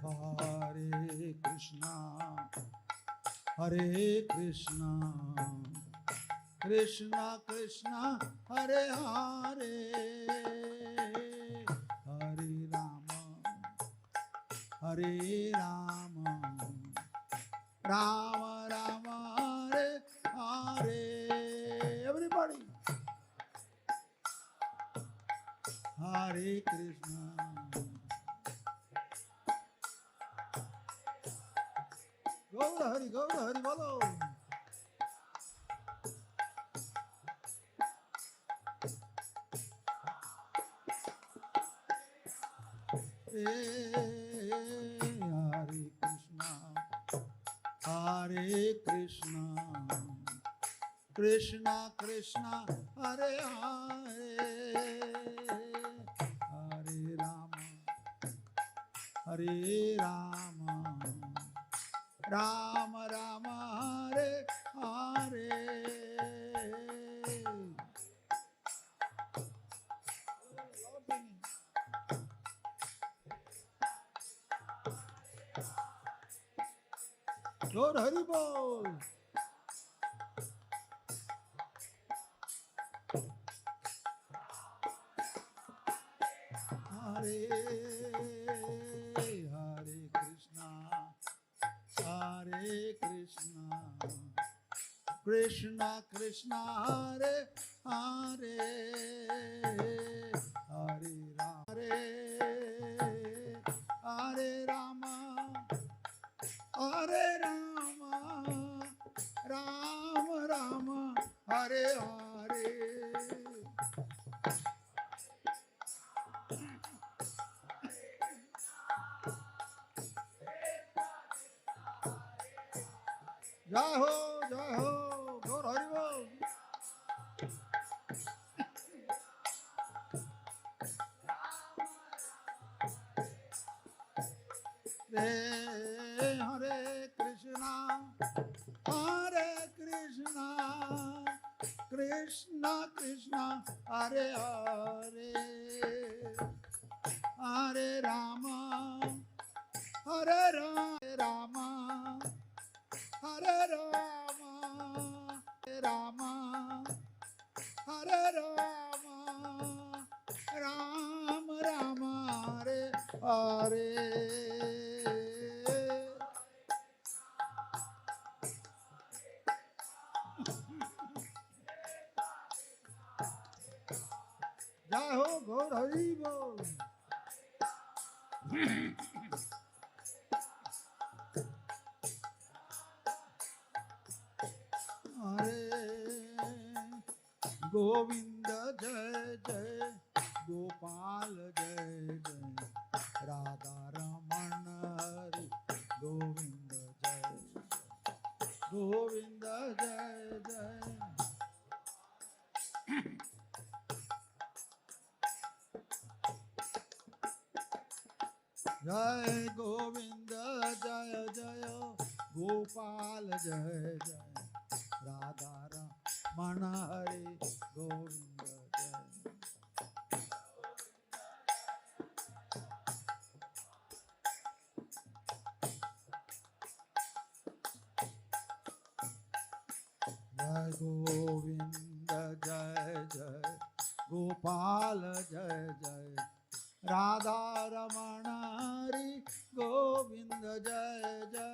Hare Krishna, Hare Krishna, Krishna Krishna, Hare Hare, Hare Rama, Hare Rama, Rama Rama, Hare Hare. Everybody. Hare Krishna. Gaura Hari bolo. Hare Krishna, Hare Krishna, Krishna Krishna, Hare Hare, Hare Rama, Hare Rama, Rama Rama, Hare Hare. Lord Hari Bol. Hare Hare Krishna, Hare Krishna, Krishna Krishna, Hare Hare, Hare Rama, Hare Rama, Rama Rama, Hare Hare. Jai ho, Gaur Hari Bol. Hare Krishna, Hare Krishna, Krishna Krishna, Hare Hare, Hare Rama, Hare Rama, Hare Rama, Rama, Hare Rama, Rama Rama, Hare Hare. Jai ho, Gaur Hari Bol. Govinda Jai Jai, Gopal Jai Jai, Radha Ramana Hari, Govinda Jai, Govinda Jai Jai. Jai Govinda Jai Jai, Gopal Jai Jai, Radha Ramana Hari, Govinda Jai. Jai Govinda Jai Jai, Gopal Jai Jai, Radha Ramana Hari, Govinda Jai Jai.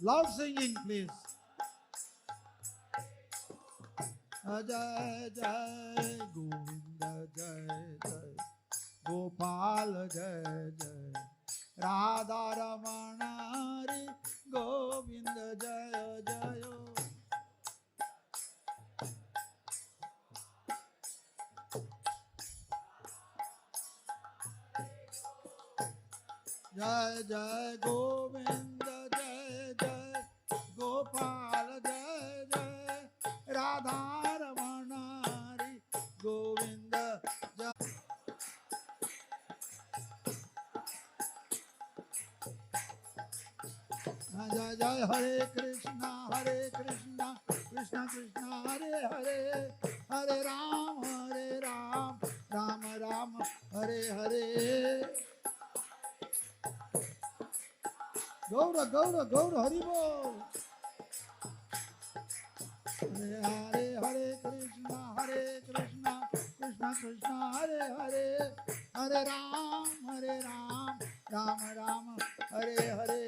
Loud singing, please. Jai Jai, Govinda Jai Jai, Gopal Jai Jai, Radha Ramana Hari, Govinda Jai Jai. Jai Jai Govinda Jai Jai, Gopal Jai Jai, Radha Ramana Hari, Govinda Jai. Jai Jai Hare Krishna, Krishna Krishna, Hare Hare, Hare Ram, Ram Ram Hare Hare. Gaura Gaura Gaura Hari Bol. Hare Hare Hare Krishna Krishna Krishna Hare Hare Hare Ram Ram Ram Hare Hare.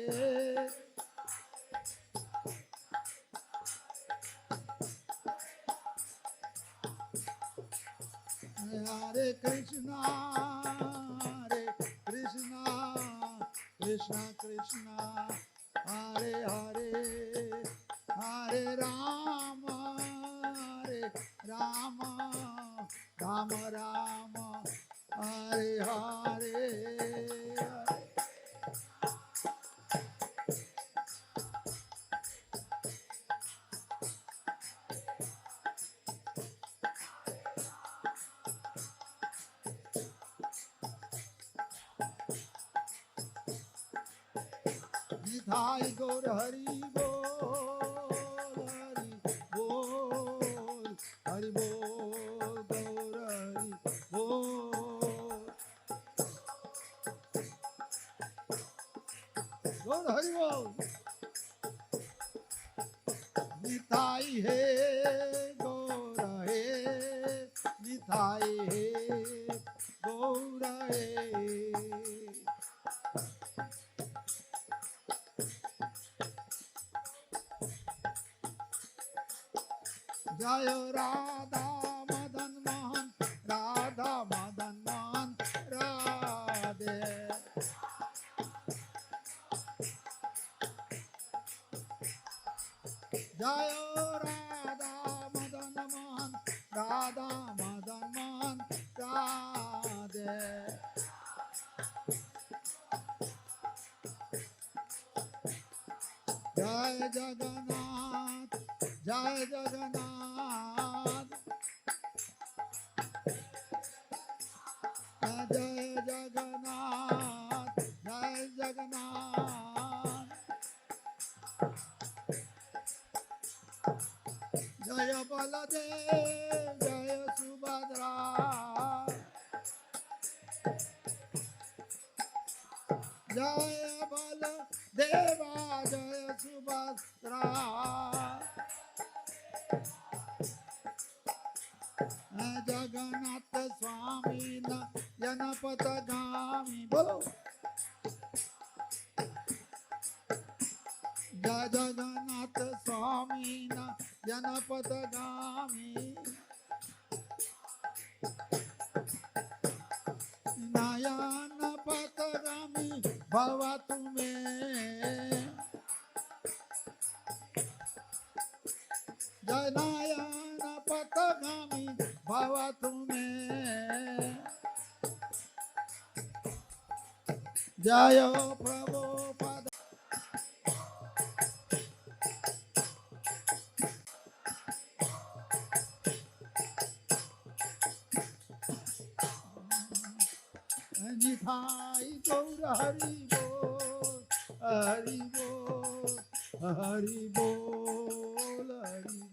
Hare Krishna Krishna Krishna Hare Hare Hare Ram Ram Ram Hare Hare. Nithai Gaur Hari Bol, Hari Bol, Gaur Hari Bol, Gaur Hari Bol. Nithai He Gaur He, Nithai He Gaur He. Jai Radha Madanmohan, Radha Madanmohan, Radhe. Jai Radha Madanmohan, Radha Madanmohan, Radhe. Jai Jagannath, Jai Jagannath, Jai Jagannath, Jai Jagannath, Jaya Baladev, Jaya Subhadra, Jaya Baladeva, Jaya Subhadra. Jagannath Swami na Yanapatagami. Bolo. Jagannath Swami na Yanapatagami. Nayanapatagami bhavatu me. Nayanapatagami bhavatu me. Jaya Prabhupada. Nithai Gaur Hari Bol, Hari Bol, Hari Bol, Hari Bol.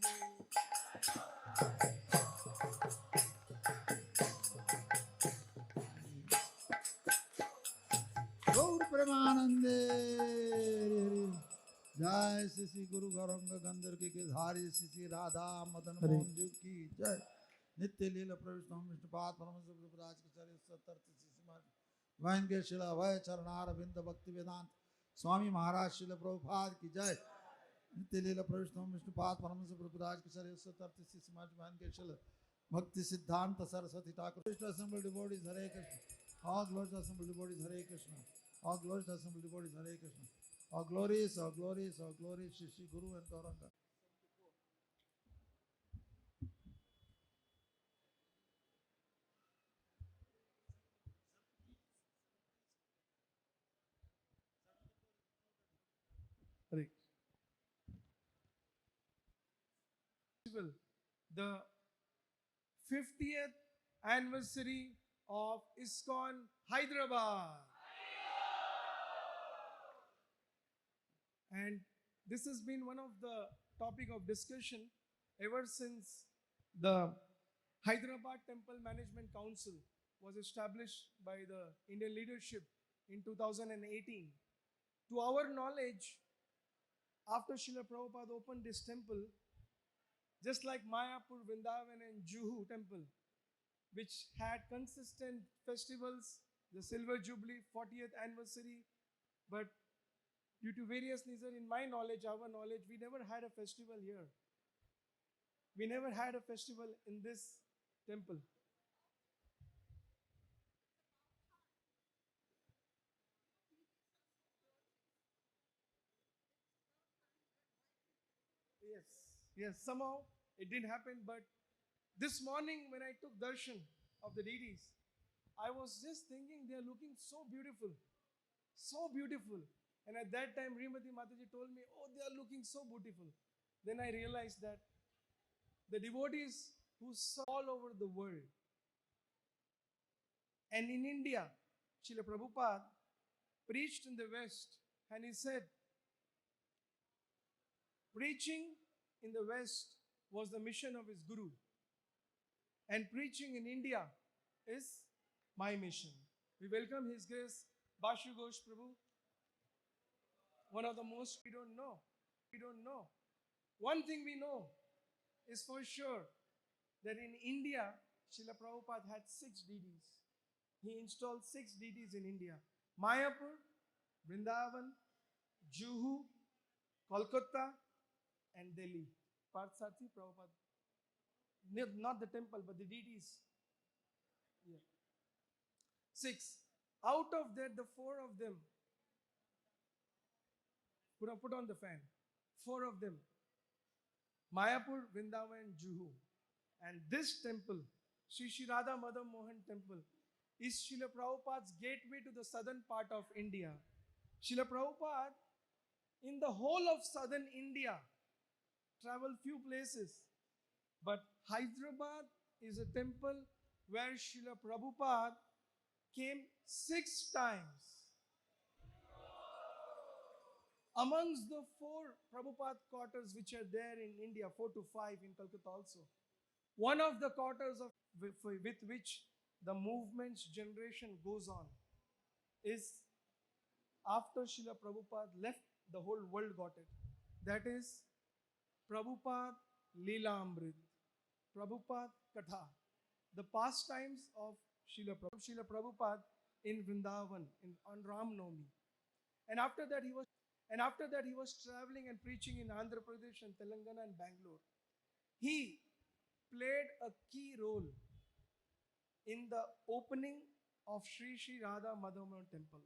Gaur Premanande. Jai Sisi Guru Garanga Gandhar ki Dhari Sisi Radha Madanmohan Ji ki Jai. Nitya Leela Pravishna Vishnu Pad Paramasa Prabhupada ki Chari Sattar Sisi Mar Vainge Shila Vai Charnar Binda Bhakti Vedant Swami Maharaj Shila Prabhupada ki Jai. Nitya Leela Pravishna Vishnu Pad Paramasa Prabhupada ki Chari Sattar Sisi Mar Vainge Shila Bhakti Siddhanta Saraswati Thakur. Assembled devotees Hare Krishna. All glories assembled devotees Hare Krishna. All glories assembled devotees Hare Krishna. All glories, all glories, all glories, Shri Guru and Gauranga. The 50th anniversary of ISKCON Hyderabad. And this has been one of the topic of discussion ever since the Hyderabad Temple Management Council was established by the Indian leadership in 2018. To our knowledge, after Srila Prabhupada opened this temple, just like Mayapur, Vrindavan and Juhu temple, which had consistent festivals, the Silver Jubilee, 40th anniversary, but due to various reasons, in my knowledge, our knowledge, we never had a festival here. We never had a festival in this temple. Yes, yes, somehow it didn't happen, but this morning when I took darshan of the deities, I was just thinking they are looking so beautiful, so beautiful. And at that time, Srimati Mataji told me, oh, they are looking so beautiful. Then I realized that the devotees who saw all over the world, and in India, Srila Prabhupada preached in the West, and he said, preaching in the West was the mission of his Guru, and preaching in India is my mission. We welcome His Grace Bashu Ghosh Prabhu, one of the most we don't know. We don't know. One thing we know is for sure that in India, Srila Prabhupada had 6 deities. He installed 6 deities in India: Mayapur, Vrindavan, Juhu, Kolkata, and Delhi. Parthsarthi Prabhupada. Not the temple, but the deities. Yeah. 6. Out of that, the 4 of them, put on the fan. 4 of them, Mayapur, Vrindavan, and Juhu. And this temple, Sri Radha Madanmohan temple, is Srila Prabhupada's gateway to the southern part of India. Srila Prabhupada, in the whole of southern India, traveled few places. But Hyderabad is a temple where Srila Prabhupada came 6 times. Amongst the 4 Prabhupada quarters which are there in India, 4 to 5 in Calcutta also, one of the quarters with which the movement's generation goes on is after Srila Prabhupada left, the whole world got it. That is Prabhupada Leela Amrit, Prabhupada Katha, the pastimes of Srila Prabhupada in Vrindavan on Ram Navami. And after that he was traveling and preaching in Andhra Pradesh and Telangana and Bangalore. He played a key role in the opening of Sri Radha Madanmohan temple.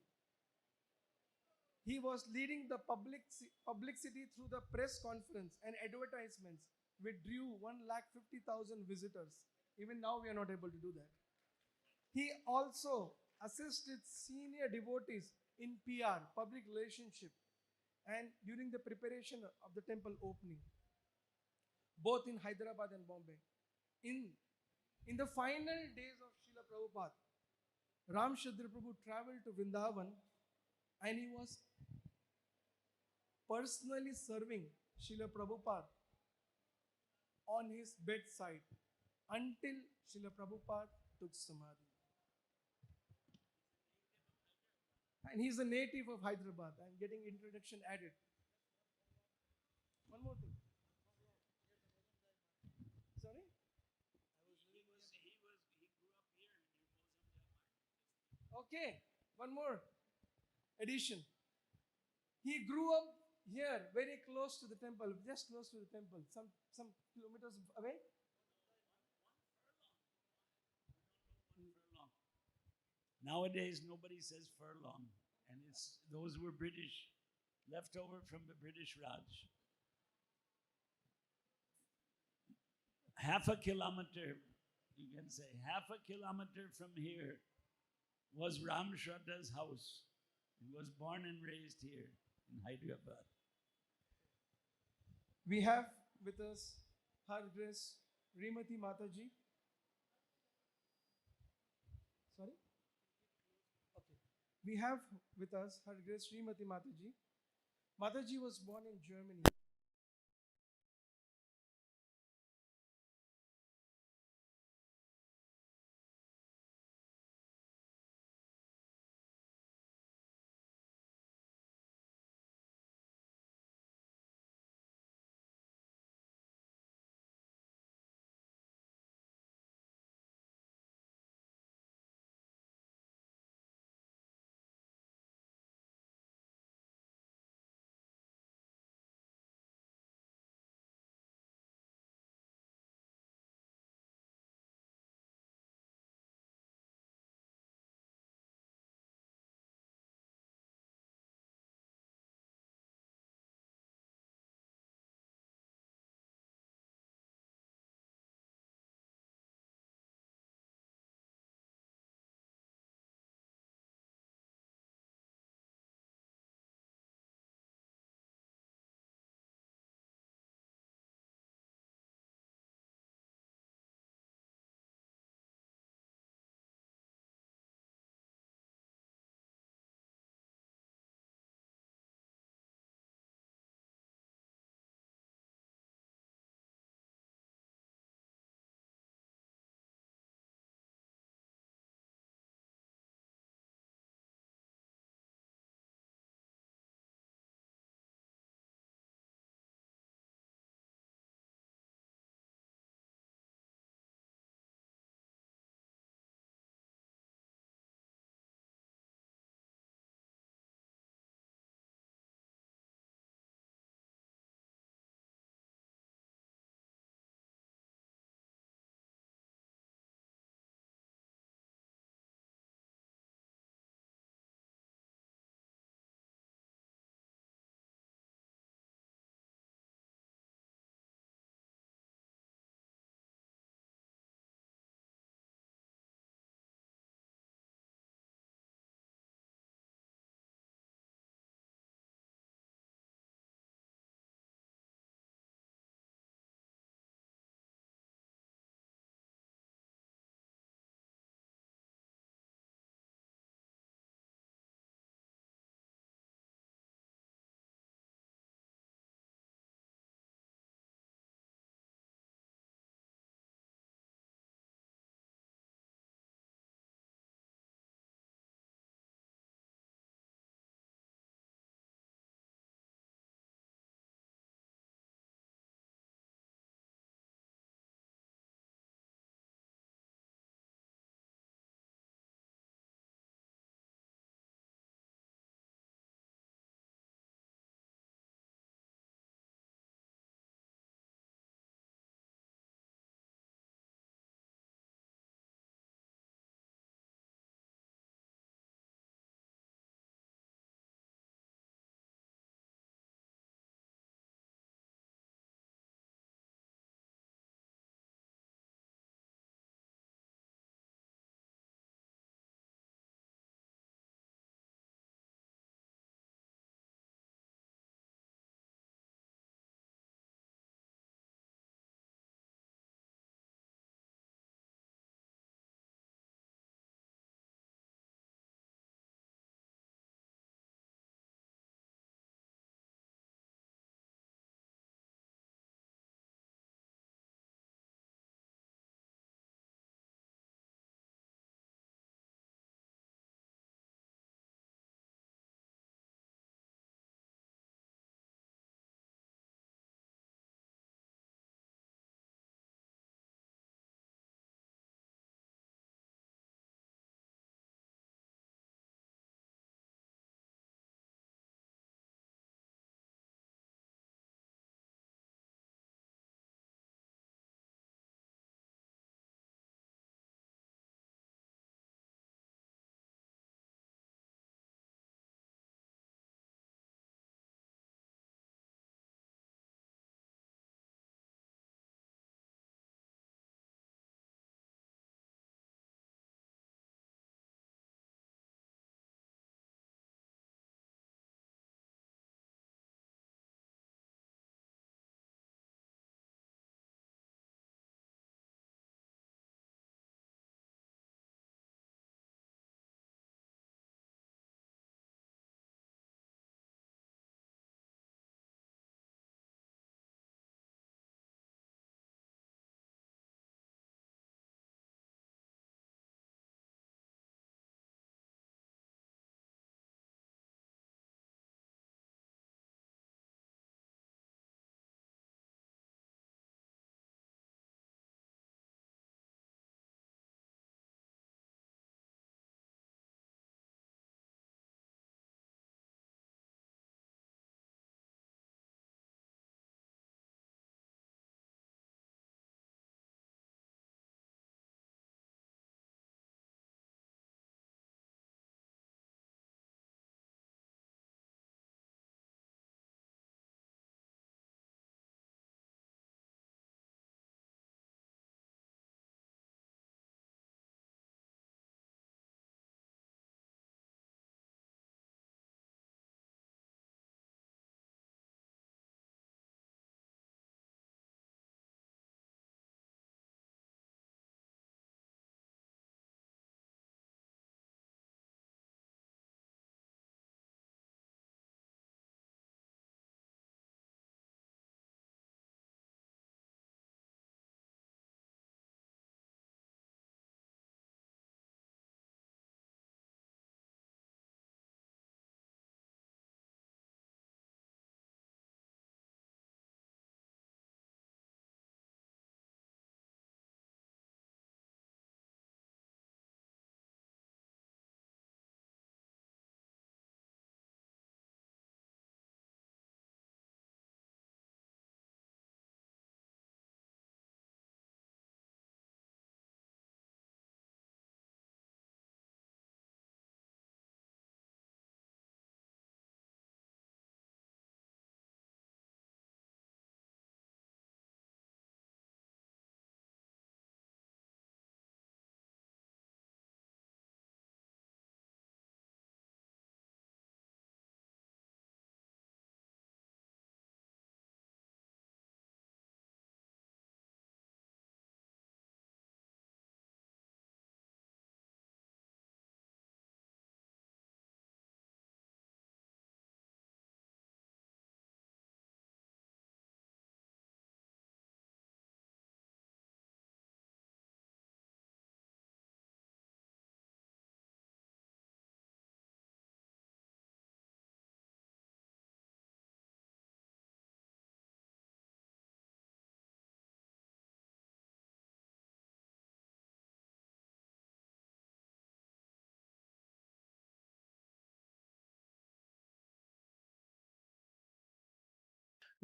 He was leading the publicity through the press conference and advertisements, which drew 150,000 visitors. Even now we are not able to do that. He also assisted senior devotees in PR, public relationship, and during the preparation of the temple opening, both in Hyderabad and Bombay. In the final days of Srila Prabhupada, Ram Chandra Prabhu traveled to Vrindavan and he was personally serving Srila Prabhupada on his bedside until Srila Prabhupada took Samadhi. And he's a native of Hyderabad. I'm getting introduction added. One more thing. Sorry? Okay, one more addition. He grew up here, very close to the temple, just close to the temple, some kilometers away. Nowadays, nobody says furlong, and it's those were British, left over from the British Raj. Half a kilometer, you can say, half a kilometer from here was Ram Shraddha's house. He was born and raised here in Hyderabad. We have with us Her Grace Srimati Mataji. Sorry? Okay. We have with us Her Grace Srimati Mataji. Mataji was born in Germany.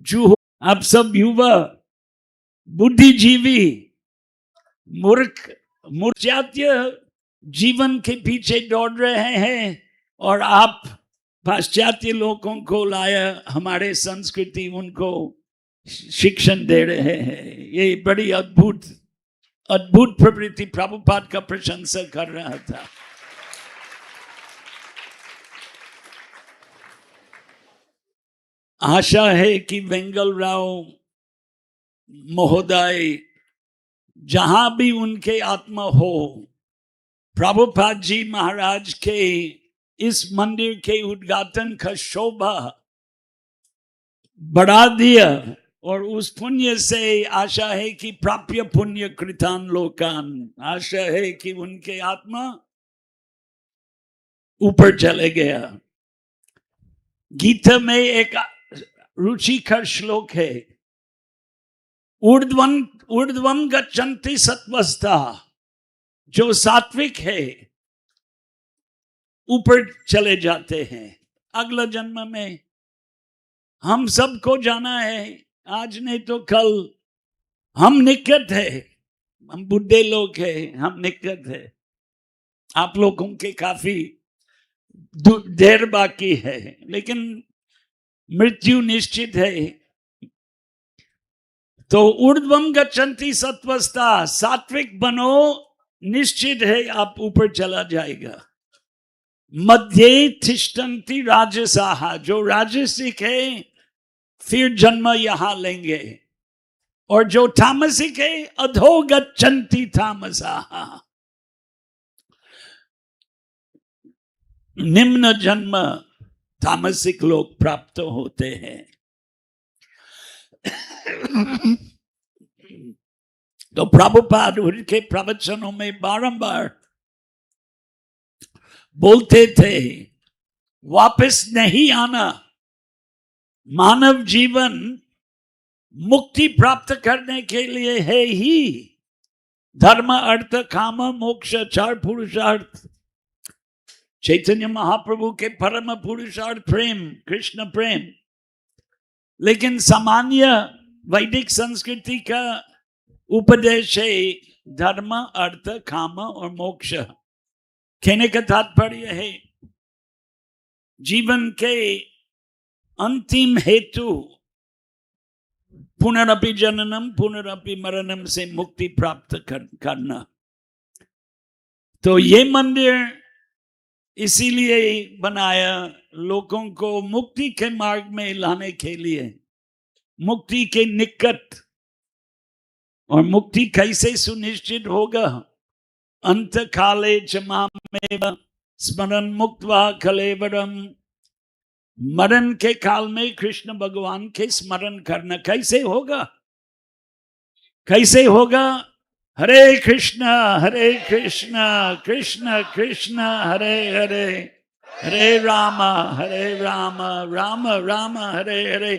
जो आप सब युवा बुद्धिजीवी मूर्ख मूर्छात्य जीवन के पीछे दौड़ रहे हैं और आप पाश्चात्य लोगों को लाया हमारे संस्कृति उनको शिक्षण दे रहे हैं। ये बड़ी अद्भुत अद्भुत प्रवृत्ति प्रभुपाद का प्रशंसा कर रहा था। आशा है कि वेंगल राव महोदय जहां भी उनके आत्मा हो, प्रभुपाद जी महाराज के इस मंदिर के उद्घाटन का शोभा बढ़ा दिया और उस पुण्य से आशा है कि प्राप्य पुण्य कृतान लोकान, आशा है कि उनके आत्मा ऊपर चले गया। गीता में एक रुचिकर श्लोक है, ऊर्ध्वं गच्छन्ति सत्वस्था, जो सात्विक है ऊपर चले जाते हैं। अगला जन्म में हम सबको जाना है, आज नहीं तो कल। हम निकट है, हम बुढ़े लोग हैं, हम निकट है। आप लोगों के काफी देर बाकी है, लेकिन मृत्यु निश्चित है। तो ऊर्ध्वं गच्छन्ति सत्वस्था, सात्विक बनो, निश्चित है आप ऊपर चला जाएगा। मध्ये तिष्ठन्ति राजसाः, जो राजसिक है फिर जन्म यहां लेंगे, और जो तामसिक है अधो गच्छन्ति तामसाः, निम्न जन्म तामसिक लोग प्राप्त होते हैं। तो प्रभुपाद उनके प्रवचनों में बारंबार बोलते थे, वापस नहीं आना। मानव जीवन मुक्ति प्राप्त करने के लिए है ही। धर्म अर्थ काम मोक्ष चार पुरुषार्थ। चैतन्य महाप्रभु के परम पुरुषार्थ प्रेम, कृष्ण प्रेम। लेकिन सामान्य वैदिक संस्कृति का उपदेश है धर्म अर्थ काम और मोक्ष। कहने का तात्पर्य है जीवन के अंतिम हेतु पुनरपि जननम पुनरपि मरणम से मुक्ति प्राप्त करना। तो ये मंदिर इसीलिए बनाया, लोगों को मुक्ति के मार्ग में लाने के लिए, मुक्ति के निकट। और मुक्ति कैसे सुनिश्चित होगा? अंत काले च मामेव स्मरण मुक्त्वा कलेवरम। मरण के काल में कृष्ण भगवान के स्मरण करना। कैसे होगा? कैसे होगा? हरे कृष्ण कृष्ण कृष्ण हरे हरे, हरे राम राम राम हरे हरे।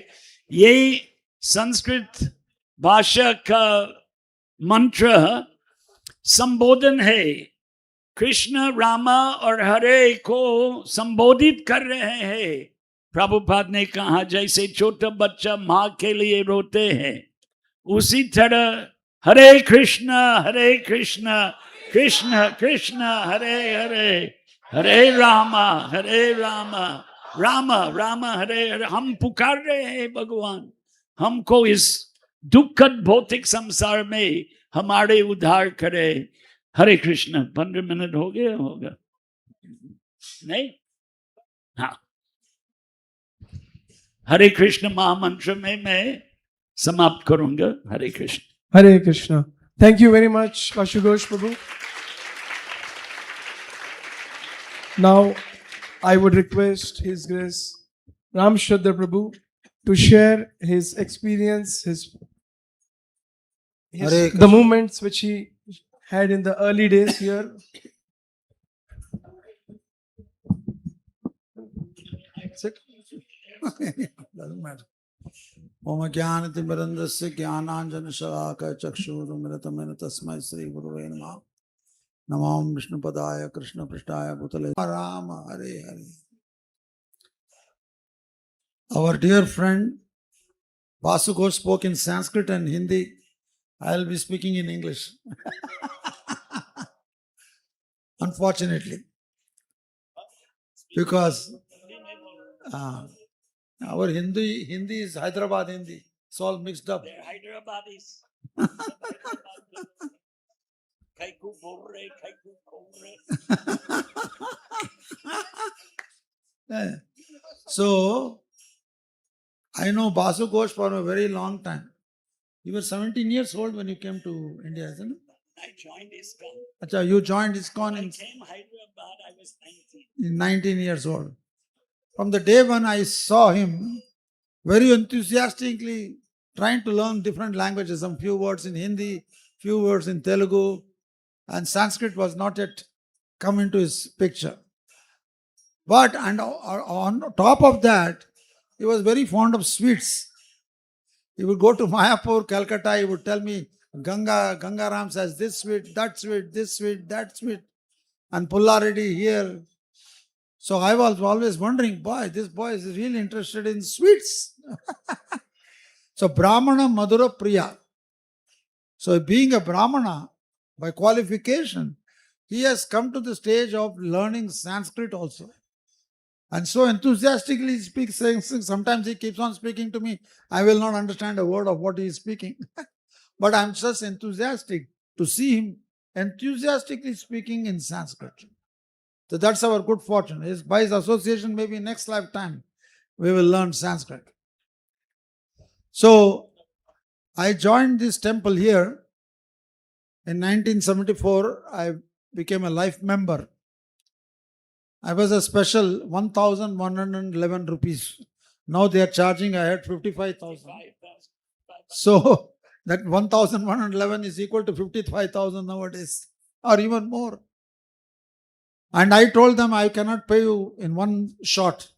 यही संस्कृत भाषा का मंत्र संबोधन है। कृष्ण राम और हरे को संबोधित कर रहे हैं। प्रभुपाद ने कहा जैसे छोटा बच्चा माँ के लिए रोते हैं, उसी तरह हरे कृष्ण कृष्ण कृष्ण हरे हरे, हरे राम राम राम हरे हरे। हम पुकार रहे हैं भगवान, हमको इस दुखद भौतिक संसार में हमारे उद्धार करे। हरे कृष्ण। 15 मिनट हो गया होगा नहीं? हाँ, हरे कृष्ण महामंत्र में मैं समाप्त करूंगा। हरे Krishna. Hare Krishna. Thank you very much, Kashugosh Prabhu. Now, I would request His Grace Ram Shraddha Prabhu to share his experience, the moments which he had in the early days here. Sit. Doesn't matter. ओम ज्ञानतिमिरन्दस्य ज्ञानाञ्जनशलाकया चक्षुरुन्मिलितं तस्मै श्रीगुरुवे नमः। नमो विष्णुपदाय कृष्णपृष्ठाय भूतले Ram Hare Hare. Our dear friend Basu Ghosh spoke in Sanskrit and Hindi. I'll be speaking in English. Unfortunately. Because our Hindi is Hyderabad Hindi. It's all mixed up. They're Hyderabadis. Kaiku borre, kaiku borre. So, I know Basu Ghosh for a very long time. You were 17 years old when you came to India, isn't it? I joined ISKCON. Achha, you joined ISKCON I in came Hyderabad, I was 19. 19 years old. From the day when I saw him, very enthusiastically trying to learn different languages, some few words in Hindi, few words in Telugu, and Sanskrit was not yet come into his picture. But and on top of that, he was very fond of sweets. He would go to Mayapur, Calcutta, he would tell me, Gangaram says this sweet, that sweet, this sweet, that sweet, and Pullaredi here. So I was always wondering, boy, this boy is really interested in sweets. So Brahmana Madhura Priya. So being a Brahmana, by qualification, he has come to the stage of learning Sanskrit also. And so enthusiastically he speaks, saying, sometimes he keeps on speaking to me. I will not understand a word of what he is speaking. But I'm just enthusiastic to see him enthusiastically speaking in Sanskrit. So that's our good fortune. By his association, maybe next lifetime, we will learn Sanskrit. So, I joined this temple here. In 1974, I became a life member. I was a special 1,111 rupees. Now they are charging, I had 55,000. So, that 1,111 is equal to 55,000 nowadays, or even more. And I told them I cannot pay you in one shot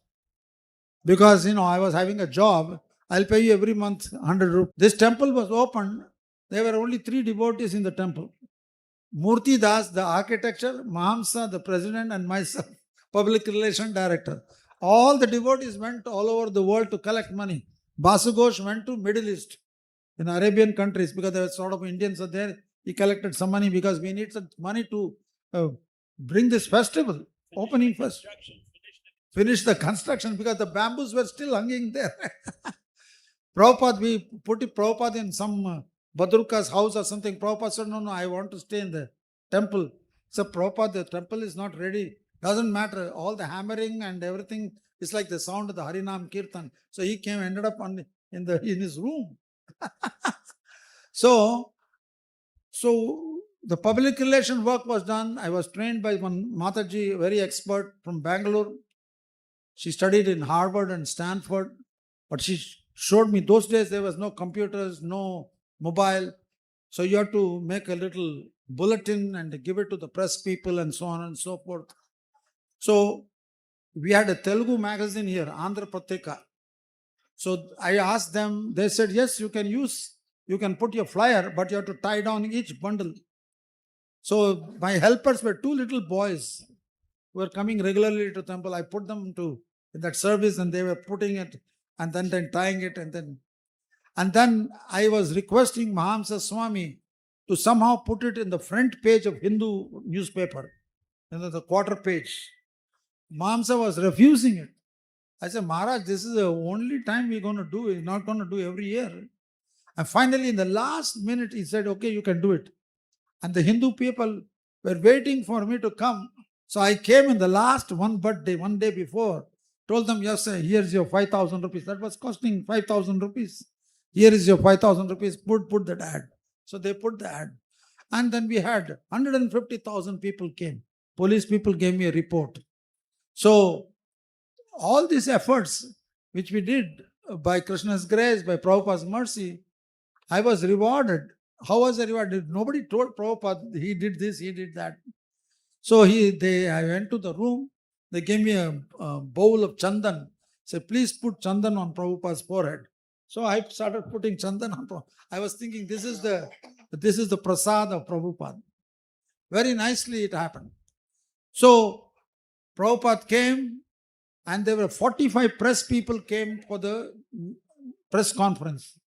because, I was having a job. I'll pay you every month 100 rupees. This temple was opened. There were only 3 devotees in the temple. Murti Das, the architecture, Mahamsa, the president, and myself, public relation director. All the devotees went all over the world to collect money. Basu Ghosh went to Middle East, in Arabian countries, because there were sort of Indians are there. He collected some money because we need some money to bring this festival, opening first. Finish the construction because the bamboos were still hanging there. Prabhupada, we put Prabhupada in some Badruka's house or something. Prabhupada said, no, I want to stay in the temple. So Prabhupada, the temple is not ready. Doesn't matter. All the hammering and everything is like the sound of the Harinam Kirtan. So he ended up in his room. So the public relation work was done. I was trained by one Mataji, very expert from Bangalore. She studied in Harvard and Stanford. But she showed me, those days there was no computers, no mobile. So you have to make a little bulletin and give it to the press people and so on and so forth. So we had a Telugu magazine here, Andhra Pratika. So I asked them, they said, yes, you can put your flyer, but you have to tie down each bundle. So my helpers were 2 little boys who were coming regularly to temple. I put them in that service and they were putting it and then tying it and then I was requesting Mahamsa Swami to somehow put it in the front page of Hindu newspaper, the quarter page. Mahamsa was refusing it. I said, Maharaj, this is the only time we're going to do it. We're not going to do every year. And finally, in the last minute, he said, okay, you can do it. And the Hindu people were waiting for me to come. So I came in the last one day before, told them, yes, sir, here's your 5,000 rupees. That was costing 5,000 rupees. Here is your 5,000 rupees. Put that ad. So they put the ad. And then we had 150,000 people came. Police people gave me a report. So all these efforts which we did by Krishna's grace, by Prabhupada's mercy, I was rewarded. How was I rewarded? Nobody told Prabhupada he did this, he did that. So I went to the room. They gave me a bowl of chandan. Said, please put chandan on Prabhupada's forehead. So I started putting chandan on Prabhupada. I was thinking, this is the prasad of Prabhupada. Very nicely it happened. So Prabhupada came and there were 45 press people came for the press conference.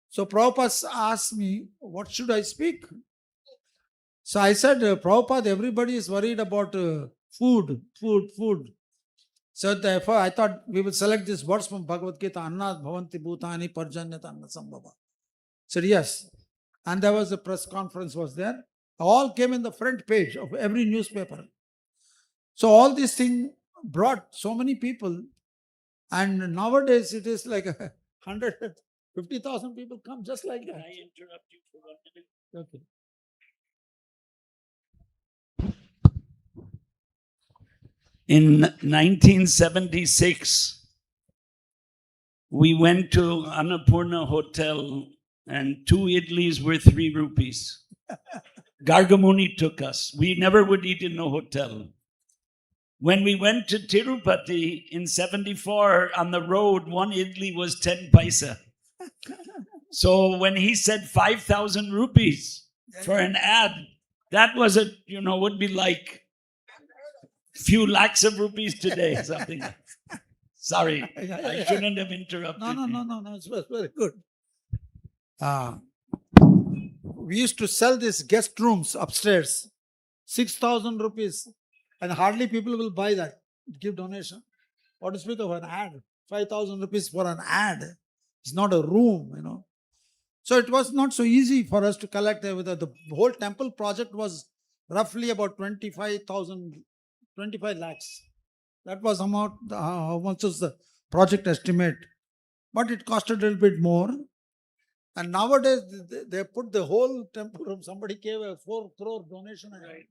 So Prabhupada asked me, what should I speak? So I said, Prabhupada, everybody is worried about food. So therefore, I thought we will select these words from Bhagavad Gita, Annat Bhavanti Bhutani Parjanyata Anna Sambhava. Said yes. And there was a press conference was there. All came in the front page of every newspaper. So all these things brought so many people. And nowadays it is like 150,000 people come just like that. Can I interrupt you for 1 minute? Okay. In 1976, we went to Annapurna Hotel and 2 idlis were 3 rupees. Gargamuni took us. We never would eat in a hotel. When we went to Tirupati in 74, on the road, 1 idli was 10 paisa. So when he said 5,000 rupees for an ad, that was would be like few lakhs of rupees today, something. Sorry, I shouldn't have interrupted. No, it was very good. We used to sell these guest rooms upstairs, 6,000 rupees, and hardly people will buy that, give donation. What to speak of an ad? 5,000 rupees for an ad. It's not a room, So it was not so easy for us to collect the whole temple project was roughly about 25 lakhs. That was how much was the project estimate. But it costed a little bit more. And nowadays, they put the whole temple room. Somebody gave a 4 crore donation. Right.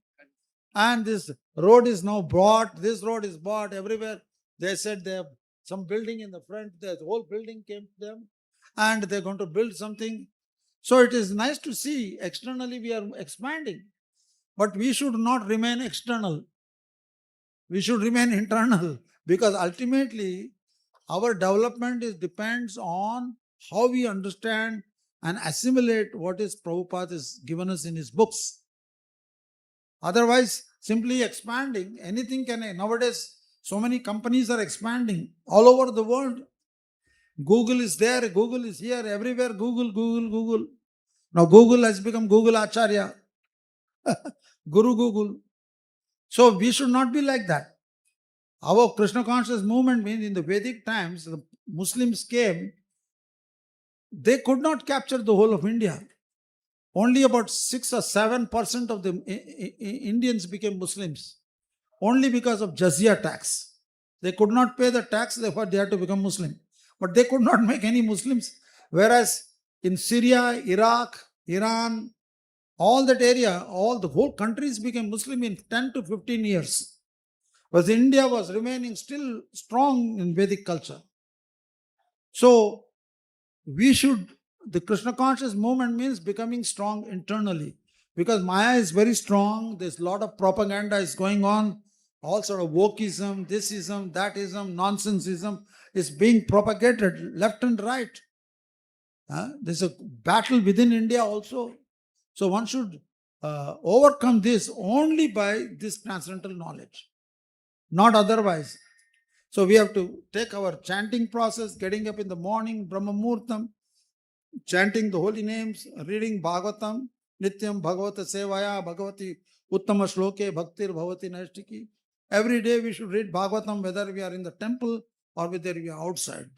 And this road is now bought. This road is bought everywhere. They said they have some building in the front. The whole building came to them. And they're going to build something. So it is nice to see externally we are expanding. But we should not remain external. We should remain internal. Because ultimately, our development depends on how we understand and assimilate what is Prabhupada has given us in his books. Otherwise, simply expanding, anything can. Nowadays, so many companies are expanding all over the world. Google is there, Google is here, everywhere, Google. Now Google has become Google Acharya, Guru Google. So we should not be like that. Our Krishna conscious movement means in the Vedic times, the Muslims came, they could not capture the whole of India. Only about 6 or 7% of the Indians became Muslims. Only because of jizya tax. They could not pay the tax, therefore they had to become Muslim. But they could not make any Muslims. Whereas in Syria, Iraq, Iran, all that area, the whole countries became Muslim in 10 to 15 years. But India was remaining still strong in Vedic culture. So, the Krishna conscious movement means becoming strong internally. Because Maya is very strong, there's a lot of propaganda is going on, all sort of wokeism, thisism, thatism, nonsensism is being propagated left and right. There's a battle within India also. So one should overcome this only by this transcendental knowledge, not otherwise. So we have to take our chanting process, getting up in the morning, Brahma Muhurtam, chanting the holy names, reading Bhagavatam, Nityam Bhagavata Sevaya, Bhagavati Uttama Shloke, Bhaktir Bhavati Naishtiki. Every day we should read Bhagavatam whether we are in the temple or whether we are outside.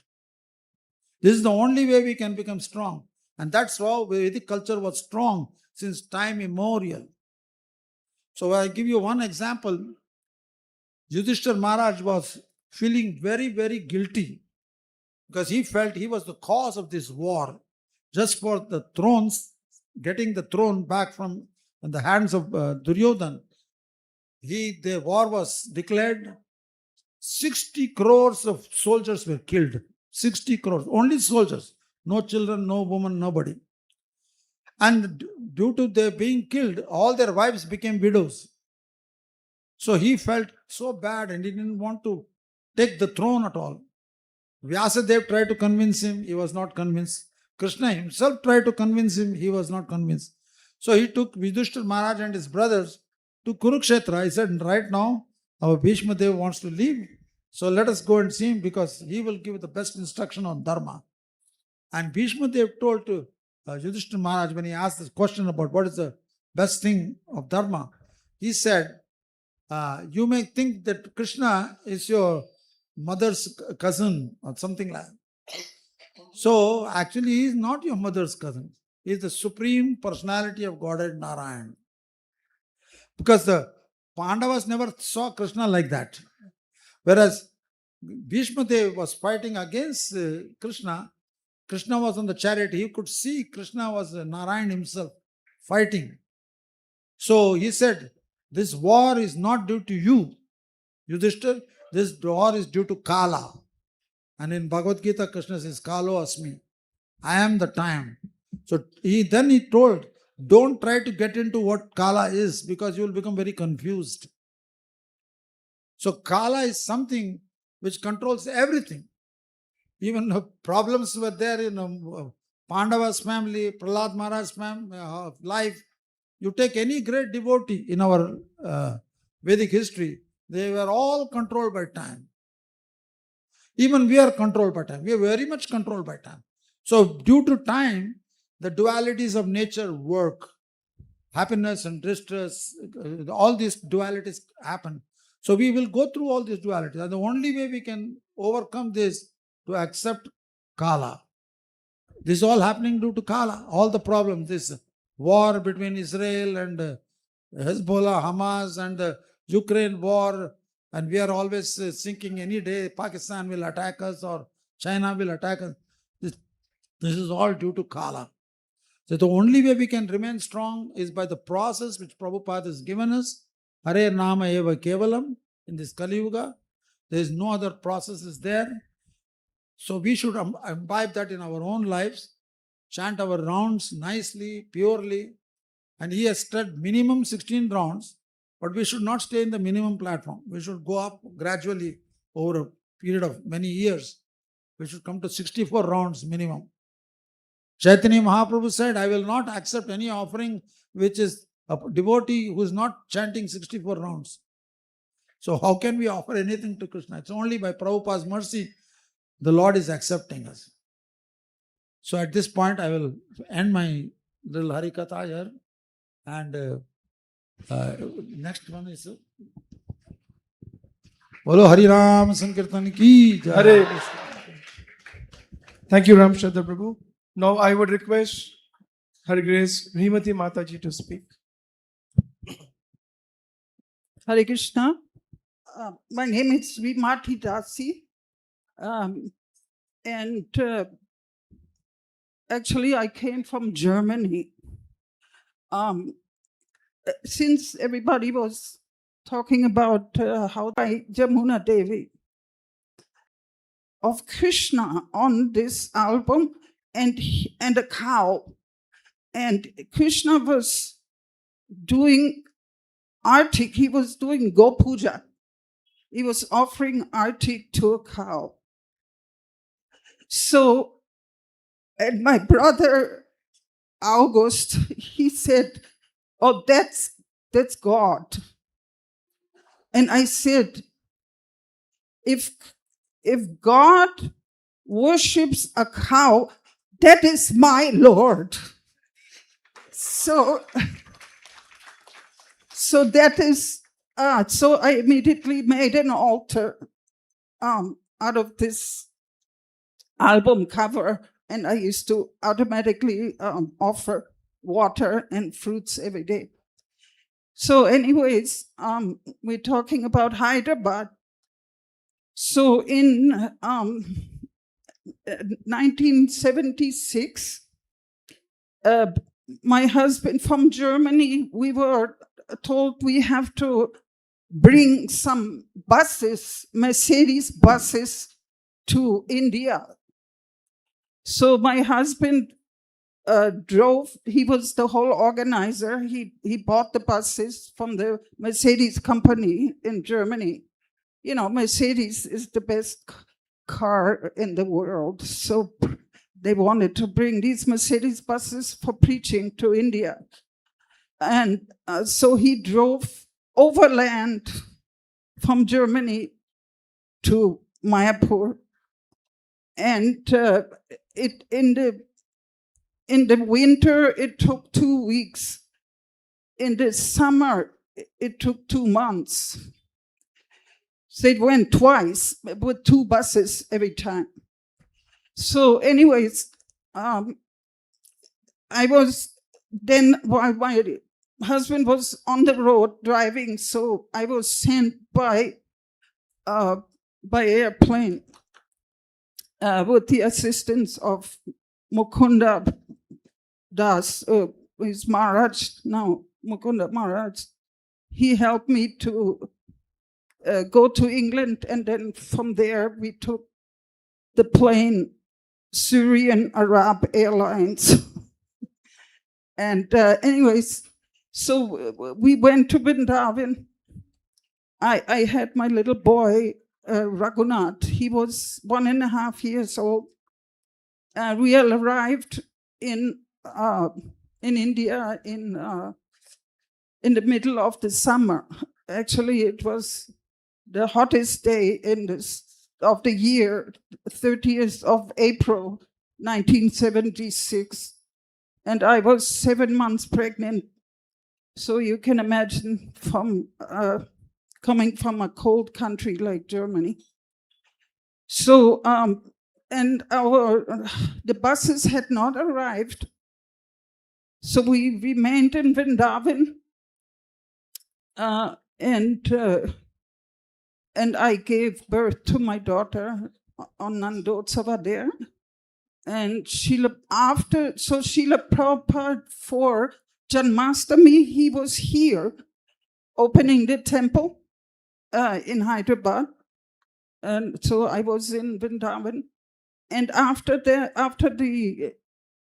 This is the only way we can become strong. And that's how Vedic culture was strong since time immemorial. So I give you one example. Yudhishthira Maharaj was feeling very, very guilty because he felt he was the cause of this war. Just for the thrones, getting the throne back from in the hands of Duryodhan, the war was declared. 60 crores of soldiers were killed. 60 crores, only soldiers, no children, no women, nobody. And due to their being killed, all their wives became widows. So he felt so bad and he didn't want to take the throne at all. Vyasadeva tried to convince him, he was not convinced. Krishna himself tried to convince him, he was not convinced. So he took Yudhishthira Maharaj and his brothers to Kurukshetra. He said, right now, our Bhishma Deva wants to leave. So let us go and see him because he will give the best instruction on Dharma. And Bhishma Dev told to Yudhishthira Maharaj when he asked this question about what is the best thing of dharma, he said, you may think that Krishna is your mother's cousin or something like that. So actually he is not your mother's cousin. He is the supreme personality of Godhead Narayan. Because the Pandavas never saw Krishna like that. Whereas Bhishma Dev was fighting against Krishna. Krishna was on the chariot. He could see Krishna was Narayan himself fighting. So he said, this war is not due to you, Yudhishthira. This war is due to Kala. And in Bhagavad Gita, Krishna says, Kalo Asmi. I am the time. So he told, don't try to get into what Kala is, because you will become very confused. So Kala is something which controls everything. Even problems were there in Pandava's family, Prahlad Maharaj's life. You take any great devotee in our Vedic history, they were all controlled by time. Even we are controlled by time. We are very much controlled by time. So due to time, the dualities of nature work. Happiness and distress, all these dualities happen. So we will go through all these dualities. And the only way we can overcome this, to accept Kala. This is all happening due to Kala. All the problems, this war between Israel and Hezbollah, Hamas, and the Ukraine war, and we are always thinking any day Pakistan will attack us or China will attack us. This is all due to Kala. So the only way we can remain strong is by the process which Prabhupada has given us. Hare Nama Eva Kevalam. In this Kali Yuga, there is no other process is there. So we should imbibe that in our own lives, chant our rounds nicely, purely. And he has said minimum 16 rounds, but we should not stay in the minimum platform. We should go up gradually over a period of many years. We should come to 64 rounds minimum. Chaitanya Mahaprabhu said, I will not accept any offering which is a devotee who is not chanting 64 rounds. So how can we offer anything to Krishna? It's only by Prabhupada's mercy the Lord is accepting us. So at this point, I will end my little Harikatha here. And next one is Bolo Hari Ram Sankirtan Ki Jai. Hare Krishna. Thank you, Ramchandra Prabhu. Now I would request Her Grace Srimati Mataji to speak. Hare Krishna. My name is Srimati Dasi. And actually, I came from Germany. Since everybody was talking about how by Jamuna Devi of Krishna on this album and a cow. And Krishna was doing artik, he was doing Go Puja. He was offering artik to a cow. So, and my brother August, he said, oh, that's God. And I said, if God worships a cow, that is my Lord. So that is, so I immediately made an altar out of this album cover, and I used to automatically offer water and fruits every day. So anyways, we're talking about Hyderabad. So in 1976, my husband from Germany, we were told we have to bring some buses, Mercedes buses, to India. So my husband drove, he was the whole organizer. He bought the buses from the Mercedes company in Germany. You know, Mercedes is the best car in the world. So they wanted to bring these Mercedes buses for preaching to India. And so he drove overland from Germany to Mayapur. And it in the winter it took 2 weeks. In the summer it took 2 months. So it went twice with 2 buses every time. So, anyways, I was then, while my husband was on the road driving, so I was sent by airplane with the assistance of Mukunda Das, is Maharaj now, Mukunda Maharaj. He helped me to go to England, and then from there we took the plane, Syrian Arab Airlines. And anyways, so we went to Vrindavan. I had my little boy, Raghunath. He was 1.5 years old. We all arrived in India in the middle of the summer. Actually, it was the hottest day of the year, 30th of April, 1976. And I was 7 months pregnant. So you can imagine from coming from a cold country like Germany. So, and the buses had not arrived. So we remained in Vrindavan, and I gave birth to my daughter on Nandotsava there. And Srila Prabhupada for Janmashtami, he was here opening the temple in Hyderabad. And so I was in Vrindavan. And after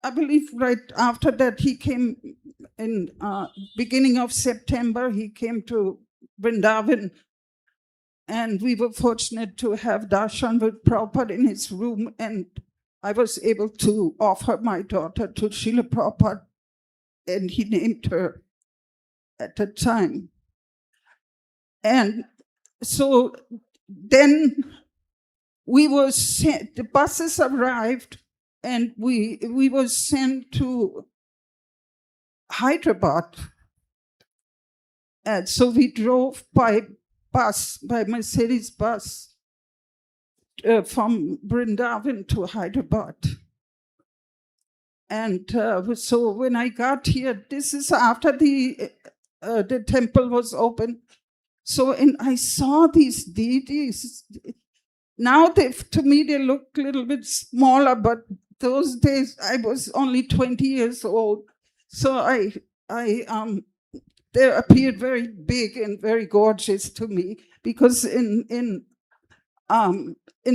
I believe right after that, he came in beginning of September, he came to Vrindavan. And we were fortunate to have darshan with Prabhupada in his room, and I was able to offer my daughter to Srila Prabhupada, and he named her at the time. And so then we were sent, the buses arrived, and we were sent to Hyderabad. And so we drove by Mercedes bus from Vrindavan to Hyderabad. And so when I got here, this is after the temple was open. So I saw these deities. Now to me they look a little bit smaller, but those days I was only 20 years old. So they appeared very big and very gorgeous to me, because in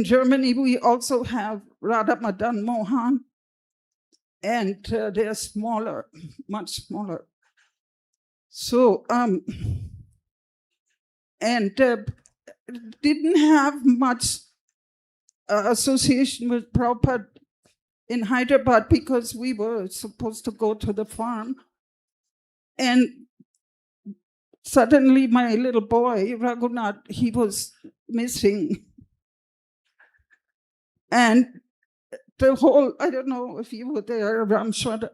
Germany we also have Radha Madanmohan, and they're smaller, much smaller. So didn't have much association with Prabhupada in Hyderabad, because we were supposed to go to the farm. And suddenly my little boy, Raghunath, he was missing. And the whole, I don't know if you were there, Ramshwada,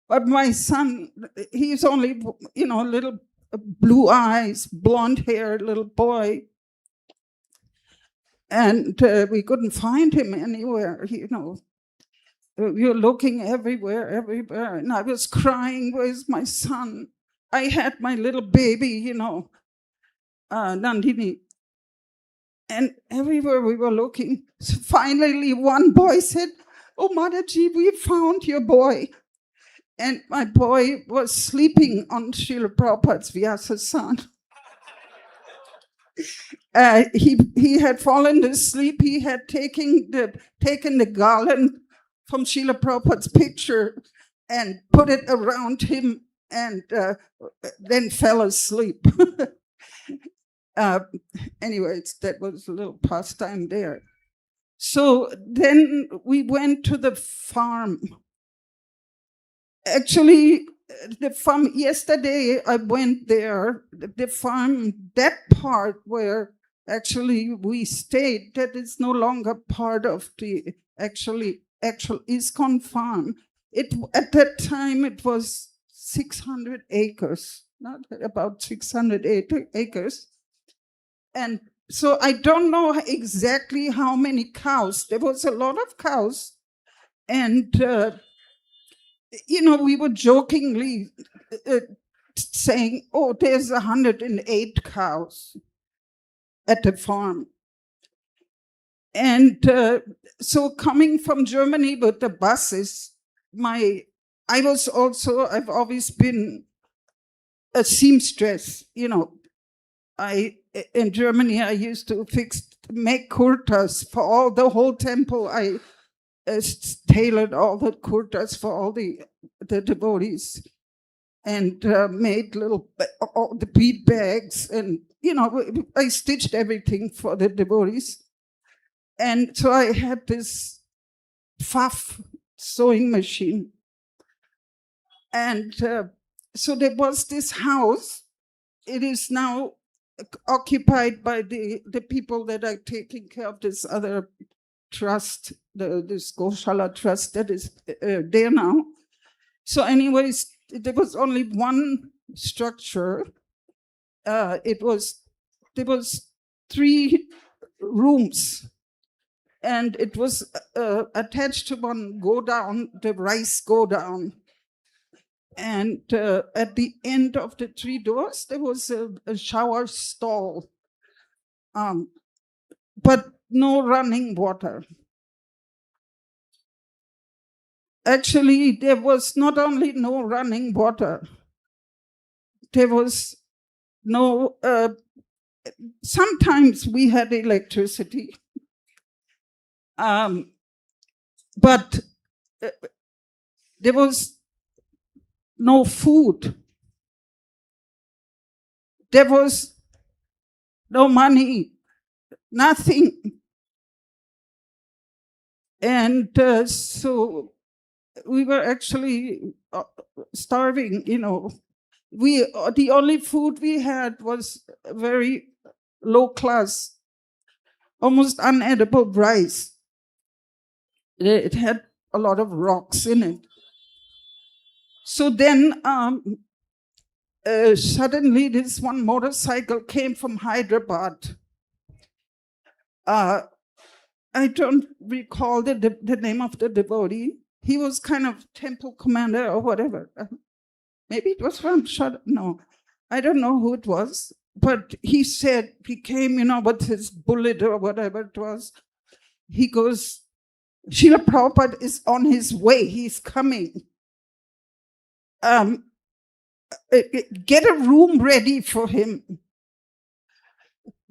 but my son, he's only, little blue eyes, blonde hair, little boy. And we couldn't find him anywhere, We were looking everywhere. And I was crying, where's my son? I had my little baby, Nandini. And everywhere we were looking. So finally, one boy said, "Oh, Mataji, we found your boy." And my boy was sleeping on Srila Prabhupada's Vyasasana. He had fallen asleep. He had taken the garland from Srila Prabhupada's picture and put it around him, and then fell asleep. Anyways, that was a little pastime there. So then we went to the farm. Actually, the farm, yesterday I went there. The farm, that part where actually we stayed, that is no longer part of the actually actual ISKCON farm. At that time, it was 600 acres, not about 600 acres. And so I don't know exactly how many cows. There was a lot of cows. And, we were jokingly saying, oh, there's 108 cows at the farm. And so coming from Germany with the buses, I've always been a seamstress, in Germany, I used to make kurtas for the whole temple. I tailored all the kurtas for all the devotees, and made all the bead bags, and I stitched everything for the devotees. And so I had this Pfaff sewing machine, and so there was this house. It is now occupied by the people that are taking care of this other trust, this Goshala trust that is there now. So anyways, there was only one structure. There was 3 rooms, and it was attached to one godown, the rice godown. And at the end of the 3 doors, there was a shower stall, but no running water. Actually, there was not only no running water, there was no, sometimes we had electricity, but there was no food. There was no money, nothing. And so we were actually starving, the only food we had was very low class, almost unedible rice. It had a lot of rocks in it. So then suddenly this one motorcycle came from Hyderabad. I don't recall the name of the devotee. He was kind of temple commander or whatever. Maybe it was from no, I don't know who it was. But he said, he came, with his bullet or whatever it was. He goes, Srila Prabhupada is on his way. He's coming. Get a room ready for him.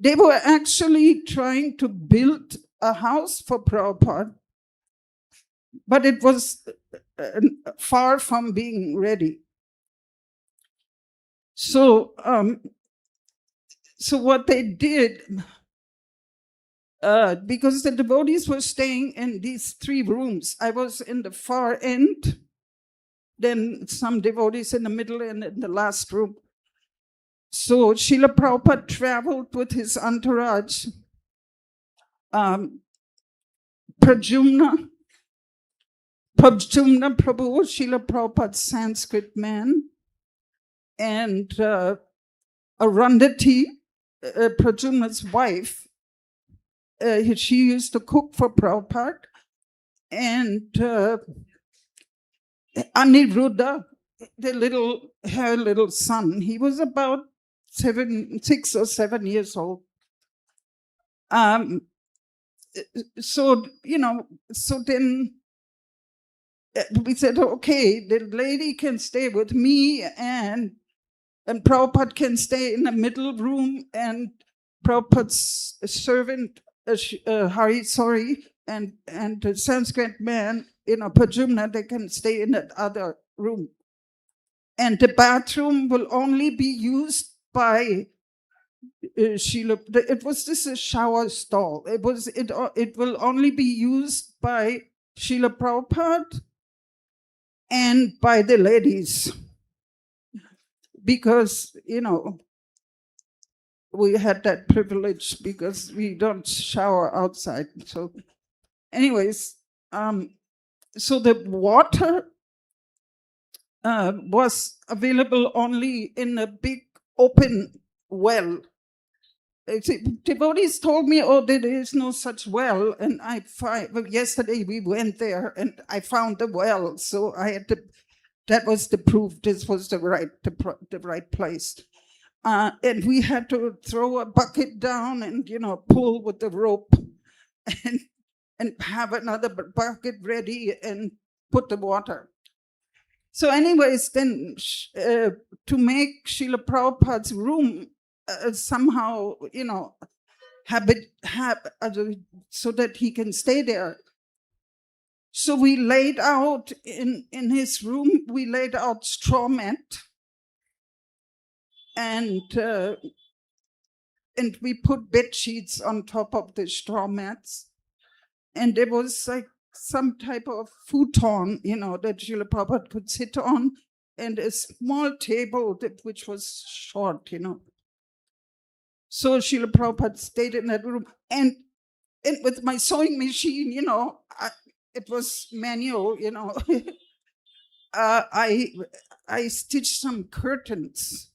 They were actually trying to build a house for Prabhupada, but it was far from being ready. So, so what they did, because the devotees were staying in these 3 rooms, I was in the far end, then some devotees in the middle and in the last room. So Srila Prabhupada traveled with his entourage, Prajumna Prabhu, Srila Prabhupada's Sanskrit man, and Arundhati, Prajumna's wife. She used to cook for Prabhupada, and Aniruddha, her little son, he was about 6 or 7 years old. So then we said, okay, the lady can stay with me, and Prabhupada can stay in the middle room, and Prabhupada's servant, Hari Sori, and the Sanskrit man, Prajumna, they can stay in that other room. And the bathroom will only be used by Srila. It was just a shower stall. It will only be used by Srila Prabhupada and by the ladies, because we had that privilege because we don't shower outside. So, anyways, So the water was available only in a big open well. Devotees told me, oh, there is no such well. And yesterday we went there and I found the well. So I had to, that was the proof this was the right place. And we had to throw a bucket down and, pull with the rope and have another bucket ready and put the water. So anyways, then to make Srila Prabhupada's room somehow, so that he can stay there. So we laid out in his room, we laid out straw mat, and we put bed sheets on top of the straw mats, and there was like some type of futon, that Srila Prabhupada could sit on, and a small table which was short, So Srila Prabhupada stayed in that room, and with my sewing machine, it was manual, I stitched some curtains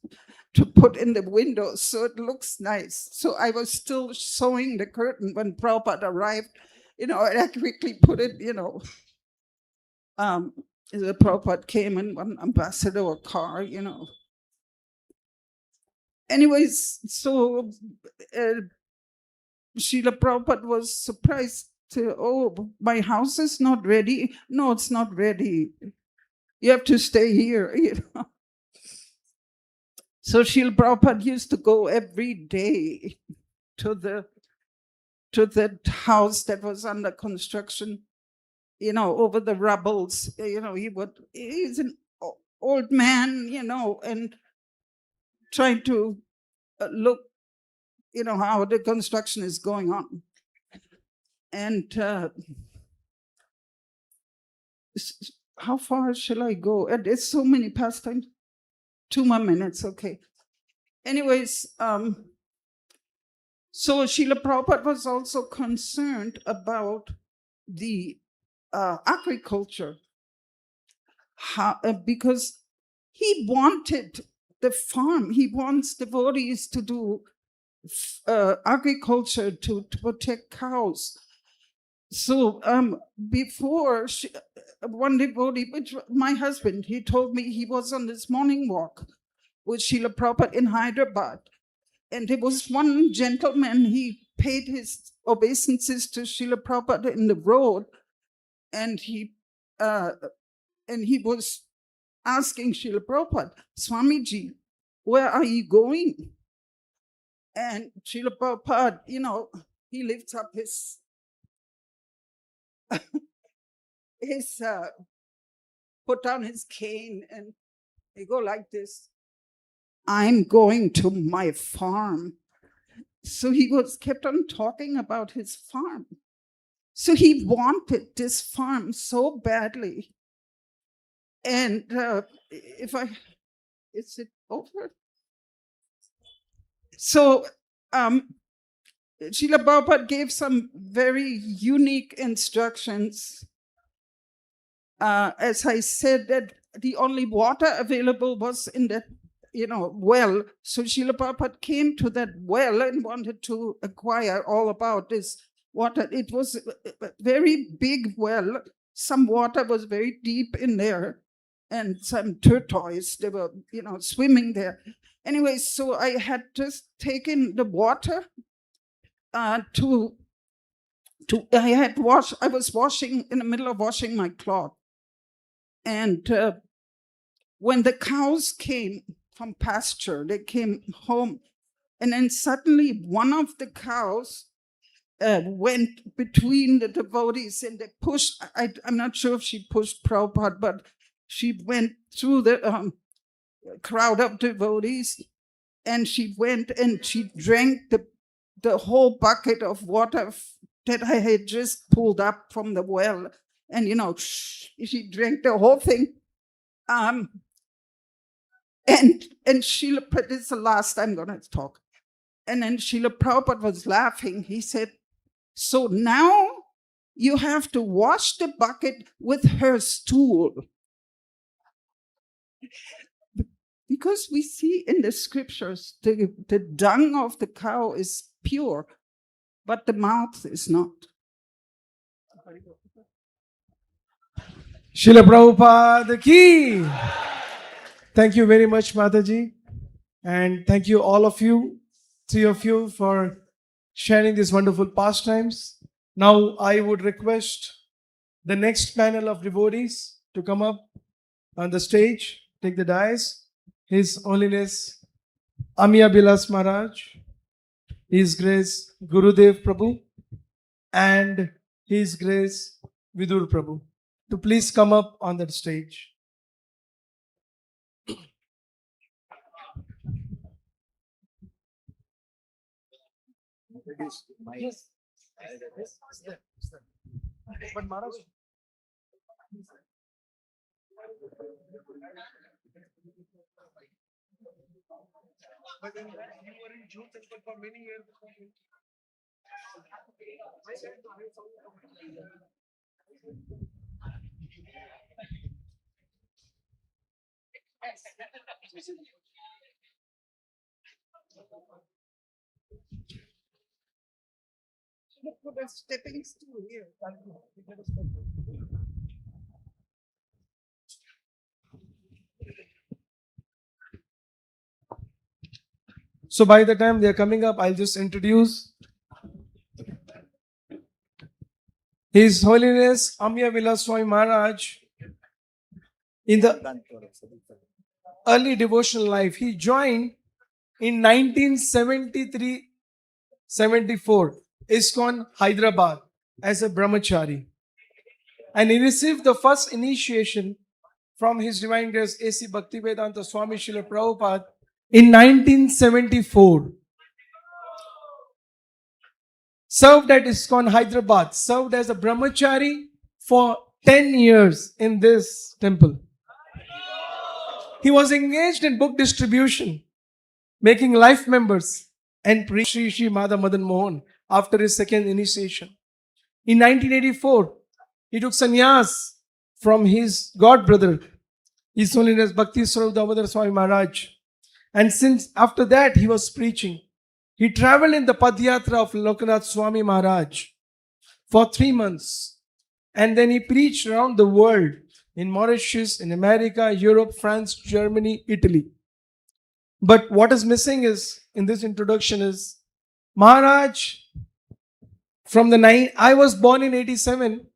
to put in the windows so it looks nice. So I was still sewing the curtain when Prabhupada arrived, and I quickly put it, the Prabhupada came in one ambassador car, Anyways, so Srila Prabhupada was surprised. Oh, my house is not ready. No, it's not ready. You have to stay here, So Srila Prabhupada used to go every day to the house that was under construction, over the rubbles. He's an old man, and trying to look, how the construction is going on. And how far shall I go? There's so many pastimes. 2 more minutes, okay. Anyways, so Srila Prabhupada was also concerned about the agriculture, because he wanted the farm. He wants devotees to do agriculture to protect cows. So before, one devotee, which my husband, he told me he was on this morning walk with Srila Prabhupada in Hyderabad. And there was one gentleman, he paid his obeisances to Srila Prabhupada in the road. And he was asking Srila Prabhupada, Swamiji, where are you going? And Srila Prabhupada, he lifts up his put down his cane and he go like this. I'm going to my farm. So he kept on talking about his farm. So he wanted this farm so badly. And is it over? So Srila Prabhupada gave some very unique instructions. As I said, that the only water available was in that, well. So Srila Prabhupada came to that well and wanted to acquire all about this water. It was a very big well. Some water was very deep in there, and some tortoise, they were, swimming there. Anyway, so I had just taken the water I was washing, in the middle of washing my cloth. And when the cows came from pasture, they came home. And then suddenly one of the cows went between the devotees and they pushed, I'm not sure if she pushed Prabhupada, but she went through the crowd of devotees and she went and she drank the whole bucket of water that I had just pulled up from the well. And, she drank the whole thing. And Srila, this is the last I'm going to talk. And then Srila Prabhupada was laughing. He said, so now you have to wash the bucket with her stool. Because we see in the scriptures, the dung of the cow is pure, but the mouth is not. Srila Prabhupada ki. Thank you very much, Mataji. And thank you all of you, three of you, for sharing these wonderful pastimes. Now I would request the next panel of devotees to come up on the stage, take the dais. His Holiness Amiya Bilas Maharaj, His Grace Gurudev Prabhu, and His Grace Vidur Prabhu to please come up on that stage. Yes. But Maharaj. But then you were in June temple for many years. Put a stepping stool here. So by the time they are coming up, I'll just introduce His Holiness Amiya Vilas Swami Maharaj. In the early devotional life, he joined in 1973-74 ISKCON Hyderabad as a brahmachari, and he received the first initiation from His Divine Grace A.C. Bhaktivedanta Swami Srila Prabhupada in 1974. Served at ISKCON Hyderabad, served as a brahmachari for 10 years in this temple. He was engaged in book distribution, making life members, and preaching Sri Madanmohan after his second initiation. In 1984, he took sannyas from his god brother, His Holiness Bhakti Swarup Damodar Swami Maharaj. And since after that, he was preaching. He traveled in the Padyatra of Lokanath Swami Maharaj for 3 months. And then he preached around the world, in Mauritius, in America, Europe, France, Germany, Italy. But what is missing is, in this introduction is, Maharaj, I was born in 87,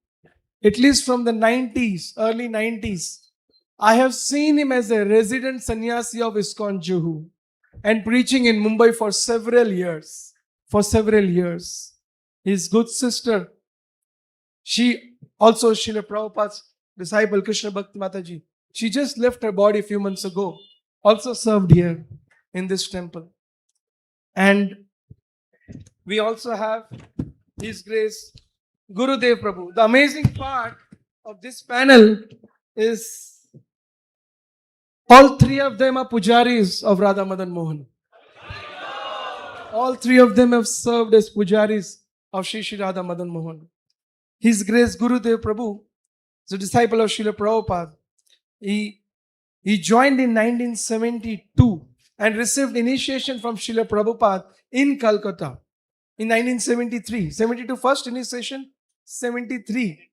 at least from the 90s, early 90s, I have seen him as a resident sannyasi of ISKCON Juhu and preaching in Mumbai for several years. His good sister, she also Srila Prabhupada's disciple, Krishna Bhakti Mataji, she just left her body a few months ago, also served here in this temple. And we also have His Grace Gurudev Prabhu. The amazing part of this panel is all three of them are pujaris of Radha Madanmohan. All three of them have served as pujaris of Shri Shri Radha Madanmohan. His Grace Gurudev Prabhu is a disciple of Srila Prabhupada. He joined in 1972 and received initiation from Srila Prabhupada in Calcutta in 1973. 72 first initiation, 73.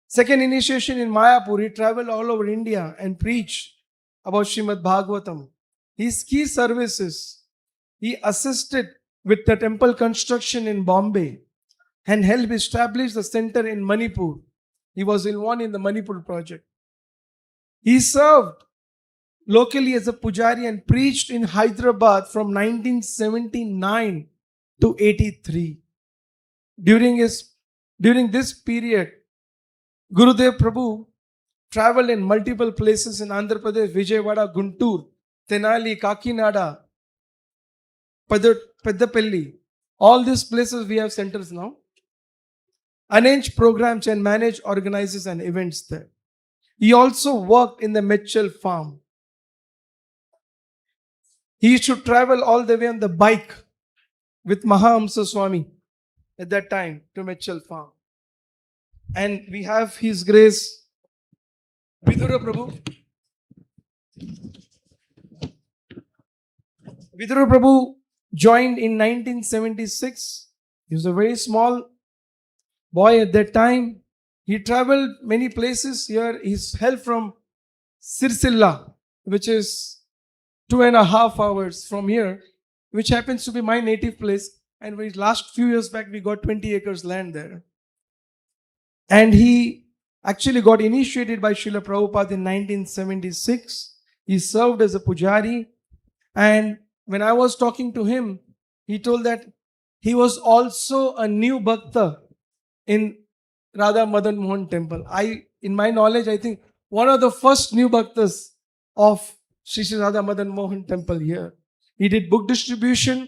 Second initiation in Mayapur. He traveled all over India and preached about Srimad Bhagavatam. His key services, he assisted with the temple construction in Bombay and helped establish the center in Manipur. He was involved in the Manipur project. He served locally as a pujari and preached in Hyderabad from 1979 to 83. During this period, Gurudev Prabhu traveled in multiple places in Andhra Pradesh, Vijayawada, Guntur, Tenali, Kakinada, Peddapalli. All these places we have centers now. Arrange programs and manage organizes and events there. He also worked in the Mitchell farm. He used to travel all the way on the bike with Mahamsa Swami at that time to Mitchell Farm. And we have His Grace Vidura Prabhu. Vidura Prabhu joined in 1976. He was a very small boy at that time. He traveled many places. Here he's hailed from Sirsilla, which is 2.5 hours from here, which happens to be my native place. And last few years back, we got 20 acres land there. And he actually got initiated by Srila Prabhupada in 1976. He served as a pujari. And when I was talking to him, he told that he was also a new bhakta in Radha Madanmohan temple. In my knowledge, I think one of the first new bhaktas of Sri Radha Madanmohan temple here. He did book distribution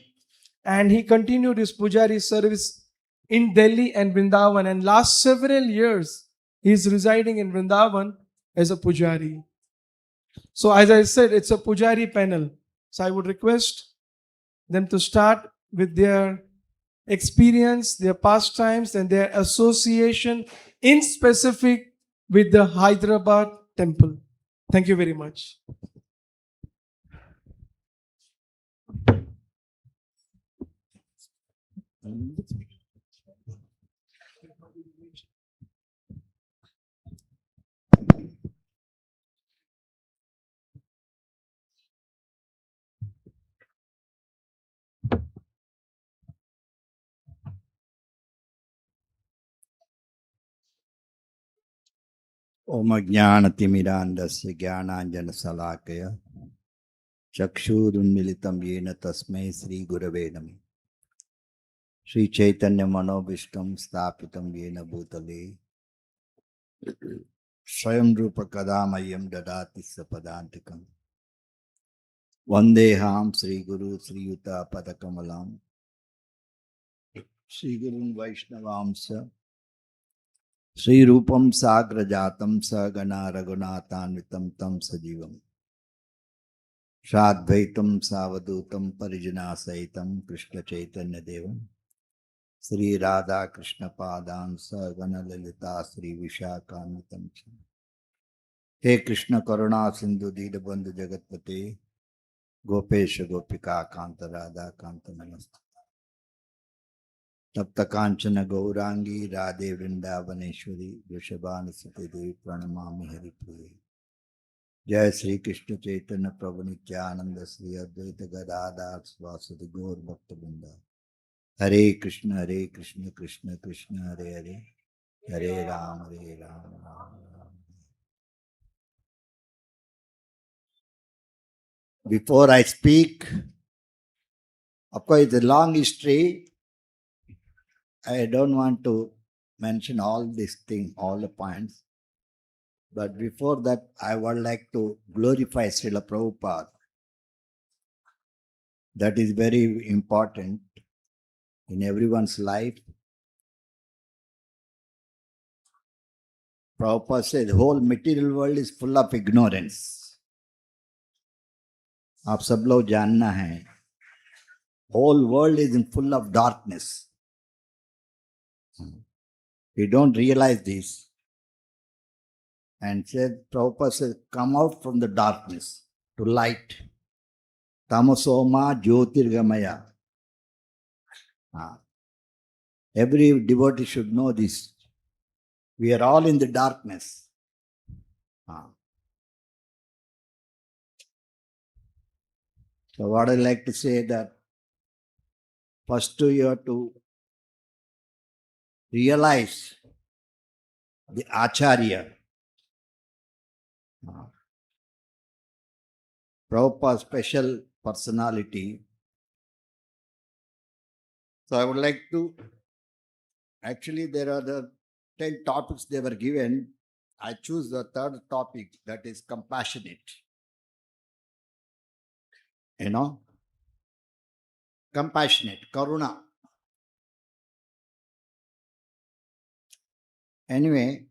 and he continued his pujari service in Delhi and Vrindavan. And last several years, he is residing in Vrindavan as a pujari. So as I said, it's a pujari panel. So I would request them to start with their experience, their pastimes, and their association in specific with the Hyderabad temple. Thank you very much. ओम ज्ञानतिमिरान्धस्य ज्ञानाञ्जनशलाकया चक्षुरुन्मिलितं येन तस्मै श्रीगुरवे नमः। श्रीचैतन्यमनोभीष्टं स्थापितं येन भूतले स्वयं रूपकदा मह्यं ददाति सपदान्तिकं। वन्देऽहं श्रीगुरु श्रीयुतापदकमलं श्रीगुरुं वैष्णवांश्च श्रीरूपं साग्रजातं सगना रघुनाथान्वितं तं सजीवम् साद्वैतं सावधूतं परिजनासहितं कृष्णचैतन्यदेवं श्रीराधा कृष्णपादान् सगणललिता श्रीविशाखान्वितं च। हे कृष्ण करुणा सिंधु दीनबंधु जगत्पते गोपेश गोपिका कांत राधा कांत नमस्ते। तप्त कांचन गौरांगी राधे वृंदावनेश्वरी वृषभानुसुते देवी प्रणमामि हरिप्रिये। जय श्री कृष्ण चैतन्य प्रभु नित्यानंद श्री अद्वैत गदाधर स्वासुदि गौर भक्तवृंद। हरे कृष्ण कृष्ण कृष्ण हरे हरे, हरे Ram Ram Ram. Before I speak, of course, it's a long history. I don't want to mention all these things, all the points. But before that, I would like to glorify Srila Prabhupada. That is very important in everyone's life. Prabhupada said the whole material world is full of ignorance. आप सब लोग जानना है, whole world is in full of darkness. We don't realize this. And said, Prabhupada said, come out from the darkness to light. Tamasoma Jyotirgamaya. Every devotee should know this. We are all in the darkness. So what I like to say that first you have to realize the Acharya. Prabhupada's special personality. So I would like to, actually there are the 10 topics they were given. I choose the third topic, that is compassionate. Compassionate, karuna. Anyway,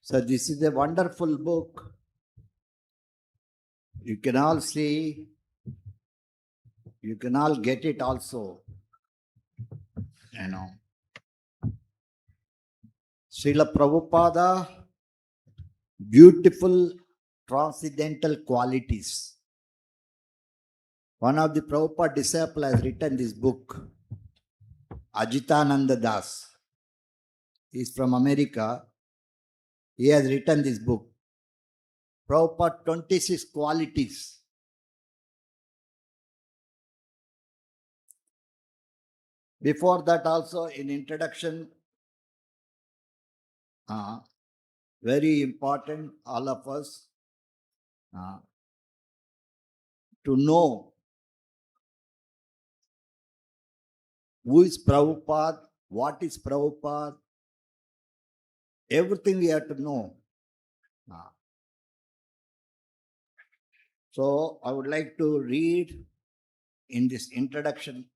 so this is a wonderful book. You can all see, you can all get it also. You know. Srila Prabhupada, beautiful transcendental qualities. One of the Prabhupada disciples has written this book, Ajitananda Das. He is from America. He has written this book. Prabhupada 26 qualities. Before that also in introduction, very important, all of us, to know who is Prabhupada, what is Prabhupada, everything we have to know. So I would like to read in this introduction,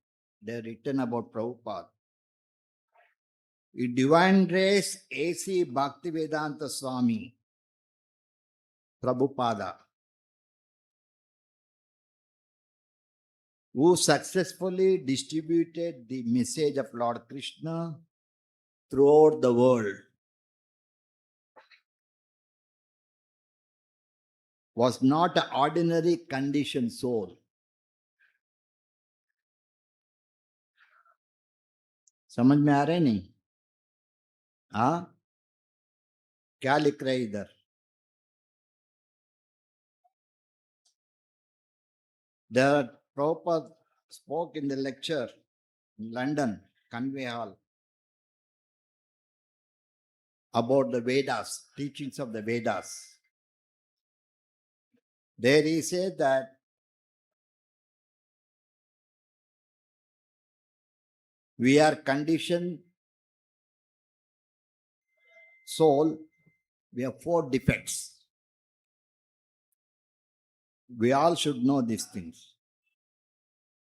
they are written about Prabhupada. A divine race, A.C. Bhaktivedanta Swami, Prabhupada, who successfully distributed the message of Lord Krishna throughout the world, was not an ordinary conditioned soul. समझ में आ रहे नहीं? हाँ, क्या लिख रहे इधर? The Prabhupada spoke in the lecture in London, Conway Hall, about the Vedas, teachings of the Vedas. There he said that we are conditioned soul, we have 4 defects. We all should know these things.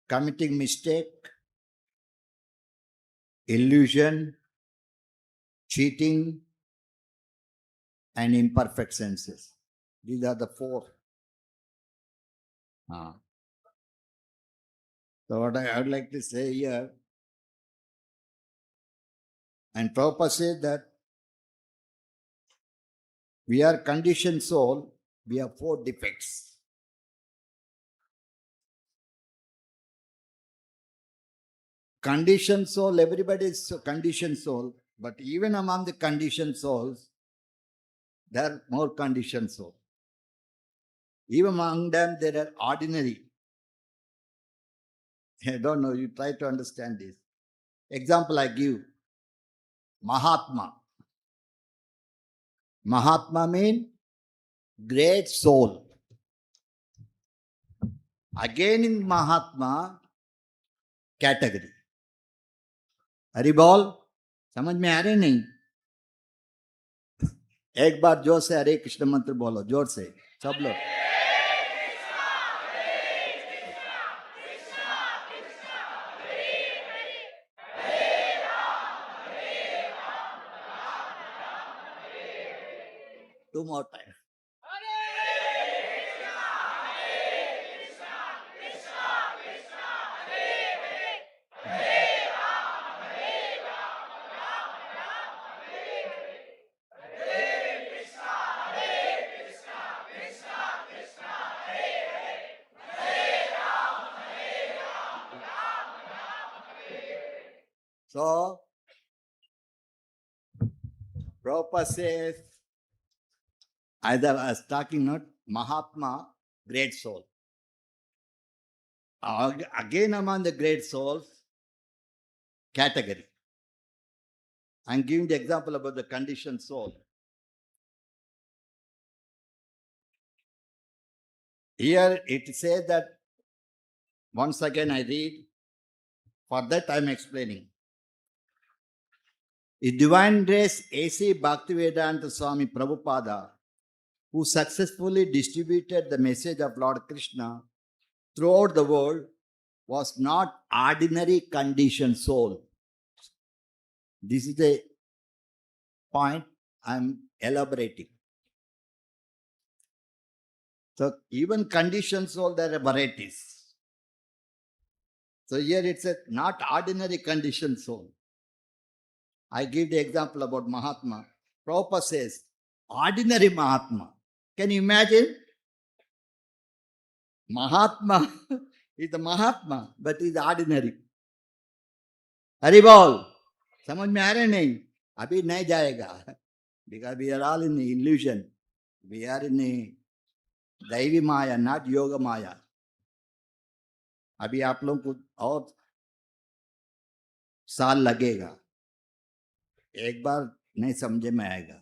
Committing mistake, illusion, cheating, and imperfect senses. These are the 4. So what I would like to say here, and Prabhupada said that we are conditioned soul, we have 4 defects. Conditioned soul, everybody is conditioned soul, but even among the conditioned souls, there are more conditioned souls. Even among them, there are ordinary. I don't know, you try to understand this. Example I give, Mahatma. Mahatma means great soul. Again in Mahatma category. Hari बोल, समझ में आ रहे नहीं? एक बार जोर से हरे कृष्ण मंत्र बोलो, जोर से सब लोग. Two more times. So, Prabhupada says, either I was talking not Mahatma, great soul. Again among the great souls, category. I'm giving the example about the conditioned soul. Here it says that, once again I read, for that I'm explaining. A divine race, A.C. Bhaktivedanta Swami Prabhupada, who successfully distributed the message of Lord Krishna throughout the world, was not ordinary conditioned soul. This is the point I'm elaborating. So even conditioned soul, there are varieties. So here it's a not ordinary conditioned soul. I give the example about Mahatma. Prabhupada says, ordinary Mahatma. Can you imagine? Mahatma is the Mahatma, but is ordinary. Haribol. समझ में आ रहे नहीं अभी नहीं जाएगा because we are all in the illusion. We are in the दैवी माया, not yoga माया. अभी आप लोगों को और साल लगेगा, एक बार नहीं समझे में आएगा.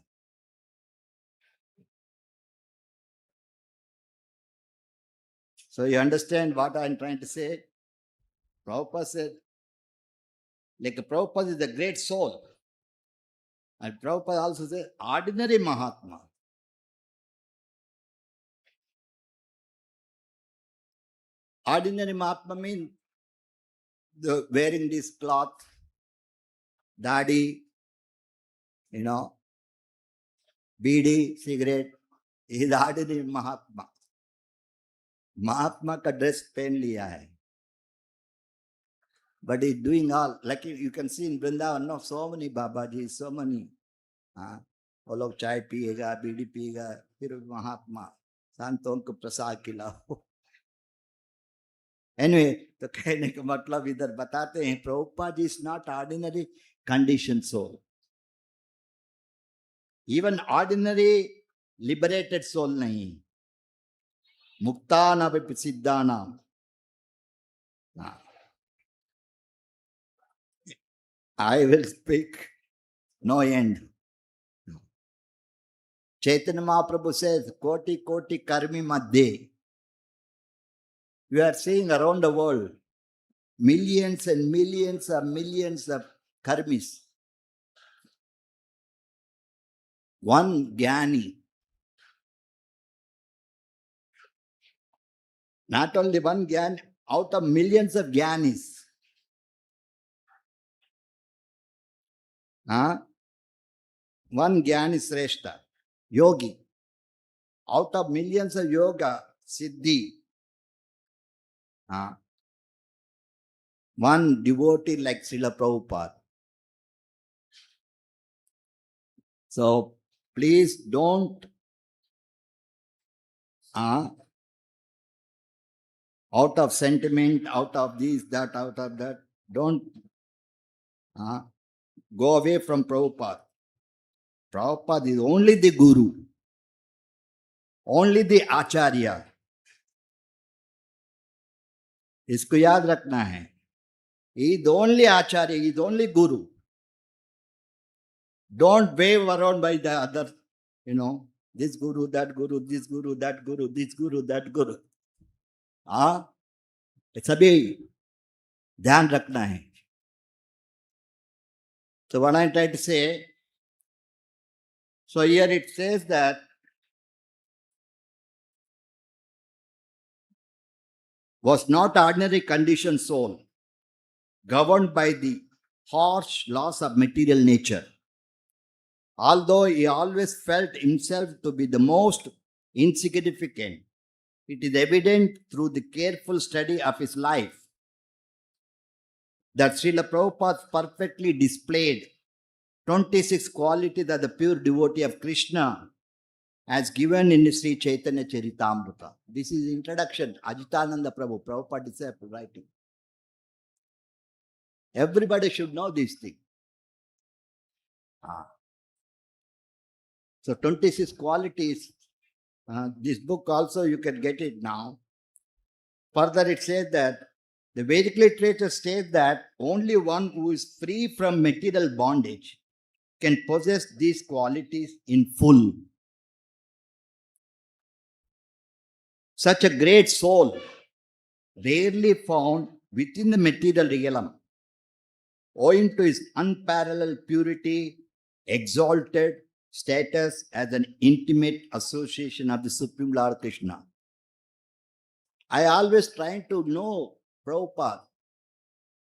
So you understand what I am trying to say? Prabhupada said, like Prabhupada is the great soul. And Prabhupada also said, ordinary Mahatma. Ordinary Mahatma means wearing this cloth, dadi, bidi, cigarette. He is ordinary Mahatma. महात्मा का dress पहन लिया है. But he's doing all, like you can see in Vrindavan, no, so many Babaji, so many. वो लोग चाय पिएगा, बीड़ी पिएगा, फिर महात्मा संतों को प्रसाद खिलाओ. Anyway, तो कहने का मतलब इधर बताते हैं, Prabhupada is not ordinary conditioned soul. Even ordinary liberated soul नहीं. मुक्तानां अपि सिद्धानां. I will speak no end. Chaitanya Mahaprabhu says, Koti Koti Karmi Madhye. We are seeing around the world millions and millions of karmis. One Jnani. Not only one Jnani, out of millions of Jnanis. One Jnani Sreshta, Yogi. Out of millions of yoga, Siddhi. One devotee like Srila Prabhupada. So please don't out of sentiment, out of this, that, out of that, don't go away from Prabhupada. Prabhupada is only the Guru, only the Acharya. इसको याद रखना है. He is the only Acharya, he is the only Guru. Don't wave around by the other, this Guru, that Guru, this Guru, that Guru, this Guru, that Guru. सभी ध्यान रखना है. So what I am trying to say, so here it says that was not ordinary conditioned soul, governed by the harsh laws of material nature. Although he always felt himself to be the most insignificant, it is evident through the careful study of his life that Srila Prabhupada perfectly displayed 26 qualities of the pure devotee of Krishna as given in Sri Chaitanya Charitamrita. This is introduction, Ajitananda Prabhu, Prabhupada disciple writing. Everybody should know this thing. So 26 qualities, this book also you can get it now. Further it says that the Vedic literature states that only one who is free from material bondage can possess these qualities in full. Such a great soul, rarely found within the material realm, owing to his unparalleled purity, exalted status as an intimate association of the Supreme Lord Krishna. I always trying to know Prabhupada.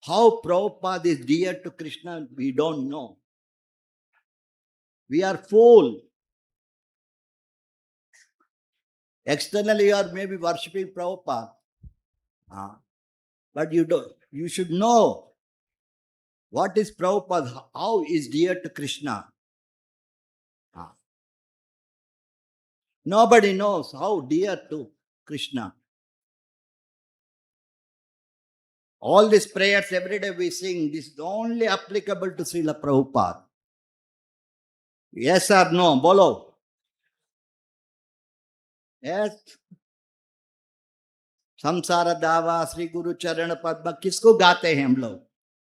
How Prabhupada is dear to Krishna, we don't know. We are fool. Externally, you are maybe worshipping Prabhupada. But you should know what is Prabhupada, how is dear to Krishna. Nobody knows how dear to Krishna. All these prayers every day we sing, this is only applicable to Srila Prabhupada. Yes or no? Bolo. Yes. संसार दावा श्री गुरु चरण पद्म किसको गाते हैं हम लोग?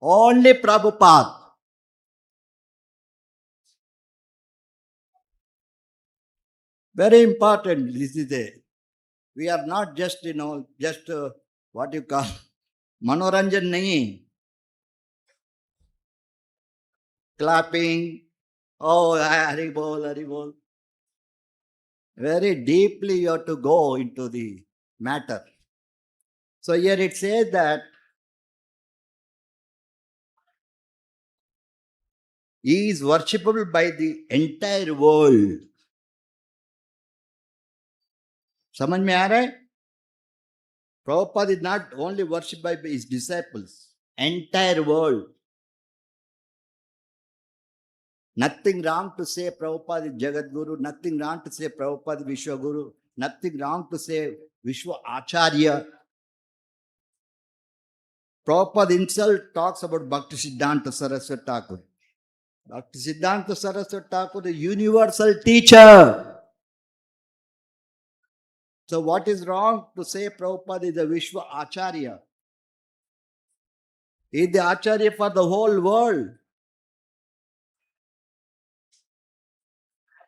Only Prabhupada. Very important. This is a. We are not just just what you call manoranjan nahi. Clapping. Oh, Hari Bol, Hari Bol. Very deeply you have to go into the matter. So here it says that he is worshipable by the entire world. समझ में आ रहा है? Prabhupada is not only worshipped by his disciples, entire world. Nothing wrong to say Prabhupada is Jagat Guru, nothing wrong to say Prabhupada is Vishwa Guru, nothing wrong to say Vishwa Acharya. Prabhupada himself talks about Bhakti Siddhanta Saraswati Thakur. Bhakti Siddhanta Saraswati Thakur, the universal teacher. So what is wrong to say Prabhupada is the Vishwa Acharya? He is the Acharya for the whole world.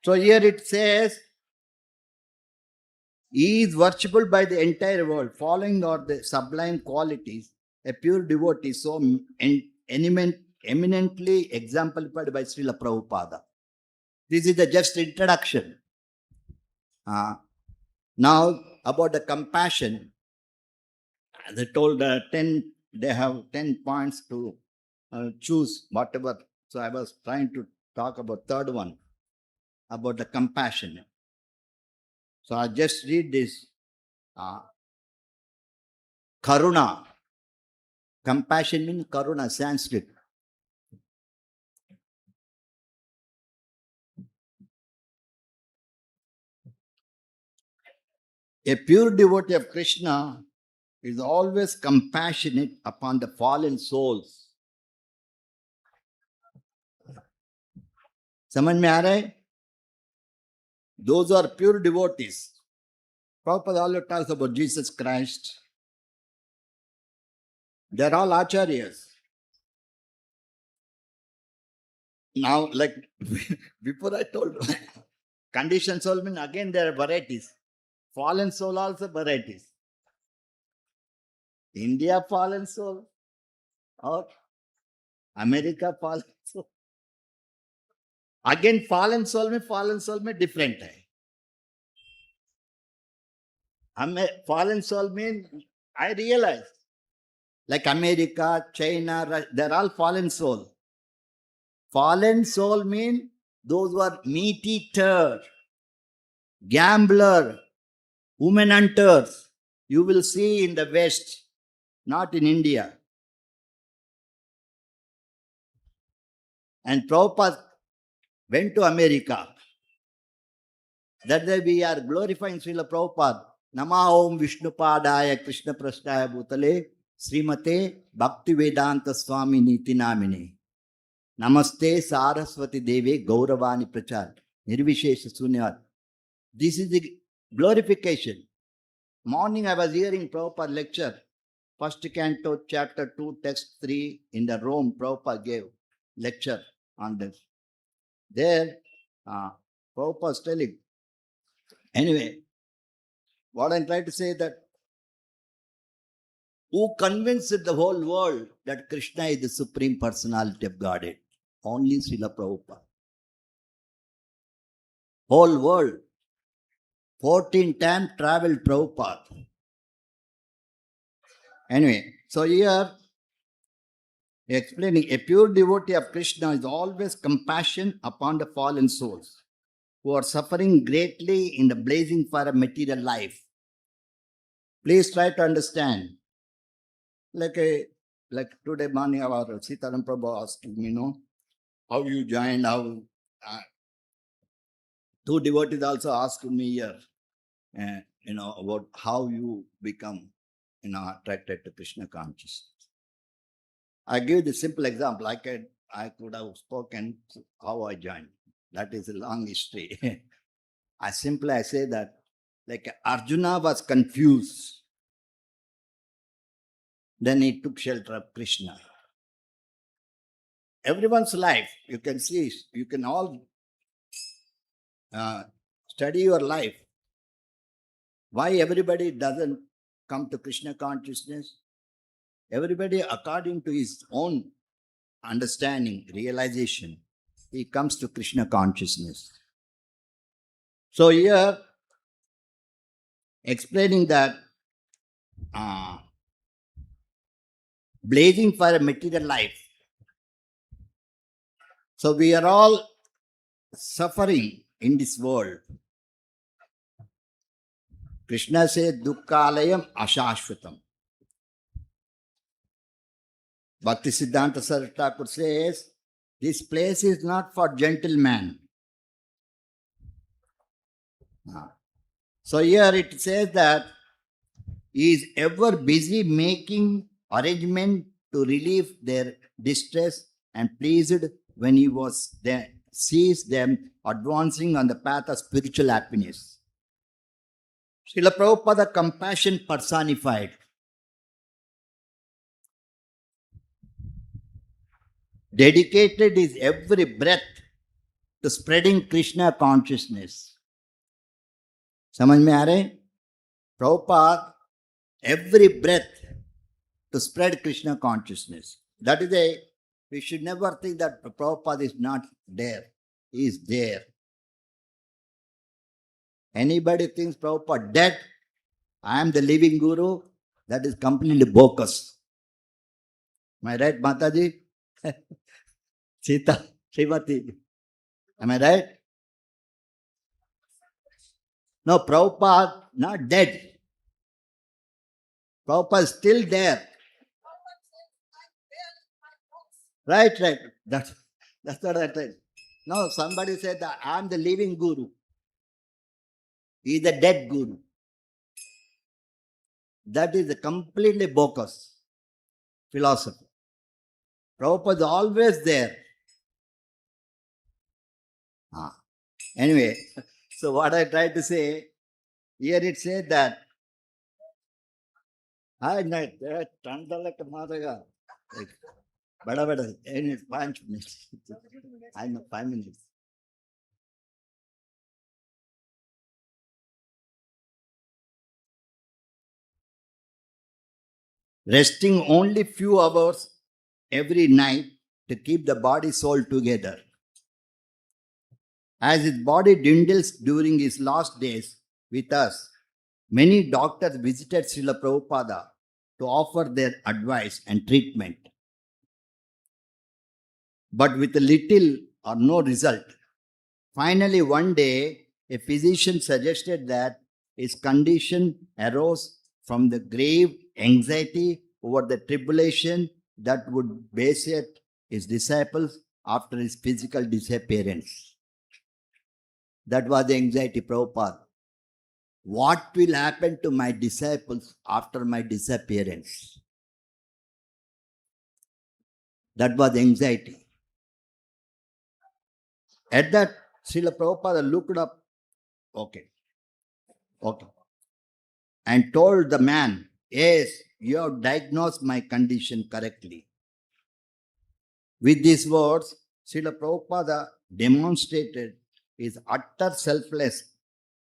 So here it says, he is worshipable by the entire world. Following are the sublime qualities, a pure devotee, so eminently exemplified by Srila Prabhupada. This is the just introduction. Now, about the compassion, they told they have 10 points to choose whatever. So I was trying to talk about third one, about the compassion. So I just read this. Karuna. Compassion means Karuna, Sanskrit. A pure devotee of Krishna is always compassionate upon the fallen souls. समझ में आ रहा है? Those are pure devotees. Prabhupada always talks about Jesus Christ. They are all acharyas. Now, like before I told, conditioned soul means again there are varieties. Fallen soul also varieties. India fallen soul or America fallen soul. Again fallen soul में different है. Fallen soul means I realize like America, China, they're all fallen soul. Fallen soul means those who are meat eater, gambler, women hunters. You will see in the West, not in India. And Prabhupada went to America. That day we are glorifying Srila Prabhupada. Nama Om Vishnu Padaya Krishna Prasthaya Bhutale Srimate Bhakti Vedanta Swami Niti Namine Namaste Saraswati Deve Gauravani Prachar Nirvishesha Sunyat. This is the glorification. Morning I was hearing Prabhupada lecture. First canto, chapter 2, text 3 in the Rome. Prabhupada gave lecture on this. There, Prabhupada was telling. Anyway, what I'm trying to say that who convinced the whole world that Krishna is the Supreme Personality of Godhead? Only Srila Prabhupada. Whole world. 14 times traveled Prabhupada. Anyway, so here explaining a pure devotee of Krishna is always compassion upon the fallen souls. who are suffering greatly in the blazing fire of material life. Please try to understand. Like today morning, our Sitaram Prabhu asked me, how you joined, how two devotees also asked me here, about how you become, attracted to Krishna consciousness. I give the simple example. I could have spoken how I joined. That is a long history. I say that, like Arjuna was confused. Then he took shelter of Krishna. Everyone's life, you can see, you can all study your life. Why everybody doesn't come to Krishna consciousness? Everybody, according to his own understanding, realization, he comes to Krishna consciousness. So here, explaining that blazing for a material life. So we are all suffering in this world. Krishna says, Dukkhalayam Ashashvatam. Bhakti Siddhanta Saraswati Thakur says, this place is not for gentlemen. So here it says that he is ever busy making arrangement to relieve their distress and pleased when he was there, sees them advancing on the path of spiritual happiness. Srila Prabhupada, compassion personified. Dedicated his every breath to spreading Krishna consciousness. समझ में आ रहे? Prabhupada, every breath to spread Krishna consciousness. That is we should never think that Prabhupada is not there. He is there. Anybody thinks Prabhupada dead, I am the living guru, that is completely bogus. Am I right, Mataji? Sita, Srimati. Am I right? No, Prabhupada not dead. Prabhupada is still there. Right. That's what I said. No, somebody said that I am the living guru. He is the dead guru. That is a completely bogus philosophy. Prabhupada is always there. Anyway, so what I tried to say, here it said that I know 5 minutes. I know 5 minutes. Resting only few hours every night to keep the body soul together. As his body dwindles during his last days with us, many doctors visited Srila Prabhupada to offer their advice and treatment, but with little or no result. Finally, one day, a physician suggested that his condition arose from the grave anxiety over the tribulation that would beset his disciples after his physical disappearance. That was the anxiety, Prabhupada. What will happen to my disciples after my disappearance? That was anxiety. At that, Srila Prabhupada looked up, okay, and told the man, yes, you have diagnosed my condition correctly. With these words, Srila Prabhupada demonstrated his utter selfless,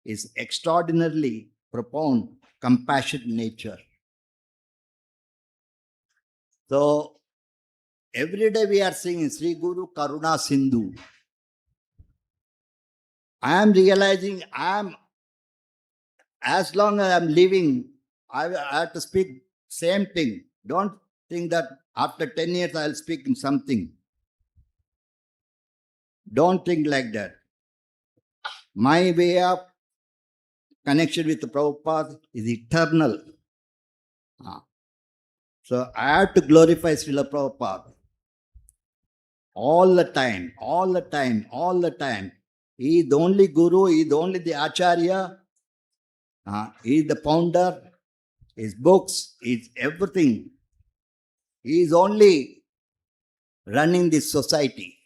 his extraordinarily profound, compassionate nature. So, every day we are singing Sri Guru Karuna Sindhu. I am realizing as long as I am living, I have to speak same thing. Don't think that after 10 years I will speak in something. Don't think like that. My way of connection with Prabhupada is eternal. So I have to glorify Srila Prabhupada all the time, all the time, all the time. He is the only Guru, he is the only the Acharya, he is the founder, his books, his everything. He is only running this society.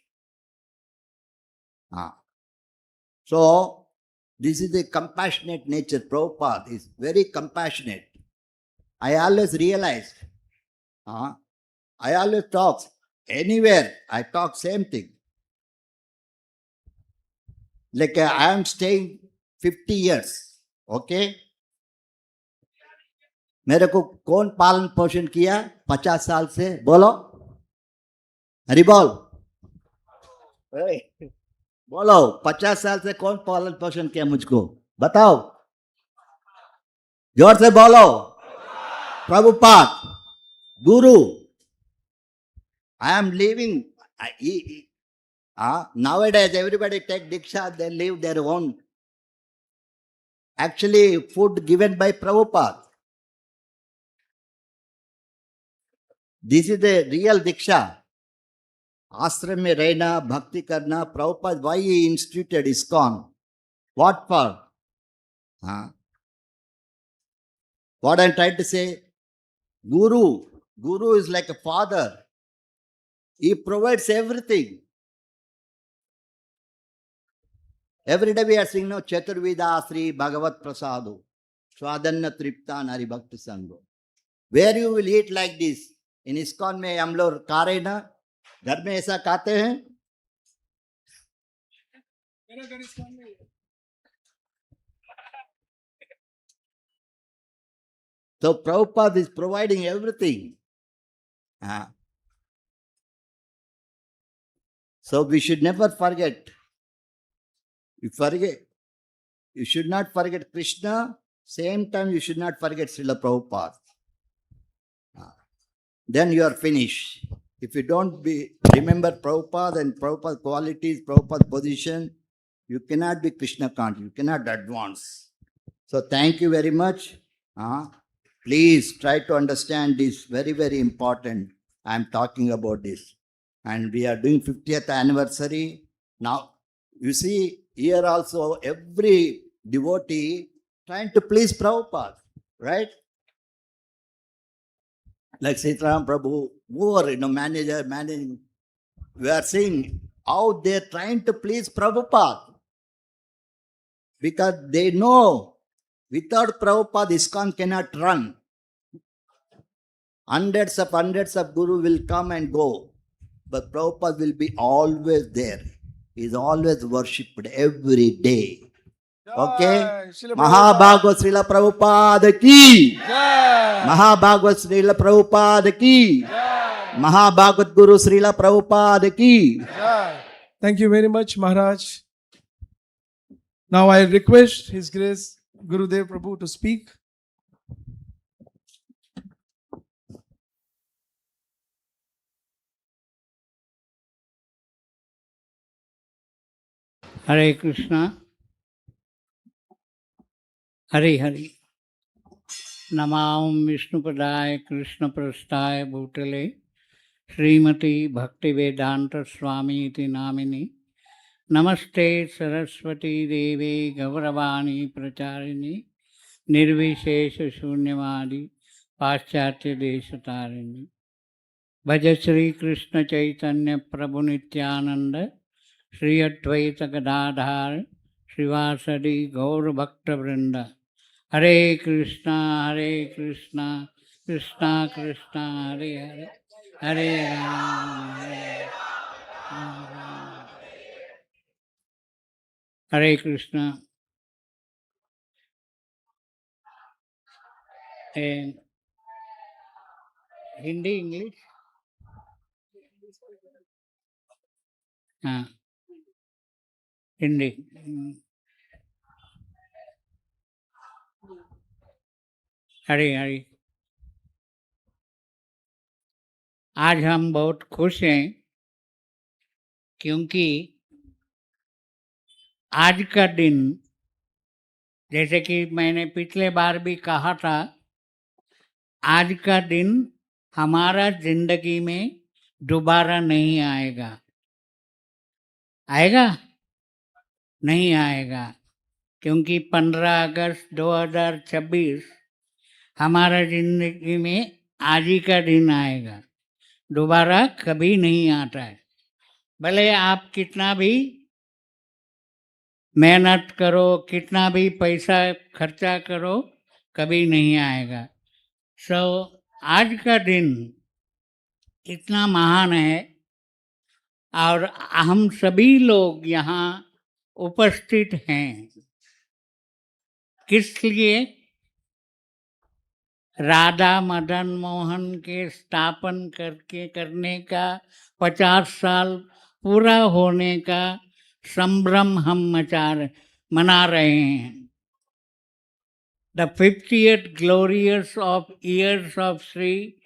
So, this is the compassionate nature. Prabhupada is very compassionate. I always realize, I always talk, anywhere I talk same thing. Like I am staying 50 years, okay? मेरे को कौन पालन पोषण किया 50 साल से? बोलो, हरि बोल, बोलो, 50 साल से कौन पालन पोषण किया मुझको? बताओ, जोर से बोलो. Prabhupada, Guru. I am living. Nowadays, everybody take Diksha, they live their own. Actually, food given by Prabhupada. This is the real Diksha. Ashram mein rehna, bhakti karna. Prabhupada, why he instituted ISKCON? What for? What I am trying to say? Guru is like a father. He provides everything. Every day we are saying, no, Chaturveda Sri Bhagavat Prasado, Swadanna Tripta Nari Bhakti Sangho. Where you will eat like this? In ISKCON में हम लोग खा रहे ना, घर में ऐसा खाते हैं? So Prabhupada is providing everything. So we should never forget. You should not forget Krishna. Same time you should not forget Srila Prabhupada. Then you are finished. If you don't remember Prabhupada and Prabhupada qualities, Prabhupada position, you cannot be Krishna conscious. You cannot advance. So thank you very much. Please try to understand this. Very, very important. I am talking about this. And we are doing 50th anniversary. Now, you see, here also every devotee trying to please Prabhupada, right? Like Sitaram Prabhu, more, managing. We are seeing how they are trying to please Prabhupada. Because they know without Prabhupada, ISKCON cannot run. Hundreds of Guru will come and go. But Prabhupada will be always there. He is always worshipped every day. Okay? Mahabhagavad Srila Prabhupada ki. Mahabhagavad Srila Prabhupada ki. Mahabhagavad Guru Srila Prabhupada ki. Thank you very much, Maharaj. Now I request His Grace Gurudev Prabhu to speak. Hare Krishna, Hare Hare. Namam Vishnupadaya Krishna Prasthaya Bhutale Srimati Bhaktivedanta Swami iti namini Namaste Saraswati Devi Gauravani Pracharini Nirvishesha Shunyavadi Paschatya Desatarini Bhaja Shri Krishna Chaitanya Prabhu Nityananda Shri Advaita Gadadhar Srivasadi Gaur Bhakta Vrinda Hare Krishna, Krishna Krishna, Hare Hare, Hare Rama, Hare Rama. Hare Krishna. And Hindi, English? Hindi. Hare Hare. आज हम बहुत खुश हैं क्योंकि आज का दिन, जैसे कि मैंने पिछले बार भी कहा था, आज का दिन हमारा जिंदगी में दोबारा नहीं आएगा। आएगा? नहीं आएगा, क्योंकि 15 अगस्त 2026 हमारा जिंदगी में आज ही का दिन आएगा, दोबारा कभी नहीं आता है। भले आप कितना भी मेहनत करो, कितना भी पैसा खर्चा करो, कभी नहीं आएगा। आज का दिन इतना महान है और हम सभी लोग यहाँ उपस्थित हैं। किस लिए? राधा मदन मोहन के स्थापन करने का 50 साल पूरा होने का संभ्रम हम मना रहे हैं। The 50th glorious of years of Sri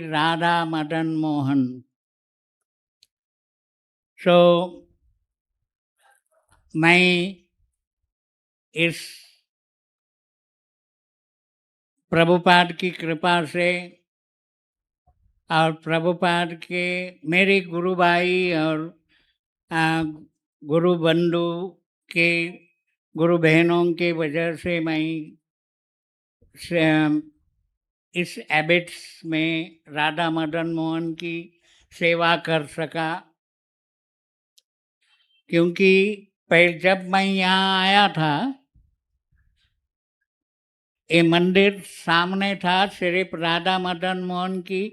Radha Madan Mohan. मैं इस प्रभुपाद की कृपा से और प्रभुपाद के मेरे गुरु भाई और गुरु बंधु के गुरु बहनों के वजह से मैं इस एबिट्स में राधा मदन मोहन की सेवा कर सका। क्योंकि पहले जब मैं यहाँ आया था, ये मंदिर सामने था, सिर्फ राधा मदन मोहन की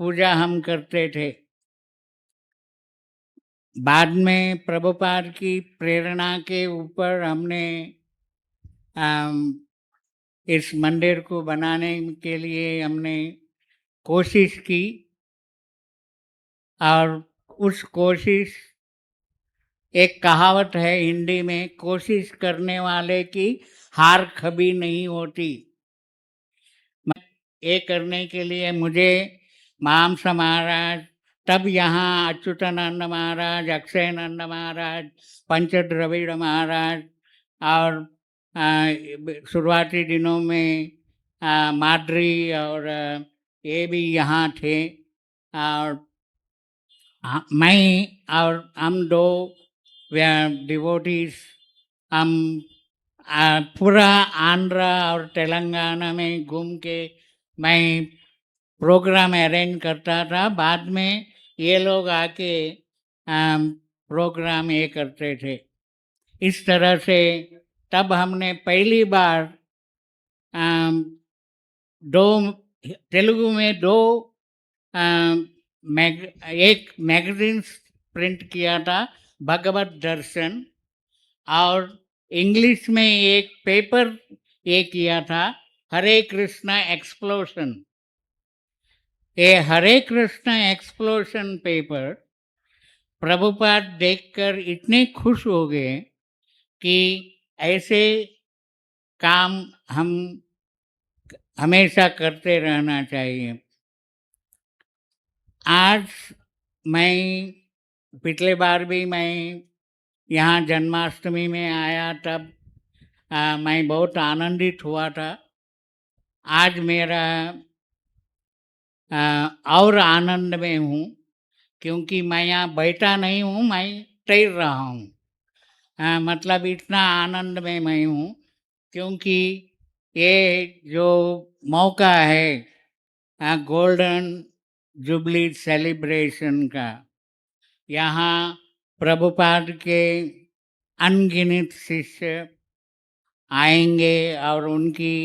पूजा हम करते थे। बाद में प्रभुपाद की प्रेरणा के ऊपर हमने इस मंदिर को बनाने के लिए हमने कोशिश की और उस कोशिश, एक कहावत है हिंदी में, कोशिश करने वाले की हार कभी नहीं होती। ये करने के लिए मुझे मामसा महाराज, तब यहाँ अच्युतानंद महाराज, अक्षयानंद महाराज, पंच द्रविड़ महाराज और शुरुआती दिनों में मादरी और ये भी यहाँ थे। और मैं और हम दो डिवोटीज, हम पूरा आंध्र और तेलंगाना में घूम के मैं प्रोग्राम अरेंज करता था। बाद में ये लोग आके प्रोग्राम ये करते थे। इस तरह से तब हमने पहली बार तेलुगु में एक मैगजीन प्रिंट किया था, भगवत दर्शन, और इंग्लिश में एक पेपर ये किया था, हरे कृष्णा एक्सप्लोशन। ये हरे कृष्णा एक्सप्लोशन पेपर प्रभुपाद देखकर इतने खुश हो गए कि ऐसे काम हम हमेशा करते रहना चाहिए। आज मैं पिछले बार भी मैं यहाँ जन्माष्टमी में आया, तब मैं बहुत आनंदित हुआ था। आज मेरा और आनंद में हूँ, क्योंकि मैं यहाँ बैठा नहीं हूँ, मैं तैर रहा हूँ। मतलब इतना आनंद में मैं हूँ, क्योंकि ये जो मौका है गोल्डन जुबली सेलिब्रेशन का, यहाँ प्रभुपाद के अनगिनत शिष्य आएंगे और उनकी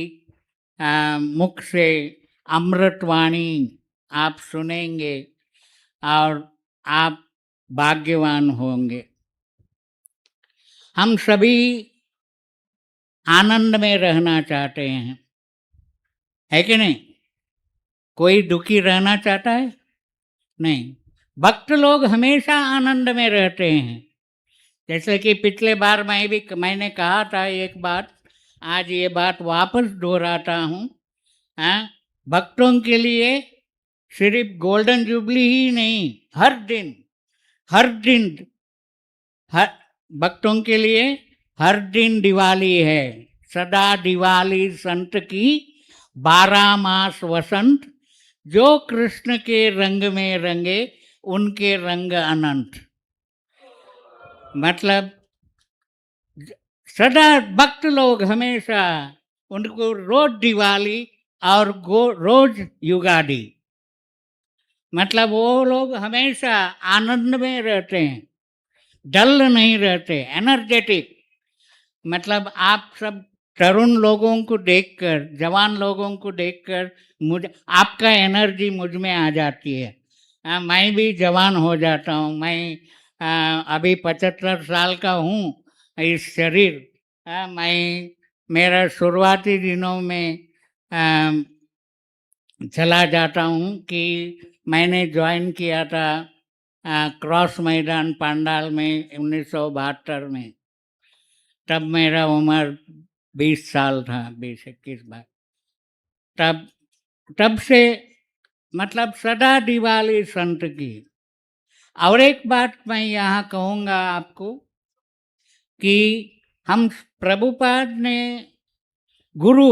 मुख से अमृतवाणी आप सुनेंगे और आप भाग्यवान होंगे। हम सभी आनंद में रहना चाहते हैं, है कि नहीं? कोई दुखी रहना चाहता है? नहीं। भक्त लोग हमेशा आनंद में रहते हैं। जैसे कि पिछले बार मैंने कहा था एक बात, आज ये बात वापस दोहराता हूँ। भक्तों के लिए सिर्फ गोल्डन जुबली ही नहीं, हर दिन भक्तों के लिए हर दिन दिवाली है। सदा दिवाली संत की, 12 मास वसंत, जो कृष्ण के रंग में रंगे उनके रंग अनंत। मतलब सदा भक्त लोग हमेशा उनको रोज दिवाली और रोज युगादि, मतलब वो लोग हमेशा आनंद में रहते हैं, डल नहीं रहते, एनर्जेटिक। मतलब आप सब तरुण लोगों को देखकर, जवान लोगों को देखकर मुझे आपका एनर्जी मुझ में आ जाती है। मैं भी जवान हो जाता हूँ। मैं अभी 75 साल का हूँ। इस शरीर मैं मेरा शुरुआती दिनों में चला जाता हूँ कि मैंने ज्वाइन किया था क्रॉस मैदान पांडाल में 1972 में। तब मेरा उम्र 20 साल था, 20-21 बार। तब से मतलब सदा दिवाली संत की। और एक बात मैं यहाँ कहूँगा आपको कि हम प्रभुपाद ने गुरु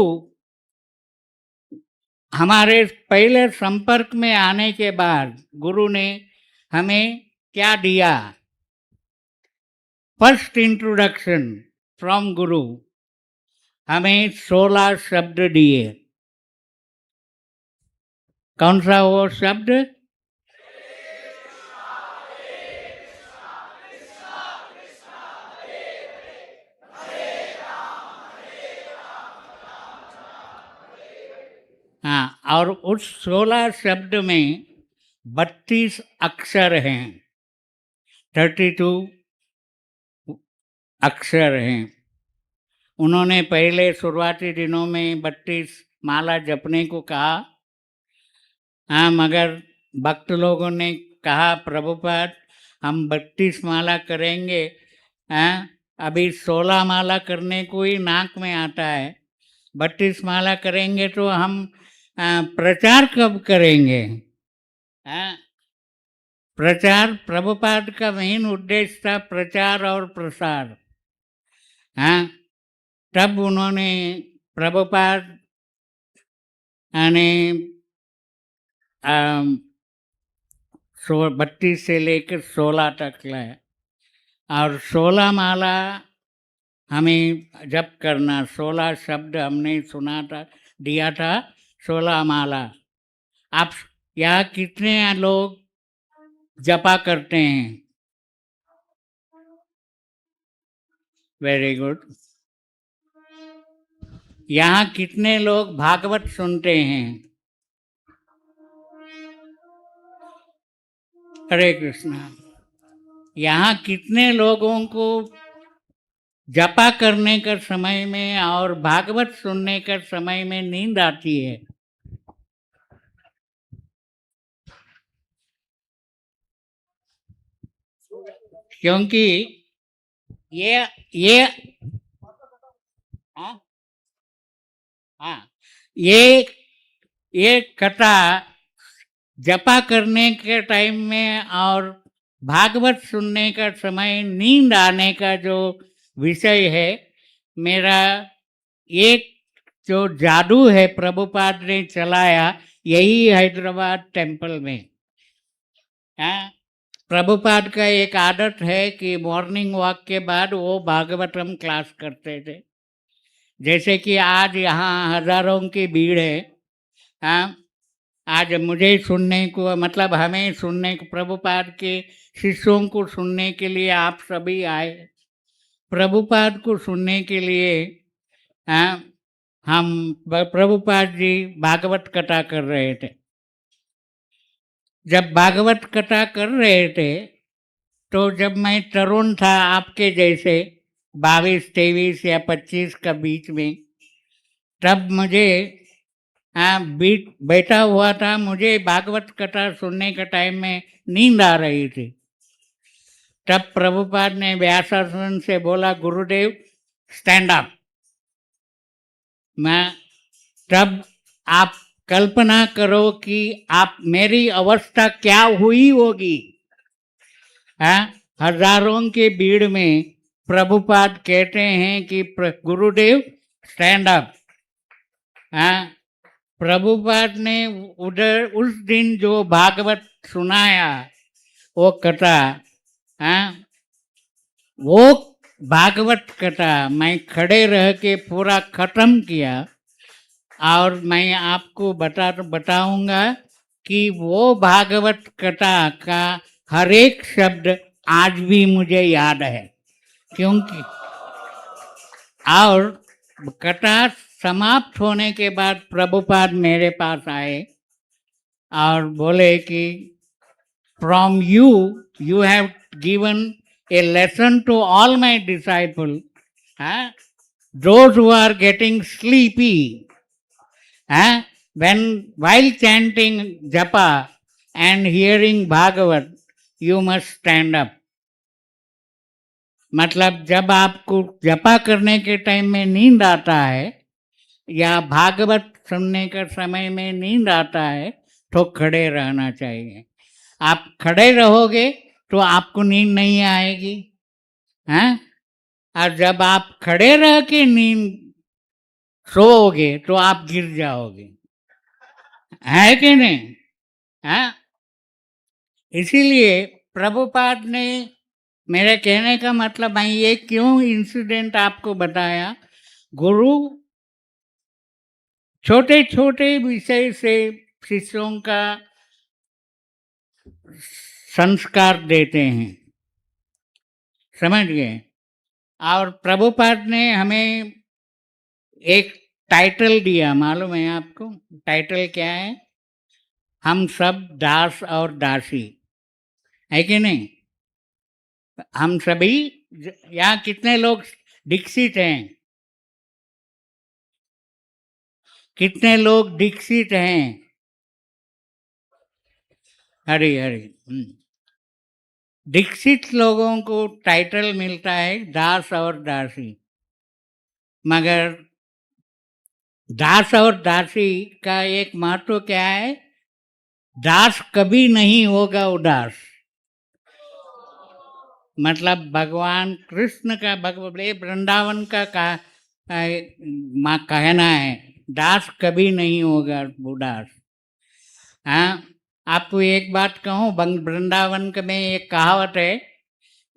हमारे पहले संपर्क में आने के बाद गुरु ने हमें क्या दिया? फर्स्ट इंट्रोडक्शन फ्रॉम गुरु हमें 16 शब्द दिए। कौन सा वो शब्द? हाँ, और उस 16 शब्द में 32 अक्षर हैं, 32 अक्षर हैं। उन्होंने पहले शुरुआती दिनों में 32 माला जपने को कहा। हाँ, मगर भक्त लोगों ने कहा प्रभुपाद हम 32 माला करेंगे, हाँ अभी 16 माला करने को ही नाक में आता है, 32 माला करेंगे तो हम प्रचार कब करेंगे? प्रचार, प्रभुपाद का मेन उद्देश्य था प्रचार और प्रसार। हाँ, तब उन्होंने प्रभुपाद ने 32 से लेकर 16 तक लाया और 16 माला हमें जप करना। 16 शब्द हमने सुना था, दिया था 16 माला। आप यहाँ कितने लोग जपा करते हैं? Very good. यहाँ कितने लोग भागवत सुनते हैं? हरे कृष्णा। यहाँ कितने लोगों को जपा करने के समय में और भागवत सुनने के समय में नींद आती है? क्योंकि ये ये कथा जपा करने के टाइम में और भागवत सुनने का समय नींद आने का जो विषय है, मेरा एक जो जादू है प्रभुपाद ने चलाया, यही हैदराबाद टेम्पल में। प्रभुपाद का एक आदत है कि मॉर्निंग वॉक के बाद वो भागवतम क्लास करते थे। जैसे कि आज यहाँ हजारों की भीड़ है। हाँ, आज मुझे सुनने को, मतलब हमें सुनने को, प्रभुपाद के शिष्यों को सुनने के लिए आप सभी आए। प्रभुपाद को सुनने के लिए हम प्रभुपाद जी भागवत कथा कर रहे थे। जब भागवत कथा कर रहे थे तो जब मैं तरुण था आपके जैसे 22, 23 या 25 का बीच में, तब मुझे बैठा हुआ था, मुझे भागवत कथा सुनने के टाइम में नींद आ रही थी। तब प्रभुपाद ने व्यासासन से बोला, गुरुदेव स्टैंड अप। मैं तब आप कल्पना करो कि आप मेरी अवस्था क्या हुई होगी। हजारों के भीड़ में प्रभुपाद कहते हैं कि गुरुदेव स्टैंड अप। हाँ, प्रभुपाद ने उधर उस दिन जो भागवत सुनाया वो कथा, हाँ, वो भागवत कथा मैं खड़े रह के पूरा खत्म किया और मैं आपको बताऊंगा कि वो भागवत कथा का हर एक शब्द आज भी मुझे याद है, क्योंकि और कथा समाप्त होने के बाद प्रभुपाद मेरे पास आए और बोले कि from you have given a lesson to all my disciples, those who are getting sleepy, when while chanting japa and hearing Bhagavat, you must stand up. मतलब जब आपको जपा करने के टाइम में नींद आता है या भागवत सुनने का समय में नींद आता है तो खड़े रहना चाहिए। आप खड़े रहोगे तो आपको नींद नहीं आएगी, हैं? और जब आप खड़े रह के नींद सोओगे तो आप गिर जाओगे, है कि नहीं? हैं? इसीलिए प्रभुपाद ने, मेरे कहने का मतलब मैं ये क्यों इंसिडेंट आपको बताया, गुरु छोटे छोटे विषय से शिष्यों का संस्कार देते हैं, समझ गए? और प्रभुपाद ने हमें एक टाइटल दिया, मालूम है आपको टाइटल क्या है? हम सब दास और दासी, है कि नहीं? हम सभी, यहाँ कितने लोग दीक्षित हैं? कितने लोग दीक्षित हैं? हरी हरी। दीक्षित लोगों को टाइटल मिलता है दास और दासी, मगर दास और दासी का एक महत्व क्या है? दास कभी नहीं होगा उदास। मतलब भगवान कृष्ण का वृंदावन का कहना है, दास कभी नहीं होगा उदास। हाँ, आपको एक बात कहूँ, वृंदावन में एक कहावत है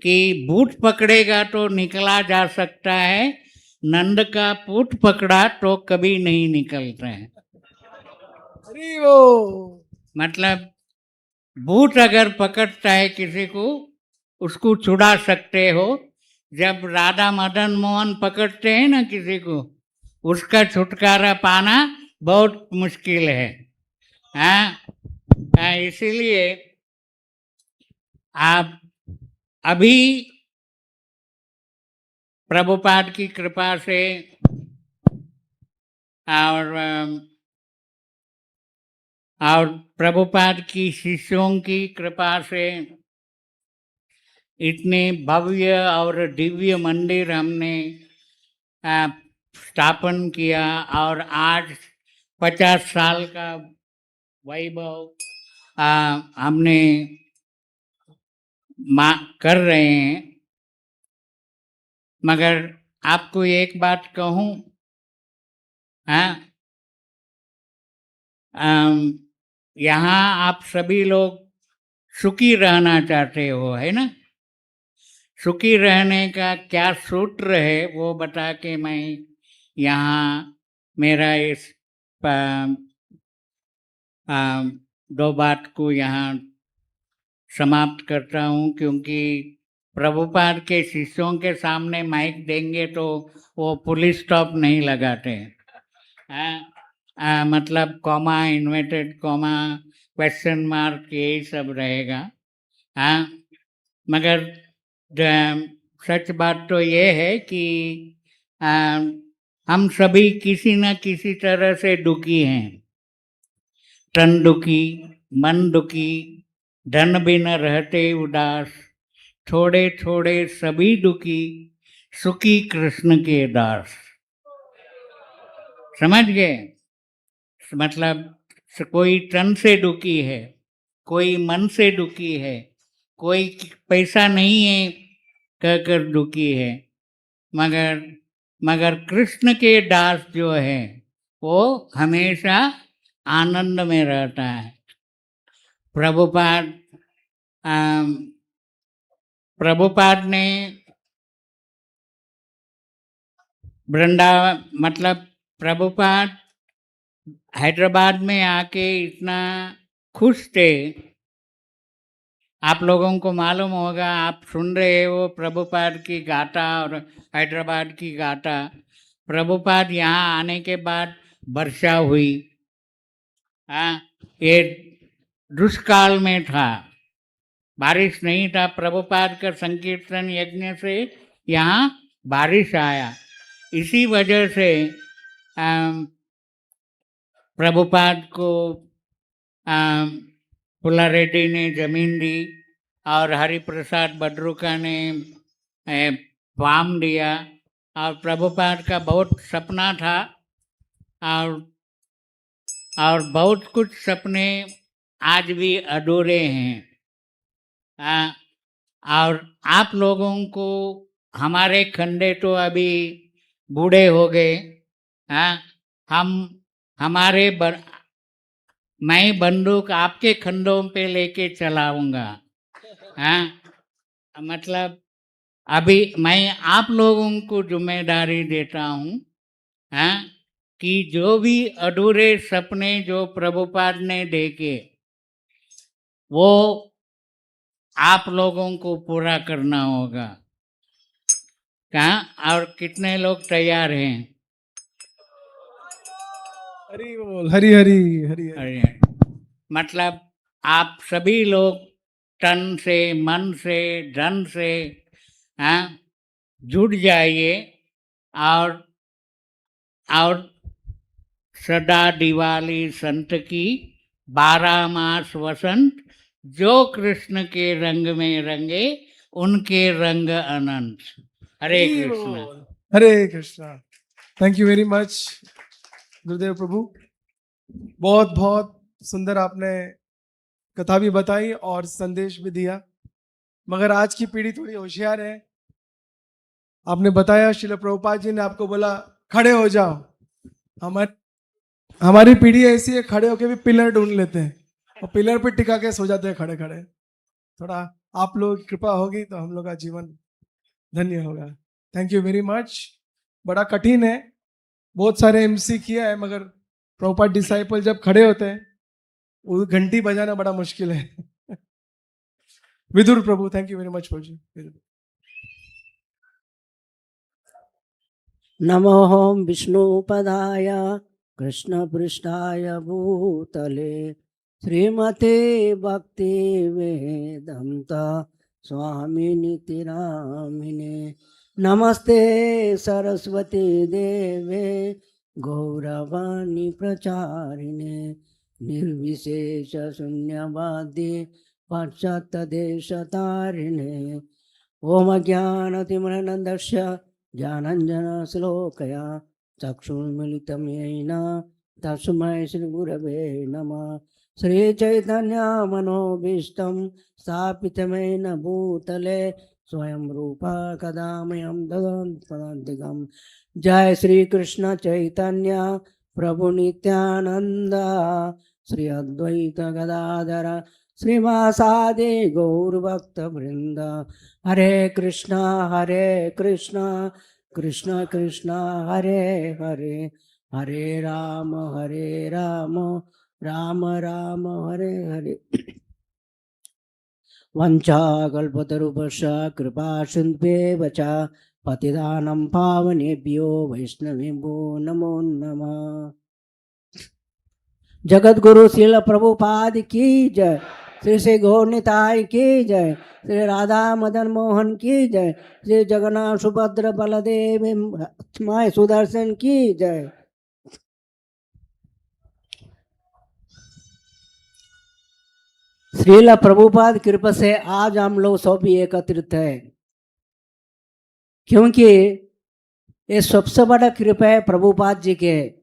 कि बूट पकड़ेगा तो निकला जा सकता है, नंद का पूट पकड़ा तो कभी नहीं निकलता है। मतलब बूट अगर पकड़ता है किसी को, उसको छुड़ा सकते हो। जब राधा मदन मोहन पकड़ते हैं ना किसी को, उसका छुटकारा पाना बहुत मुश्किल है। हाँ, इसीलिए आप अभी प्रभुपाद की कृपा से और प्रभुपाद की शिष्यों की कृपा से इतने भव्य और दिव्य मंदिर हमने स्थापन किया और आज 50 साल का वैभव हमने कर रहे हैं। मगर आपको एक बात कहूँ, यहाँ आप सभी लोग सुखी रहना चाहते हो, है ना? सुखी रहने का क्या सूत्र है वो बता के मैं यहाँ मेरा इस 2 बात को यहाँ समाप्त करता हूँ, क्योंकि प्रभुपाद के शिष्यों के सामने माइक देंगे तो वो पुलिस स्टॉप नहीं लगाते। मतलब comma, inverted comma, question mark, यही सब रहेगा। मगर सच बात तो ये है कि हम सभी किसी न किसी तरह से दुखी हैं। तन दुखी, मन दुखी, धन बिन रहते उदास, थोड़े थोड़े सभी दुखी, सुखी कृष्ण के दास। समझ गए? मतलब कोई तन से दुखी है, कोई मन से दुखी है, कोई पैसा नहीं है कहकर दुखी है, मगर मगर कृष्ण के दास जो है वो हमेशा आनंद में रहता है। प्रभुपाद प्रभुपाद ने वृंदावन मतलब प्रभुपाद हैदराबाद में आके इतना खुश थे। आप लोगों को मालूम होगा, आप सुन रहे हो प्रभुपाद की गाथा और हैदराबाद की गाथा। प्रभुपाद यहाँ आने के बाद वर्षा हुई। हाँ, ये दुष्काल में था, बारिश नहीं था। प्रभुपाद का संकीर्तन यज्ञ से यहाँ बारिश आया। इसी वजह से प्रभुपाद को फुला रेड्डी ने जमीन दी और हरिप्रसाद बद्रुका ने फार्म दिया। और प्रभुपाद का बहुत सपना था और बहुत कुछ सपने आज भी अधूरे हैं। और आप लोगों को, हमारे खंडे तो अभी बूढ़े हो गए। हमारे मैं बंदूक आपके खंडों पे लेके चलाऊंगा। मतलब अभी मैं आप लोगों को जिम्मेदारी देता हूँ कि जो भी अधूरे सपने जो प्रभुपाद ने देखे वो आप लोगों को पूरा करना होगा। और कितने लोग तैयार हैं? हरि बोल, हरि हरि हरि हरि। मतलब आप सभी लोग तन से, मन से, धन से जुट जाइए और सदा दिवाली संत की, 12 मास वसंत, जो कृष्ण के रंग में रंगे उनके रंग अनंत। Hare Krishna, Hare Krishna. Thank you very much Gurudev Prabhu. बहुत बहुत सुंदर आपने कथा भी बताई और संदेश भी दिया। मगर आज की पीढ़ी थोड़ी होशियार है। आपने बताया, श्रील प्रभुपाद जी ने आपको बोला खड़े हो जाओ। हमारी पीढ़ी ऐसी है, खड़े होके भी पिलर ढूंढ लेते हैं और पिलर पे टिका के सो जाते हैं खड़े खड़े। थोड़ा आप लोग की कृपा होगी तो हम लोग का जीवन धन्य होगा। Thank you very much. बड़ा कठिन है, बहुत सारे एमसी किया है, मगर प्रभुपाद डिसाइपल जब खड़े होते हैं वो घंटी बजाना बड़ा मुश्किल है। विदुर प्रभु, थैंक यू वेरी मच प्रभु जी। नमोऽहं विष्णुपदाय कृष्णपृष्ठाय भूतले श्रीमते भक्ति वेदांत स्वामिनिति नामिने। नमस्ते सरस्वती देवे गौरवाणी प्रचारिणे निर्विशेष शून्यवादी पाश्चात्य देशतारिणे। ओम ज्ञानतिमिरन्धस्य ज्ञानाञ्जनश्लोकया चक्षुर्मिलितं येन तस्मै श्रीगुरवे नमः। श्रीचैतन्यमनोभीष्टं स्थापितमेन भूतले स्वयं रूपा कदा मह्यं ददान्तिकं। जय श्री कृष्ण चैतन्य प्रभु नित्यानंद श्री अद्वैत गदाधर श्रीवासादि गौरभक्त वृंद। हरे कृष्णा कृष्ण कृष्ण हरे हरे, हरे राम राम राम हरे हरे। वंशाकल्पतरुभ्यश्च कृपा सिन्धुभ्येव च पतितानं पावनेभ्यो वैष्णवेभ्यो नमो नमः। जगत गुरु श्रील प्रभुपाद की जय। श्री श्री गौर निताई की जय। श्री राधा मदन मोहन की जय। श्री जगन्नाथ सुभद्र बलदेव माय सुदर्शन की जय। श्रील प्रभुपाद कृपा से आज हम लोग सब भी एकत्रित है, क्योंकि ये सबसे बड़ा कृपा है प्रभुपाद जी के,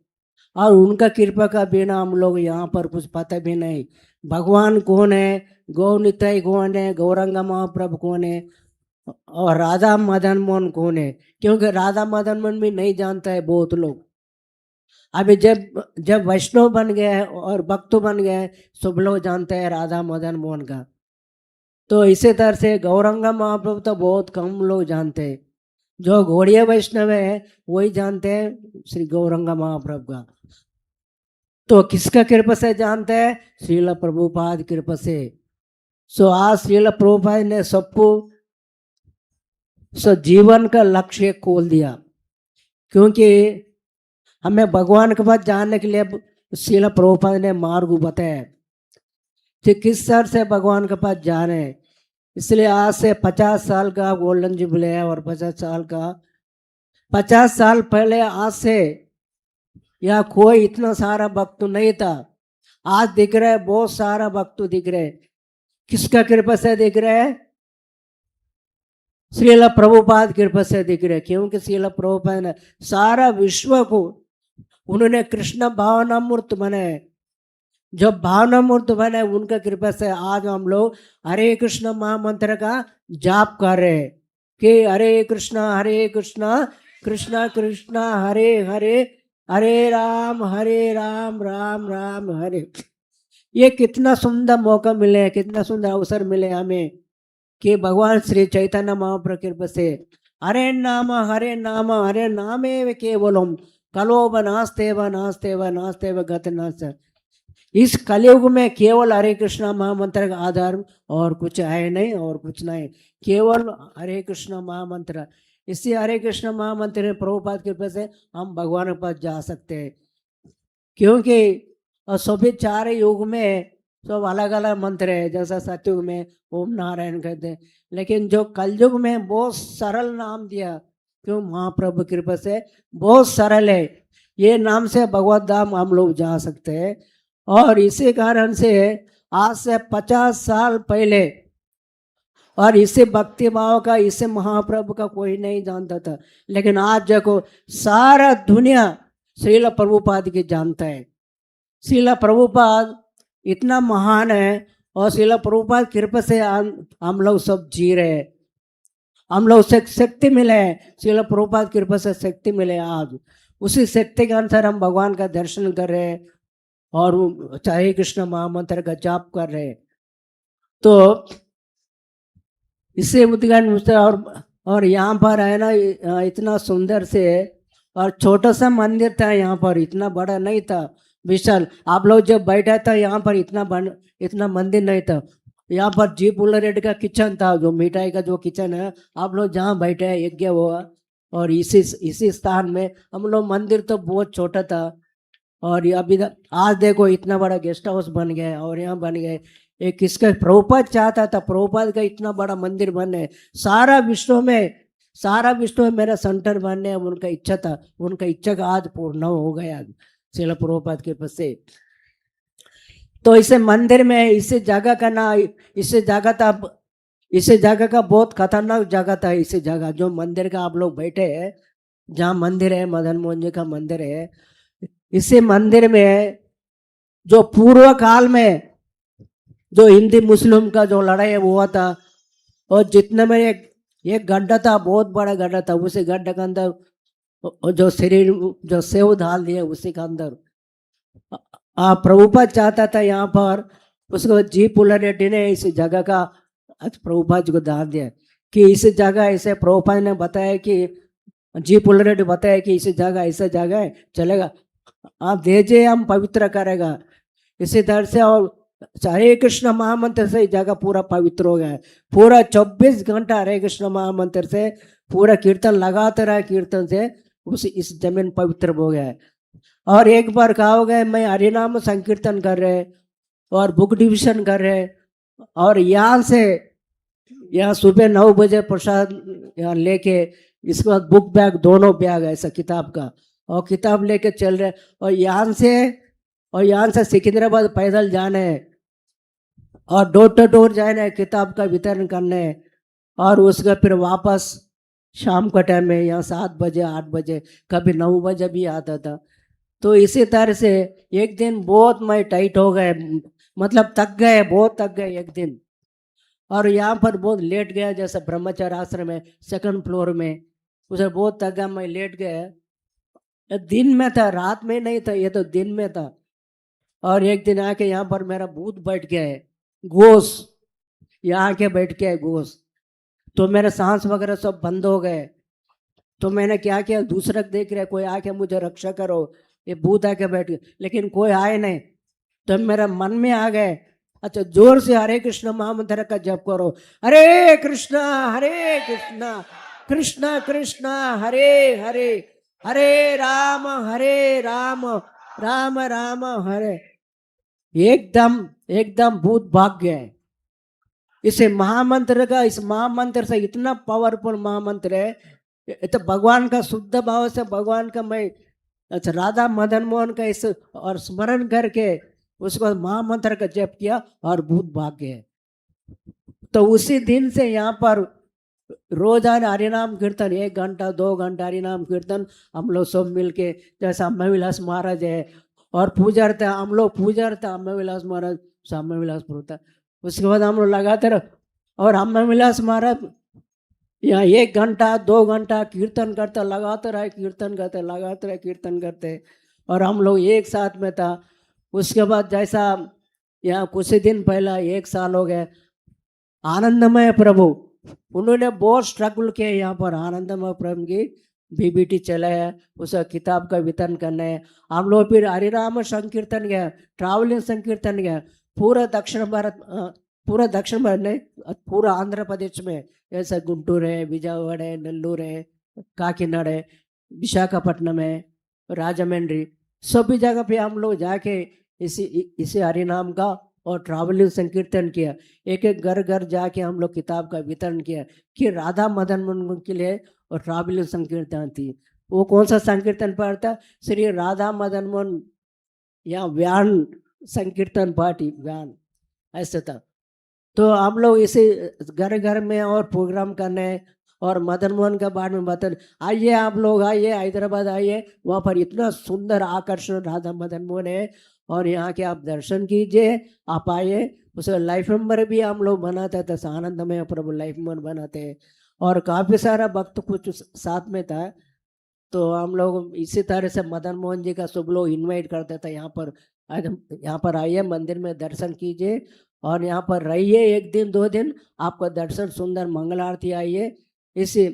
और उनका कृपा का बिना हम लोग यहाँ पर कुछ पता भी नहीं। भगवान कौन है, गौ निताई कौन है, गौरंगा महाप्रभु कौन है, और राधा मदन मोहन कौन है, क्योंकि राधा मदन मोहन भी नहीं जानता है बहुत लोग। अभी जब जब वैष्णव बन गया है और भक्त बन गया है, सब लोग जानते हैं राधा मदन मोहन का। तो इसी तरह से गौरंग महाप्रभु तो बहुत कम लोग जानते हैं, जो गौड़ीय वैष्णव है वही जानते हैं श्री गौरंग महाप्रभु का। तो किसका कृपा से जानते हैं? श्रील प्रभुपाद कृपा से। सो आज श्रील प्रभुपाद ने सबको जीवन का लक्ष्य खोल दिया, क्योंकि हमें भगवान के पास जाने के लिए श्रील प्रभुपाद ने मार्ग बताया कि किस तरह से भगवान के पास जाने। इसलिए आज से 50 साल का गोल्डन जुबली है, और 50 साल पहले आज से या कोई इतना सारा भक्त नहीं था। आज दिख रहा है बहुत सारा भक्त दिख रहे। किसका कृपा से दिख रहे हैं? श्रील प्रभुपाद कृपा से दिख रहे, क्योंकि श्रील प्रभुपाद ने सारा विश्व को उन्होंने कृष्ण भावना मूर्त बनाए। जब भावना मूर्त बने उनका कृपा से आज हम लोग हरे कृष्ण महामंत्र का जाप कर रहे हैं कि हरे कृष्ण कृष्ण कृष्ण हरे हरे, हरे राम राम राम हरे। ये कितना सुंदर मौका मिले, कितना सुंदर अवसर मिले हमें कि भगवान श्री चैतन्य महाप्रभु कृपा से हरे नामे केवलम कलोब नास्तेव नास्तेव नास्तेव गत नास्ते। इस कलयुग में केवल हरे कृष्ण महामंत्र का आधार और कुछ है नहीं, और कुछ नहीं, केवल हरे कृष्ण महामंत्र। इससे हरे कृष्ण महामंत्र प्रभुपाद कृपा से हम भगवान के पास जा सकते हैं, क्योंकि सभी 4 युग में सब अलग अलग मंत्र है। जैसा सतयुग में ओम नारायण कहते हैं, लेकिन जो कलयुग में बहुत सरल नाम दिया, क्यों? महाप्रभु कृपा से बहुत सरल है। ये नाम से भगवत धाम हम लोग जा सकते हैं। और इसी कारण से आज से 50 साल पहले, और इसे भक्ति भाव का, इसे महाप्रभु का कोई नहीं जानता था, लेकिन आज देखो सारा दुनिया श्रील प्रभुपाद की जानता है। श्रील प्रभुपाद इतना महान है, और श्रील प्रभुपाद कृपा से हम लोग सब जी रहे हैं। हम लोग से शक्ति मिले है, श्रील प्रभुपाद कृपा से शक्ति मिले। आज उसी शक्ति के अनुसार हम भगवान का दर्शन कर रहे हैं और हरे कृष्ण महामंत्र का जाप कर रहे हैं। तो इससे उद्गान और यहाँ पर है ना, इतना सुंदर से और छोटा सा मंदिर था यहाँ पर, इतना बड़ा नहीं था, विशाल। आप लोग जब बैठा था यहाँ पर इतना मंदिर नहीं था। यहाँ पर जी रेड का किचन था, जो मिठाई का जो किचन है, आप लोग जहाँ बैठे हैं यज्ञ हुआ, और इसी स्थान में हम लोग। मंदिर तो बहुत छोटा था, और अभी आज देखो इतना बड़ा गेस्ट हाउस बन गया है, और यहाँ बन गए। एक किसका प्रभुपाद चाहता था, प्रभुपाद का इतना बड़ा मंदिर बने, सारा विश्व में मेरा सेंटर बनने, उनका इच्छा था। उनका इच्छा का आज पूर्ण हो गया श्रील प्रभुपाद के पास से। तो इसे मंदिर में इस जगह का ना, इस जगह का बहुत खतरनाक जगह था। इस जगह जो मंदिर का आप लोग बैठे हैं, जहाँ मंदिर है, मदन मोहन जी का मंदिर है, इसी मंदिर में जो पूर्व काल में जो हिंदी मुस्लिम का जो लड़ाई हुआ था, और जितने में एक गड्ढा था, बहुत बड़ा गड्ढा था, उसी गड्ढे के अंदर जो सेव डाल दिए, उसी के अंदर प्रभुपाद चाहता था यहाँ पर। उसको जी रेड्डी ने इस जगह का प्रभुपाद जी को दान दिया कि इस जगह ऐसे प्रभुपाद ने बताया कि जी रेड्डी बताया कि इस जगह ऐसा जगह है, चलेगा आप दीजिए, हम पवित्र करेगा। इसी तरह से और हरे कृष्ण महामंत्र से जगह पूरा पवित्र हो गया। पूरा 24 घंटा हरे कृष्ण महामंत्र से पूरा कीर्तन लगाते रहे, कीर्तन से इस जमीन पवित्र हो गया है। और एक बार कहा हो गया, मैं हरिनाम संकीर्तन कर रहे और बुक डिविजन कर रहे, और यहाँ सुबह 9 बजे प्रसाद यहाँ लेके, इसके बाद बुक बैग, दोनों बैग ऐसा किताब का, और किताब लेके चल रहे, और यहाँ से सिकंदराबाद पैदल जाने, और डोर टू डोर जाने, किताब का वितरण करने, और उसका फिर वापस शाम का टाइम में यहाँ 7 बजे 8 बजे, कभी 9 बजे भी आता था। तो इसी तरह से एक दिन बहुत मैं टाइट हो गए, मतलब थक गए, बहुत थक गए एक दिन। और यहाँ पर बहुत लेट गया, जैसे ब्रह्मचार्य आश्रम है 2nd फ्लोर में, उसे बहुत थका, मैं लेट गया। दिन में था, रात में नहीं था, ये तो दिन में था। और एक दिन आके यहाँ पर मेरा भूत बैठ गया है, घोष यहाँ के बैठ के है घोष। तो मेरे सांस वगैरह सब बंद हो गए। तो मैंने क्या किया, दूसरा देख रहा कोई आके मुझे रक्षा करो, ये भूत आके बैठ गए, लेकिन कोई आए नहीं। तो मेरा मन में आ गए, अच्छा जोर से हरे कृष्ण महामंत्र का जप करो, हरे कृष्णा कृष्णा कृष्णा हरे हरे, हरे राम राम राम हरे। एकदम भूत भाग गए। इसे महामंत्र का, इस महामंत्र से इतना पावरफुल महामंत्र है, तो भगवान का शुद्ध भाव से भगवान का मैं अच्छा राधा मदन मोहन का इस और स्मरण करके उसको महामंत्र का जप किया और भूत भाग गए। तो उसी दिन से यहाँ पर रोजाना हरिनाम कीर्तन 1 घंटा 2 घंटा हरिनाम कीर्तन हम लोग सब मिलके, जैसा अम्मा विलास महाराज है और पूजा रहते हैं, हम लोग पूजा रहते हैं अम्मा विलास महाराज, अम्मा विलास होता। उसके बाद हम लोग लगातार, और अम्मा विलास महाराज यहाँ 1 घंटा 2 घंटा कीर्तन करते, लगातार है कीर्तन करते, लगातार है कीर्तन करते, और हम लोग एक साथ में था। उसके बाद जैसा यहाँ कुछ ही दिन पहला 1 साल हो गए, आनंदमय प्रभु उन्होंने बहुत स्ट्रगल किया यहाँ पर, आनंदमय प्रभु की बीबीटी चलाया, उसका किताब का वितरण करना है। हम लोग फिर हरिराम संकीर्तन गया, ट्रैवलिंग संकीर्तन गया, पूरा दक्षिण भारत नहीं, पूरा आंध्र प्रदेश में, जैसे गुंटूर है, विजयवाड़ा है, नेल्लूर है, काकीनाड है, विशाखापट्टनम है, राजमंड्री, सभी जगह पे हम लोग जाके इसी हरिनाम का और ट्रैवलिंग संकीर्तन किया। एक एक घर घर जाके हम लोग किताब का वितरण किया कि राधा मदन मोहन के लिए, और ट्रैवलिंग संकीर्तन थी। वो कौन सा संकीर्तन पढ़ता, श्री राधा मदन मोहन या व्यान संकीर्तन पार्टी व्यान ऐसा था। तो हम लोग इसे घर घर में और प्रोग्राम करने, और मदन मोहन के बारे में बता, आइए आप लोग, आइए हैदराबाद आइए, वहाँ पर इतना सुंदर आकर्षण राधा मदन मोहन है, और यहाँ के आप दर्शन कीजिए, आप आइए। उसे लाइफ मेंबर भी हम लोग बनाते थे, आनंदमय प्रभु लाइफ मेंबर बनाते हैं, और काफ़ी सारा भक्त कुछ साथ में था। तो हम लोग इसी तरह से मदन मोहन जी का सब लोग इन्वाइट करते थे, यहाँ पर आइए, मंदिर में दर्शन कीजिए, और यहाँ पर रहिए 1 दिन 2 दिन, आपका दर्शन सुंदर मंगल आरती आइए। इसी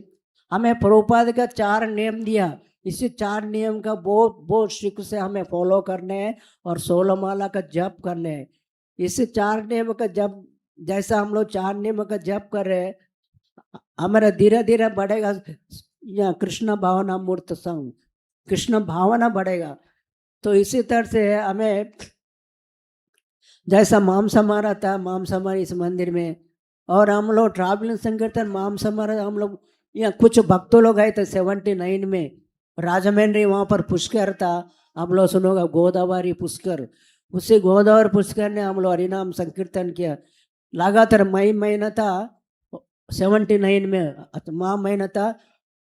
हमें प्रभुपाद का 4 नियम दिया, इसी 4 नियम का बहुत शिक से हमें फॉलो करने हैं, और 16 माला का जप करने हैं। इसी 4 नियम का जप, जैसा हम लोग 4 नियम का जप कर रहे हैं, हमारा धीरे धीरे बढ़ेगा या कृष्ण भावना मूर्त संग, कृष्ण भावना बढ़ेगा। तो इसी तरह से हमें जैसा माम समारा था, माम समारा इस मंदिर में, और हम लोग ट्रैवलिंग संकीर्तन माम समारा, हम लोग यहाँ कुछ भक्तों लोग आए थे 79 में, राजमंड्री वहाँ पर पुष्कर था, हम लोग सुनोगा गोदावरी पुष्कर, उसी गोदावरी पुष्कर ने हम लोग हरिनाम संकीर्तन किया लगातार। मई महीना था 79 में, माह महीना था,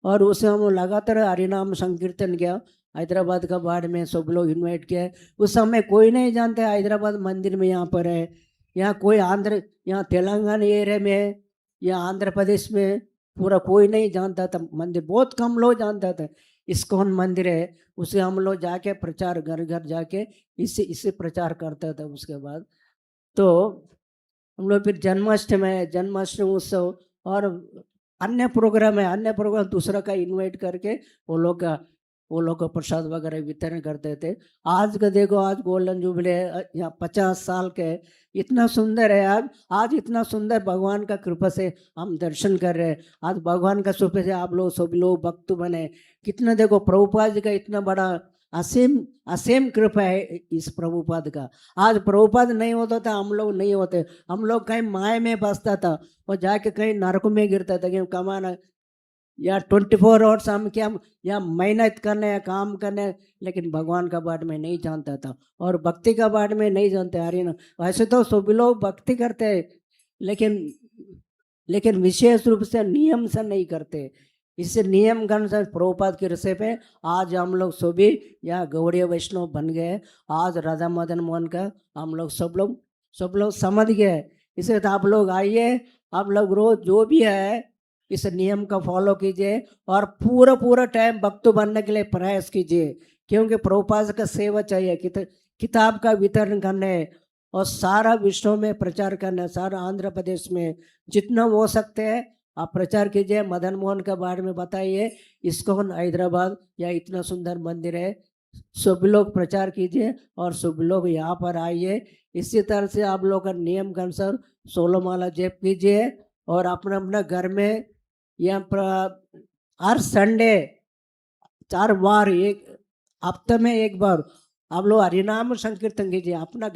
और उसे हम लगातार हरिनाम संकीर्तन किया। हैदराबाद का बाढ़ में सब लोग इनवाइट किया। उस समय कोई नहीं जानता हैदराबाद मंदिर में यहाँ पर है, यहाँ कोई यहाँ तेलंगाना एरिया में या आंध्र प्रदेश में पूरा कोई नहीं जानता था मंदिर, बहुत कम लोग जानता था इस्कॉन मंदिर है। उसे हम लोग जाके प्रचार घर घर जाके इसे प्रचार करता था। उसके बाद तो हम लोग फिर जन्माष्टमी उत्सव और अन्य प्रोग्राम है, अन्य प्रोग्राम दूसरा का इनवाइट करके वो लोग का प्रसाद वगैरह वितरण करते थे। आज का देखो, आज गोल्डन जुबली है, यहाँ 50 साल के, इतना सुंदर है। आज इतना सुंदर भगवान का कृपा से हम दर्शन कर रहे हैं। आज भगवान का कृपा से आप लोग सब लोग भक्त बने। कितना देखो, प्रभुपाद जी का इतना बड़ा असीम कृपा है इस प्रभुपाद का। आज प्रभुपाद नहीं होता था, हम लोग नहीं होते। हम लोग कहीं माया में बसता था और जाके कहीं नरक में गिरता था, कहीं कमाना या 24 आवर्स हम क्या या मेहनत करने या काम करने, लेकिन भगवान का बारे में नहीं जानता था और भक्ति का बारे में नहीं जानते। अरे ना, वैसे तो सभी लोग भक्ति करते हैं, लेकिन विशेष रूप से नियम से नहीं करते। इससे नियम के अनुसार प्रभुपाद के रसे पे आज हम लोग सभी या गौड़ीय वैष्णव बन गए। आज राधा मदन मोहन का हम लोग सब लोग समझ गए इसलिए तो आप लोग आइए, आप लोग रोज जो भी है इस नियम का फॉलो कीजिए और पूरा पूरा टाइम भक्त बनने के लिए प्रयास कीजिए, क्योंकि प्रभुपाद का सेवा चाहिए, किताब का वितरण करने और सारा विश्व में प्रचार करना, सारा आंध्र प्रदेश में जितना हो सकते हैं आप प्रचार कीजिए। मदन मोहन के बारे में बताइए, इस्कॉन हैदराबाद या इतना सुंदर मंदिर है, सब लोग प्रचार कीजिए और सब लोग यहाँ पर आइए। इसी तरह से आप लोग का नियम के अनुसार 16 माला जप कीजिए और अपना अपना घर में यहाँ पर हर संडे 4 बार, एक हफ्ते में 1 बार आप लोग हरिनाम संकीर्तन कीजिए अपना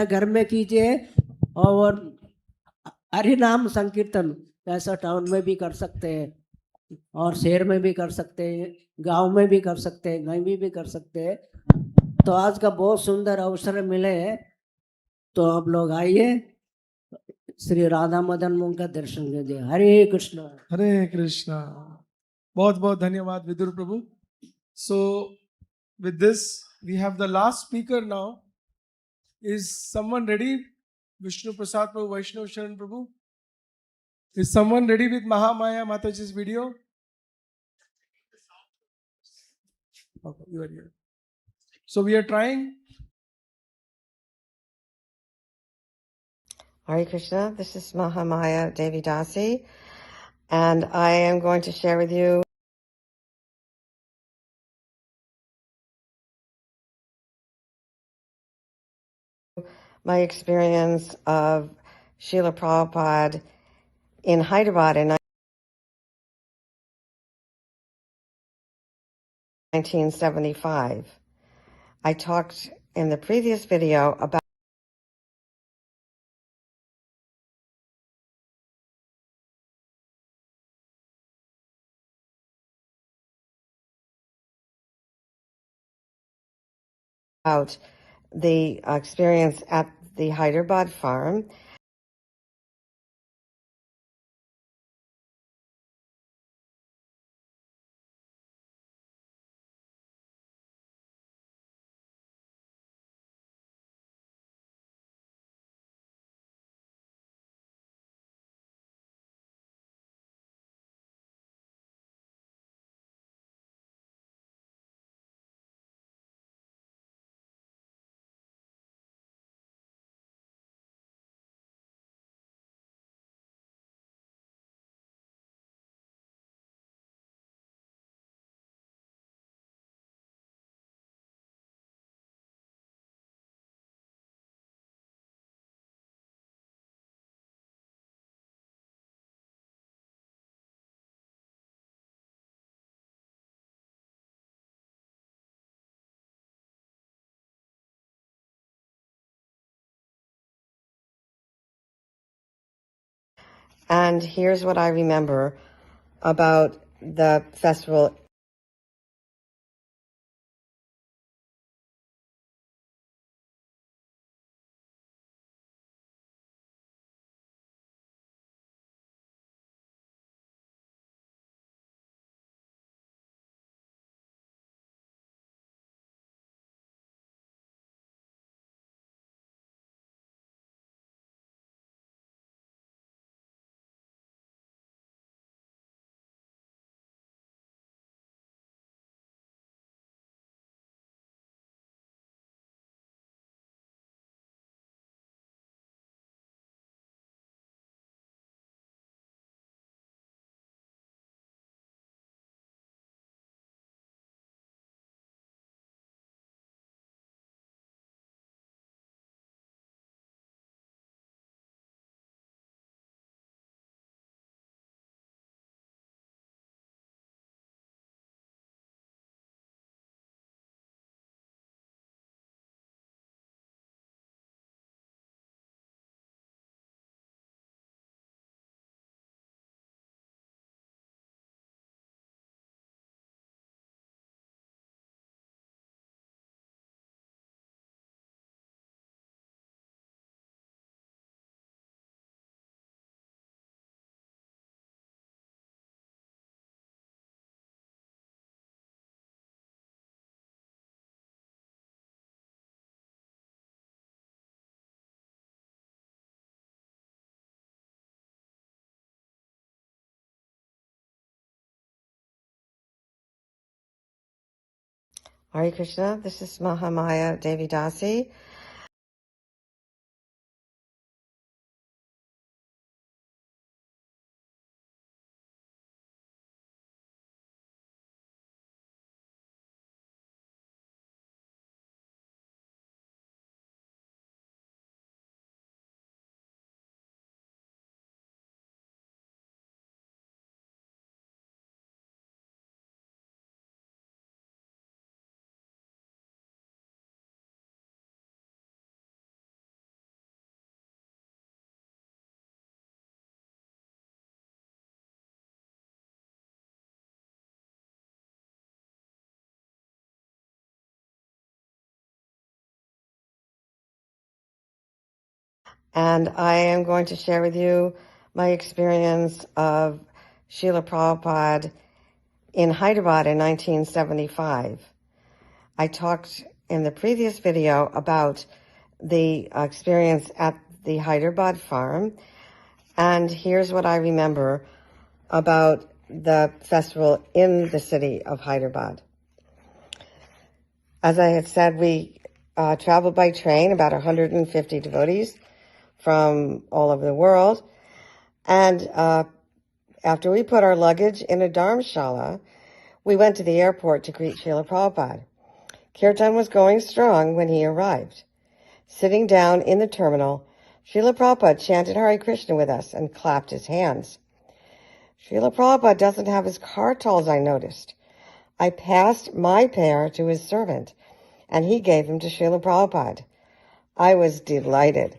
घर में कीजिए। और हरिनाम संकीर्तन ऐसा टाउन में भी कर सकते हैं और शहर में भी कर सकते हैं, गांव में भी कर सकते हैं, कहीं भी कर सकते हैं। तो आज का बहुत सुंदर अवसर मिले हैं, तो आप लोग आइए, श्री राधा मदन मोहन का दर्शन कीजिए। हरे कृष्णा। हरे कृष्णा। बहुत बहुत धन्यवाद विदुर प्रभु। So with this we have the last speaker now. Is someone ready? Vishnu Prasad Prabhu, Vaishnav Sharan Prabhu. Is someone ready with Mahamaya Mataji's video? Okay, you are here. So we are trying. Hare Krishna, this is Mahamaya Devi Dasi, and I am going to share with you my experience of Srila Prabhupada in Hyderabad in 1975. I talked in the previous video about the experience at the Hyderabad farm. And here's what I remember about the festival. Hare Krishna, this is Mahamaya Devi Dasi. And I am going to share with you my experience of Srila Prabhupada in Hyderabad in 1975. I talked in the previous video about the experience at the Hyderabad farm, and here's what I remember about the festival in the city of Hyderabad. As I had said, we traveled by train, about 150 devotees from all over the world. And after we put our luggage in a dharamshala, we went to the airport to greet Srila Prabhupada. Kirtan was going strong when he arrived. Sitting down in the terminal, Srila Prabhupada chanted Hare Krishna with us and clapped his hands. Srila Prabhupada doesn't have his car tolls, I noticed. I passed my pair to his servant, and he gave them to Srila Prabhupada. I was delighted.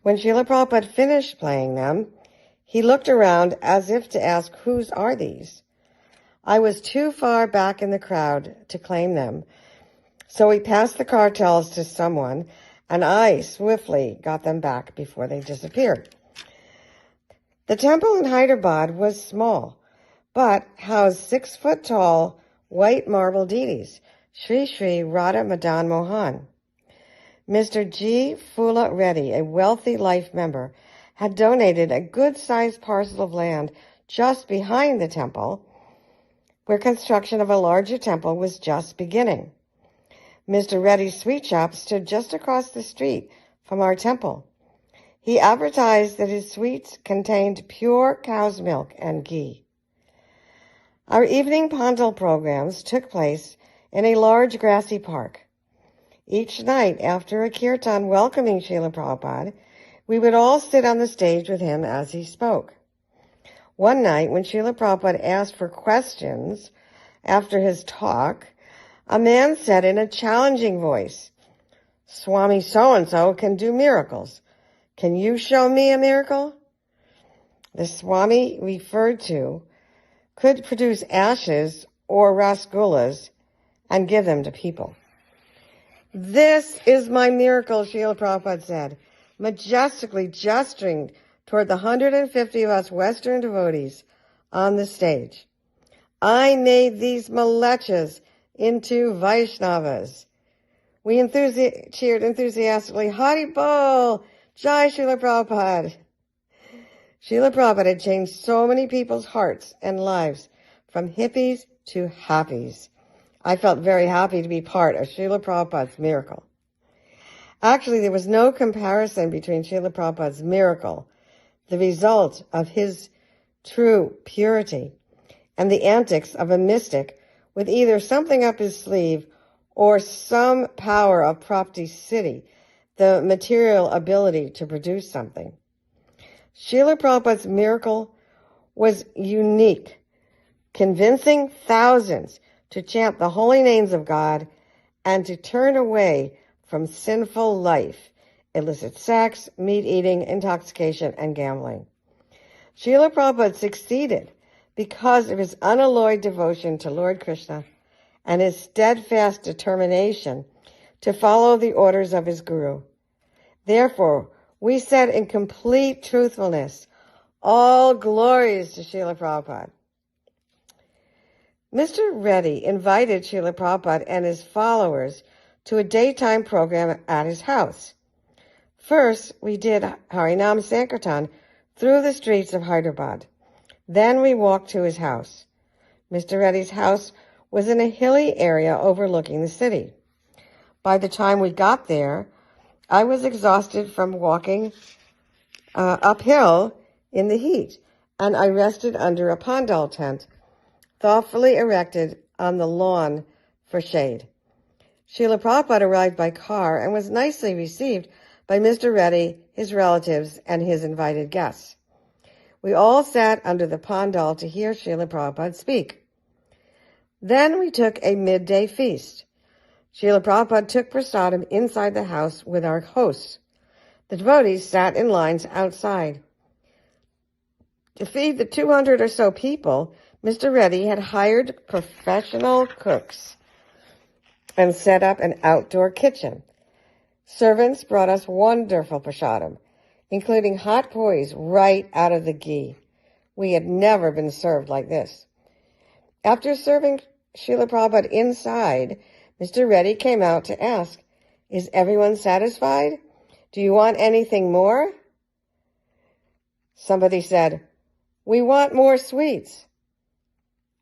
When Srila Prabhupada finished playing them, he looked around as if to ask, whose are these? I was too far back in the crowd to claim them, so he passed the cartels to someone, and I swiftly got them back before they disappeared. The temple in Hyderabad was small, but housed 6-foot-tall white marble deities, Sri Sri Radha Madanmohan. Mr. G. Phula Reddy, a wealthy life member, had donated a good-sized parcel of land just behind the temple, where construction of a larger temple was just beginning. Mr. Reddy's sweet shop stood just across the street from our temple. He advertised that his sweets contained pure cow's milk and ghee. Our evening Pandal programs took place in a large grassy park. Each night, after a kirtan welcoming Srila Prabhupada, we would all sit on the stage with him as he spoke. One night, when Srila Prabhupada asked for questions after his talk, a man said in a challenging voice, Swami so-and-so can do miracles. Can you show me a miracle? The Swami referred to could produce ashes or rasgullas and give them to people. This is my miracle, Srila Prabhupada said, majestically gesturing toward the 150 of us Western devotees on the stage. I made these malechas into Vaishnavas. We cheered enthusiastically, Hari Bol, Jai Srila Prabhupada. Srila Prabhupada had changed so many people's hearts and lives, from hippies to happies. I felt very happy to be part of Srila Prabhupada's miracle. Actually, there was no comparison between Srila Prabhupada's miracle, the result of his true purity, and the antics of a mystic with either something up his sleeve or some power of Prapti Siddhi, the material ability to produce something. Srila Prabhupada's miracle was unique, convincing thousands to chant the holy names of God and to turn away from sinful life, illicit sex, meat eating, intoxication, and gambling. Srila Prabhupada succeeded because of his unalloyed devotion to Lord Krishna and his steadfast determination to follow the orders of his Guru. Therefore, we said in complete truthfulness, all glories to Srila Prabhupada. Mr. Reddy invited Srila Prabhupada and his followers to a daytime program at his house. First, we did Harinam Sankirtan through the streets of Hyderabad. Then we walked to his house. Mr. Reddy's house was in a hilly area overlooking the city. By the time we got there, I was exhausted from walking uphill in the heat, and I rested under a pandal tent, thoughtfully erected on the lawn for shade. Srila Prabhupada arrived by car and was nicely received by Mr. Reddy, his relatives, and his invited guests. We all sat under the pandal to hear Srila Prabhupada speak. Then we took a midday feast. Srila Prabhupada took prasadam inside the house with our hosts. The devotees sat in lines outside. To feed the 200 or so people, Mr. Reddy had hired professional cooks and set up an outdoor kitchen. Servants brought us wonderful prasadam, including hot pois right out of the ghee. We had never been served like this. After serving Srila Prabhupada inside, Mr. Reddy came out to ask, "Is everyone satisfied? Do you want anything more?" Somebody said, "We want more sweets."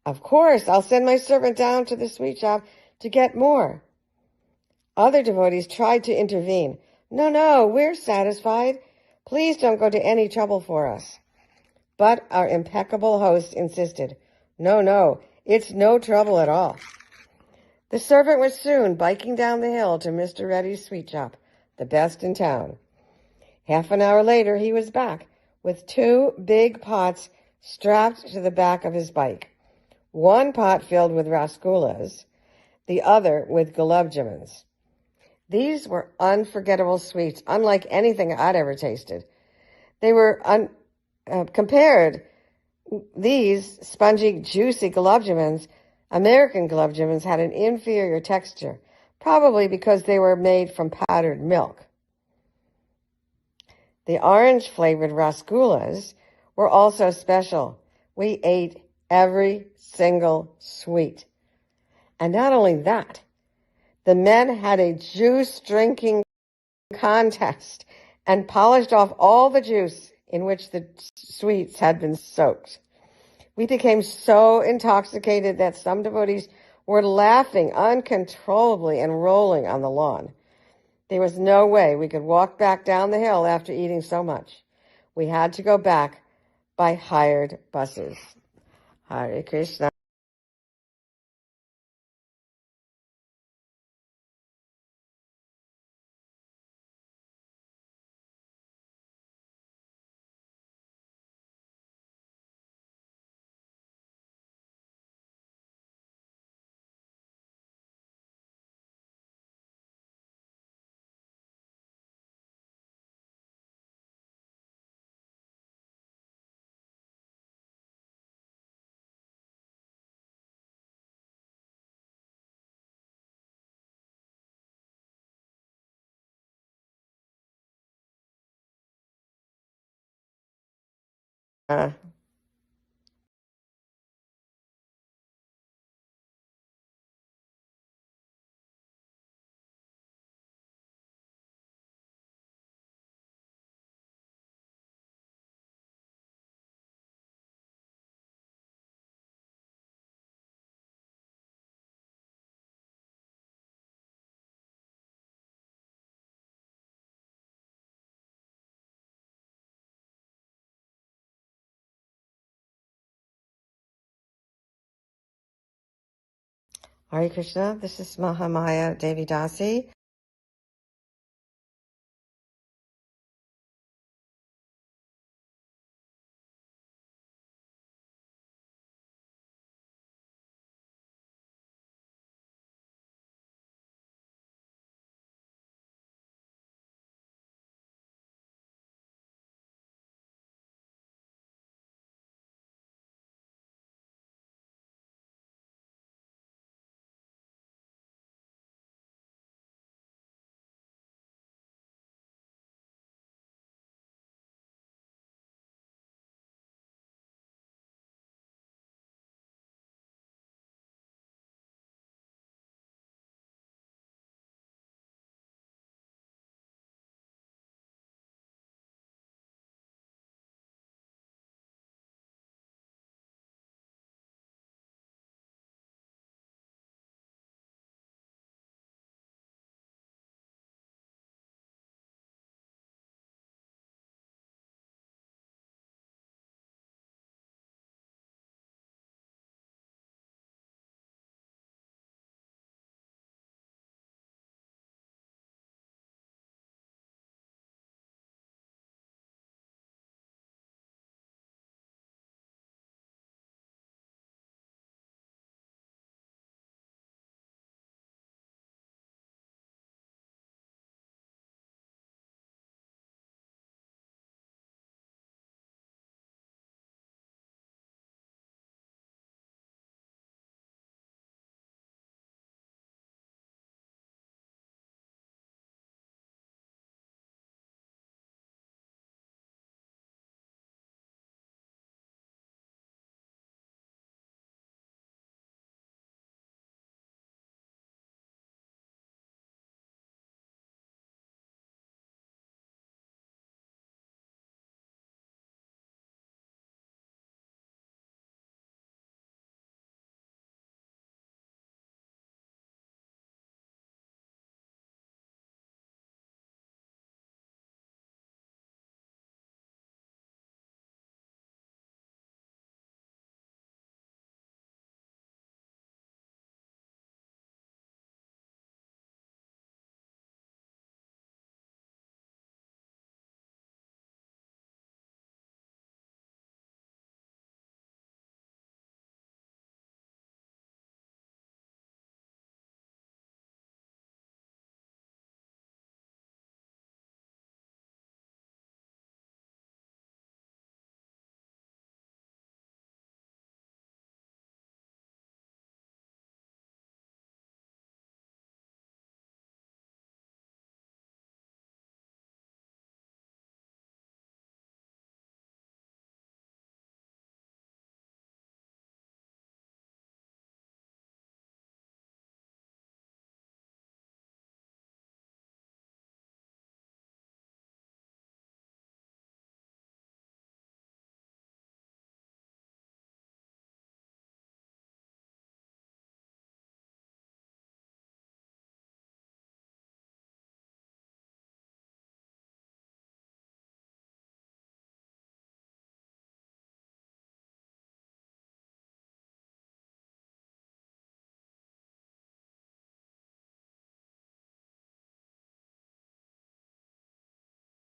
"Of course, I'll send my servant down to the sweet shop to get more." Other devotees tried to intervene. No, we're satisfied. Please don't go to any trouble for us." But our impeccable host insisted, No, it's no trouble at all. The servant was soon biking down the hill to Mr. Reddy's sweet shop, the best in town. Half an hour later, he was back with 2 big pots strapped to the back of his bike. One pot filled with rasgullas, the other with gulab jamans. These were unforgettable sweets, unlike anything I'd ever tasted. They were compared, these spongy, juicy gulab jamans, American gulab jamans, had an inferior texture, probably because they were made from powdered milk. The orange-flavored rasgullas were also special. We ate every single sweet. And not only that, the men had a juice-drinking contest and polished off all the juice in which the sweets had been soaked. We became so intoxicated that some devotees were laughing uncontrollably and rolling on the lawn. There was no way we could walk back down the hill after eating so much. We had to go back by hired buses. Hare Krishna. Hare Krishna, this is Mahamaya Devi Dasi.